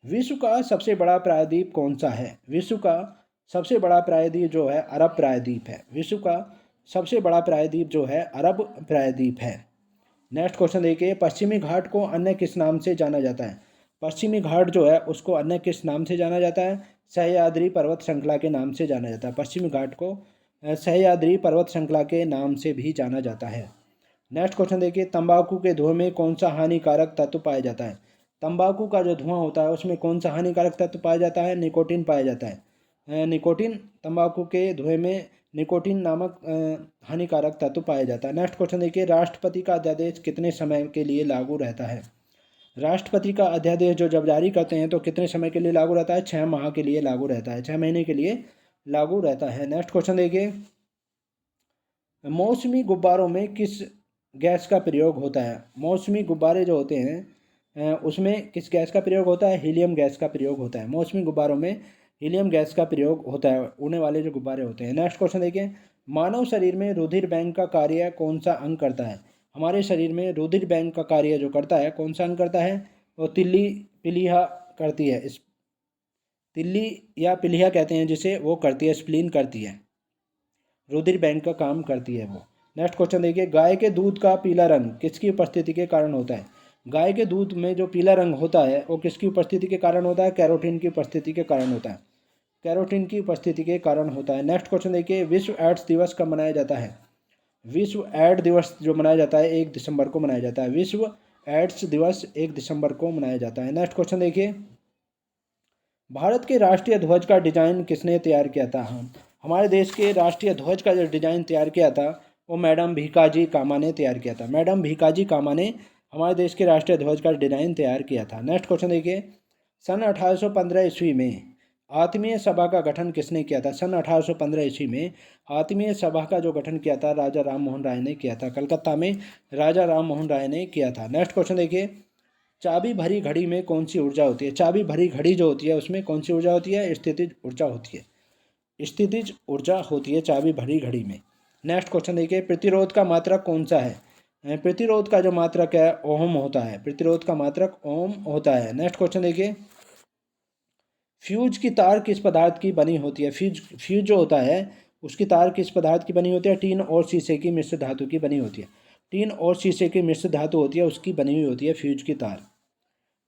विश्व का सबसे बड़ा प्रायद्वीप कौन सा है? विश्व का सबसे बड़ा प्रायद्वीप जो है अरब प्रायद्वीप है। विश्व का सबसे बड़ा प्रायद्वीप जो है अरब प्रायद्वीप है। नेक्स्ट क्वेश्चन देखिए, पश्चिमी घाट को अन्य किस नाम से जाना जाता है? पश्चिमी घाट जो है उसको अन्य किस नाम से जाना जाता है? सह्याद्री पर्वत श्रृंखला के नाम से जाना जाता है। पश्चिमी घाट को सह्याद्री पर्वत श्रृंखला के नाम से भी जाना जाता है। नेक्स्ट क्वेश्चन देखिए, तंबाकू के धुएं में कौन सा हानिकारक तत्व पाया जाता है? तंबाकू का जो धुआं होता है उसमें कौन सा हानिकारक तत्व पाया जाता है? निकोटीन पाया जाता है। निकोटीन, तंबाकू के धुएं में निकोटीन नामक हानिकारक तत्व पाया जाता है। नेक्स्ट क्वेश्चन देखिए, राष्ट्रपति का अध्यादेश कितने समय के लिए लागू रहता है? राष्ट्रपति का अध्यादेश जो जब जारी करते हैं तो कितने समय के लिए लागू रहता है? 6 माह के लिए लागू रहता है, 6 महीने के लिए लागू रहता है। नेक्स्ट क्वेश्चन देखिए, मौसमी गुब्बारों में किस गैस का प्रयोग होता है? मौसमी गुब्बारे जो होते हैं उसमें किस गैस का प्रयोग होता है? हीलियम गैस का प्रयोग होता है। मौसमी गुब्बारों में हीलियम गैस का प्रयोग होता है, उड़ने वाले जो गुब्बारे होते हैं। नेक्स्ट क्वेश्चन देखिए, मानव शरीर में रुधिर बैंक का कार्य कौन सा अंग करता है? हमारे शरीर में रुधिर बैंक का कार्य जो करता है कौन सा अंग करता है? वो तिल्ली पिलीहा करती है। इस तिल्ली या पिलीहा कहते हैं जिसे, वो करती है, स्प्लीन करती है, रुधिर बैंक का काम करती है वो। नेक्स्ट क्वेश्चन देखिए, गाय के दूध का पीला रंग किसकी उपस्थिति के कारण होता है? गाय के दूध में जो पीला रंग होता है वो किसकी उपस्थिति के कारण होता है? कैरोटीन की उपस्थिति के कारण होता है। कैरोटीन की उपस्थिति के कारण होता है। नेक्स्ट क्वेश्चन देखिए, विश्व एड्स दिवस कब मनाया जाता है? विश्व एड्स दिवस जो मनाया जाता है 1 दिसंबर को मनाया जाता है। विश्व एड्स दिवस 1 दिसंबर को मनाया जाता है। नेक्स्ट क्वेश्चन देखिए, भारत के राष्ट्रीय ध्वज का डिजाइन किसने तैयार किया था? हमारे देश के राष्ट्रीय ध्वज का जो डिजाइन तैयार किया था वो मैडम भीकाजी कामा ने तैयार किया था। मैडम भीकाजी कामा ने हमारे देश के राष्ट्रीय ध्वज का डिजाइन तैयार किया था। नेक्स्ट क्वेश्चन देखिए, सन 1815 ईस्वी में आत्मीय सभा का गठन किसने किया था? सन 1815 ईस्वी में आत्मीय सभा का जो गठन किया था राजा राम मोहन राय ने किया था। कलकत्ता में राजा राम मोहन राय ने किया था। नेक्स्ट क्वेश्चन देखिए, चाबी भरी घड़ी में कौन सी ऊर्जा होती है? चाबी भरी घड़ी जो होती है उसमें कौन सी ऊर्जा होती है? स्थितिज ऊर्जा होती है। स्थितिज ऊर्जा होती है चाबी भरी घड़ी में। नेक्स्ट क्वेश्चन देखिए, प्रतिरोध का मात्रक कौन सा है? प्रतिरोध का जो मात्रक है ओम होता है। प्रतिरोध का मात्रक ओम होता है। नेक्स्ट क्वेश्चन देखिए, फ्यूज की तार किस पदार्थ की बनी होती है? फ्यूज जो होता है उसकी तार किस पदार्थ की बनी होती है? टीन और शीशे की मिश्र धातु की बनी होती है। टीन और शीशे की मिश्र धातु होती है उसकी बनी हुई होती है फ्यूज की तार।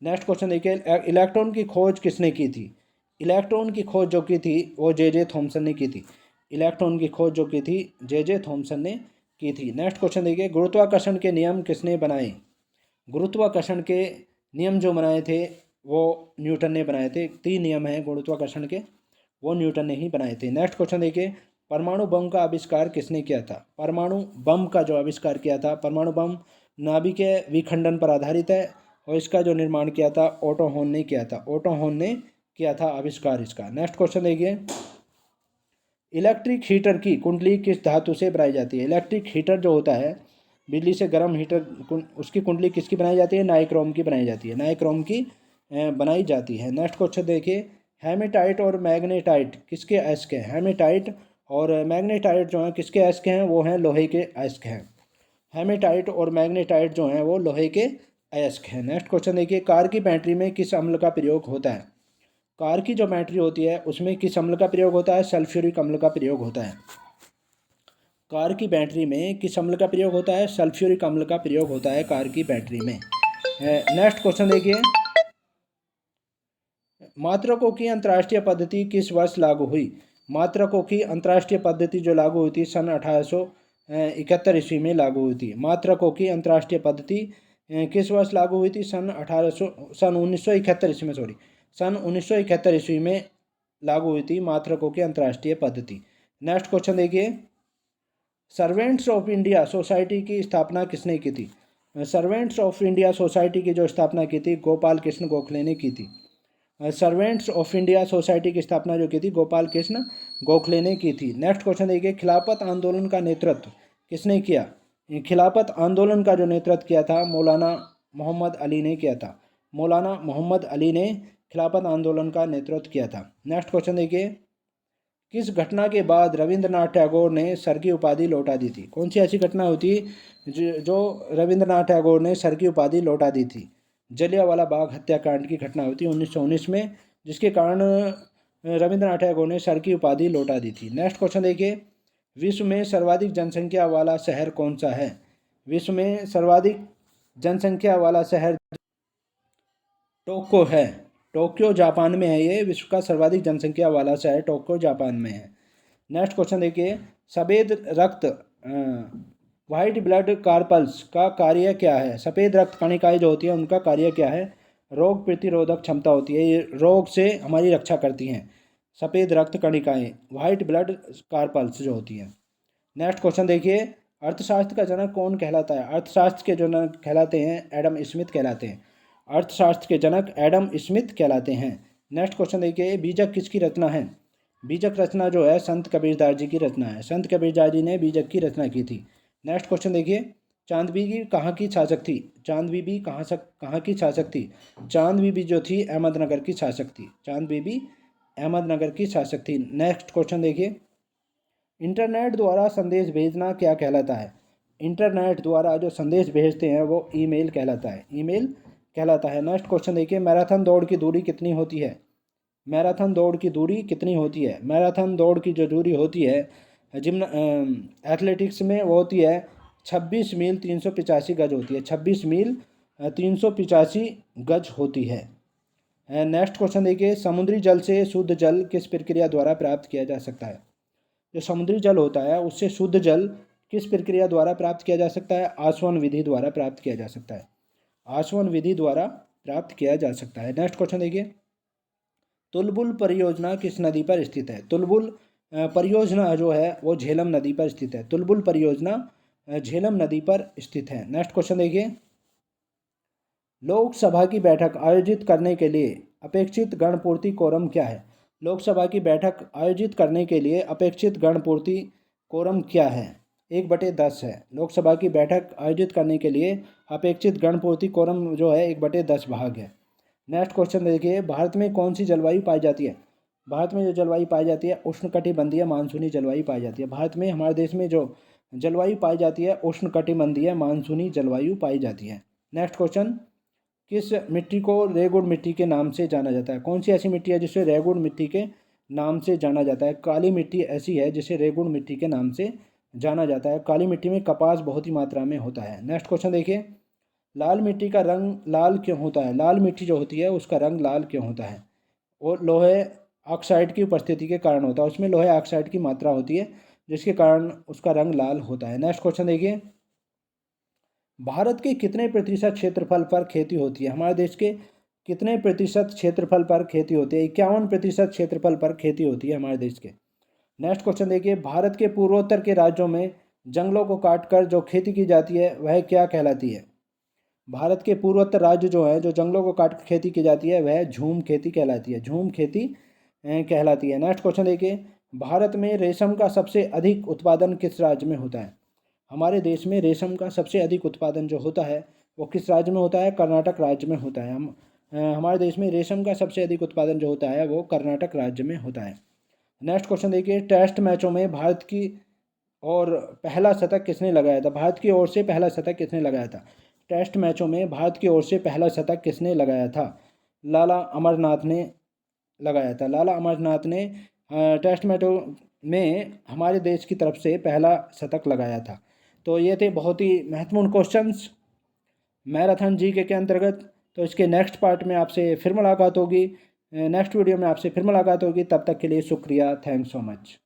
नेक्स्ट क्वेश्चन देखिए, इलेक्ट्रॉन की खोज किसने की थी? इलेक्ट्रॉन की खोज जो की थी वो जे थॉमसन ने की थी। इलेक्ट्रॉन की खोज जो की थी जे थॉमसन ने की थी। नेक्स्ट क्वेश्चन देखिए, गुरुत्वाकर्षण के नियम किसने बनाए? गुरुत्वाकर्षण के नियम जो बनाए थे वो न्यूटन ने बनाए थे। 3 नियम हैं गुरुत्वाकर्षण के, वो न्यूटन ने ही बनाए थे। नेक्स्ट क्वेश्चन देखिए, परमाणु बम का आविष्कार किसने किया था? परमाणु बम का जो आविष्कार किया था, परमाणु बम नाभिकीय विखंडन पर आधारित है और इसका जो निर्माण किया था ओटो हॉन ने किया था। ओटो हॉन ने किया था आविष्कार इसका। नेक्स्ट क्वेश्चन देखिए, इलेक्ट्रिक हीटर की कुंडली किस धातु से बनाई जाती है? इलेक्ट्रिक हीटर जो होता है, बिजली से गर्म हीटर, उसकी कुंडली किसकी बनाई जाती है? नाइक्रोम की बनाई जाती है। नाइक्रोम की बनाई जाती है। नेक्स्ट क्वेश्चन देखिए, हेमेटाइट और मैग्नेटाइट किसके अयस्क हैं? हेमेटाइट और मैग्नेटाइट जो हैं किसके अयस्क हैं? वो हैं लोहे के अयस्क हैं। हेमेटाइट और मैग्नेटाइट जो हैं वो लोहे के अयस्क हैं। नेक्स्ट क्वेश्चन देखिए, कार की बैटरी में किस अम्ल का प्रयोग होता है? कार की जो बैटरी होती है उसमें किस अम्ल का प्रयोग होता है? सल्फ्यूरिक अम्ल का प्रयोग होता है। कार की बैटरी में किस अम्ल का प्रयोग होता है? सल्फ्यूरिक अम्ल का प्रयोग होता है कार की बैटरी में। नेक्स्ट क्वेश्चन देखिए, मात्रकों की अंतर्राष्ट्रीय पद्धति किस वर्ष लागू हुई? मात्रकों की अंतर्राष्ट्रीय पद्धति जो लागू हुई थी सन 1871 ईस्वी में लागू हुई थी। मात्रकों की अंतर्राष्ट्रीय पद्धति किस वर्ष लागू हुई थी? सन 1971 ईस्वी में, सॉरी, सन 1971 ईस्वी में लागू हुई थी मात्रकों की अंतर्राष्ट्रीय पद्धति। नेक्स्ट क्वेश्चन देखिए, सर्वेंट्स ऑफ इंडिया सोसाइटी की स्थापना किसने की थी? सर्वेंट्स ऑफ इंडिया सोसाइटी की जो स्थापना की थी गोपाल कृष्ण गोखले ने की थी। सर्वेंट्स ऑफ इंडिया सोसाइटी की स्थापना जो की थी गोपाल कृष्ण गोखले ने की थी। नेक्स्ट क्वेश्चन देखिए, खिलाफत आंदोलन का नेतृत्व किसने किया? खिलाफत आंदोलन का जो नेतृत्व किया था मौलाना मोहम्मद अली ने किया था। मौलाना मोहम्मद अली ने खिलाफत आंदोलन का नेतृत्व किया था। नेक्स्ट क्वेश्चन देखिए, किस घटना के बाद रविंद्रनाथ टैगोर ने सर की उपाधि लौटा दी थी? कौन सी ऐसी घटना होती जो रविंद्रनाथ टैगोर ने सर की उपाधि लौटा दी थी? जलियांवाला बाग हत्याकांड की घटना होती 1919 में, जिसके कारण रविंद्रनाथ टैगोर ने सर की उपाधि लौटा दी थी। नेक्स्ट क्वेश्चन देखिए, विश्व में सर्वाधिक जनसंख्या वाला शहर कौन सा है? विश्व में सर्वाधिक जनसंख्या वाला शहर टोक्यो है। टोक्यो जापान में है। ये विश्व का सर्वाधिक जनसंख्या वाला शहर टोक्यो जापान में है। नेक्स्ट क्वेश्चन देखिए, सफ़ेद रक्त वाइट ब्लड कार्पल्स का कार्य क्या है? सफ़ेद रक्त कणिकाएं जो होती हैं उनका कार्य क्या है? रोग प्रतिरोधक क्षमता होती है, ये रोग से हमारी रक्षा करती हैं। सफ़ेद रक्त कणिकाएं वाइट ब्लड कार्पल्स जो होती हैं। नेक्स्ट क्वेश्चन देखिए, अर्थशास्त्र का जनक कौन कहलाता है? अर्थशास्त्र के जनक कहलाते हैं एडम स्मिथ कहलाते हैं। अर्थशास्त्र के जनक एडम स्मिथ कहलाते हैं। नेक्स्ट क्वेश्चन देखिए, बीजक किसकी रचना है? बीजक रचना जो है संत कबीरदास जी की रचना है। संत कबीरदास जी ने बीजक की रचना की थी। नेक्स्ट क्वेश्चन देखिए, चांद बीबी कहाँ की शासक थी? चांद बीबी कहाँ की शासक थी? चांद बीबी जो थी अहमदनगर की शासक थी। चांद बीबी अहमदनगर की शासक थी। नेक्स्ट क्वेश्चन देखिए, इंटरनेट द्वारा संदेश भेजना क्या कहलाता है? इंटरनेट द्वारा जो संदेश भेजते हैं वो ईमेल कहलाता है। ईमेल कहलाता है। नेक्स्ट क्वेश्चन देखिए, मैराथन दौड़ की दूरी कितनी होती है? मैराथन दौड़ की दूरी कितनी होती है? मैराथन दौड़ की जो दूरी होती है एथलेटिक्स में वो होती है 26 मील 385 गज होती है। 26 मील 385 गज होती है। नेक्स्ट क्वेश्चन देखिए, समुद्री जल से शुद्ध जल किस प्रक्रिया द्वारा प्राप्त किया जा सकता है? जो समुद्री जल होता है उससे शुद्ध जल किस प्रक्रिया द्वारा प्राप्त किया जा सकता है? आसवन विधि द्वारा प्राप्त किया जा सकता है। आसवन विधि द्वारा प्राप्त किया जा सकता है। नेक्स्ट क्वेश्चन देखिए, तुलबुल परियोजना किस नदी पर स्थित है? तुलबुल परियोजना जो है वो झेलम नदी पर स्थित है। तुलबुल परियोजना झेलम नदी पर स्थित है। नेक्स्ट क्वेश्चन देखिए, लोकसभा की बैठक आयोजित करने के लिए अपेक्षित गणपूर्ति कोरम क्या है? लोकसभा की बैठक आयोजित करने के लिए अपेक्षित गणपूर्ति कोरम क्या है? 1/10 है। लोकसभा की बैठक आयोजित करने के लिए अपेक्षित गणपूर्ति कोरम जो है 1/10 भाग है। नेक्स्ट क्वेश्चन देखिए, भारत में कौन सी जलवायु पाई जाती है? भारत में जो जलवायु पाई जाती है उष्णकटिबंधीय मानसूनी जलवायु पाई जाती है। भारत में हमारे देश में जो जलवायु पाई जाती है उष्णकटिबंधीय मानसूनी जलवायु पाई जाती है। नेक्स्ट क्वेश्चन, किस मिट्टी को रेगुड़ मिट्टी के नाम से जाना जाता है? कौन सी ऐसी मिट्टी है जिसे रेगुड़ मिट्टी के नाम से जाना जाता है? काली मिट्टी ऐसी है जिसे रेगुड़ मिट्टी के नाम से जाना जाता है। काली मिट्टी में कपास बहुत ही मात्रा में होता है। नेक्स्ट क्वेश्चन देखिए, लाल मिट्टी का रंग लाल क्यों होता है? लाल मिट्टी जो होती है उसका रंग लाल क्यों होता है? और लोहे ऑक्साइड की उपस्थिति के कारण होता है। उसमें लोहे ऑक्साइड की मात्रा होती है जिसके कारण उसका रंग लाल होता है। नेक्स्ट क्वेश्चन देखिए, भारत के कितने प्रतिशत क्षेत्रफल पर खेती होती है? हमारे देश के कितने प्रतिशत क्षेत्रफल पर खेती होती है? 51% क्षेत्रफल पर खेती होती है हमारे देश के। नेक्स्ट क्वेश्चन देखिए, भारत के पूर्वोत्तर के राज्यों में जंगलों को काटकर जो खेती की जाती है वह क्या कहलाती है? भारत के पूर्वोत्तर राज्य जो है जो जंगलों को काट खेती की जाती है वह झूम खेती कहलाती है। झूम खेती कहलाती है। नेक्स्ट क्वेश्चन देखिए, भारत में रेशम का सबसे अधिक उत्पादन किस राज्य में होता है? हमारे देश में रेशम का सबसे अधिक उत्पादन जो होता है वो किस राज्य में होता है? कर्नाटक राज्य में होता है। हमारे देश में रेशम का सबसे अधिक उत्पादन जो होता है वो कर्नाटक राज्य में होता है। नेक्स्ट क्वेश्चन देखिए, टेस्ट मैचों में भारत की और पहला शतक किसने लगाया था? भारत की ओर से पहला शतक किसने लगाया था? टेस्ट मैचों में भारत की ओर से पहला शतक किसने लगाया था? लाला अमरनाथ ने लगाया था। लाला अमरनाथ ने टेस्ट मैचों में हमारे देश की तरफ से पहला शतक लगाया था। तो ये थे बहुत ही महत्वपूर्ण क्वेश्चंस मैराथन जीके के अंतर्गत। तो इसके नेक्स्ट पार्ट में आपसे फिर मुलाकात होगी, नेक्स्ट वीडियो में आपसे फिर मुलाकात होगी। तब तक के लिए शुक्रिया। Thanks so much.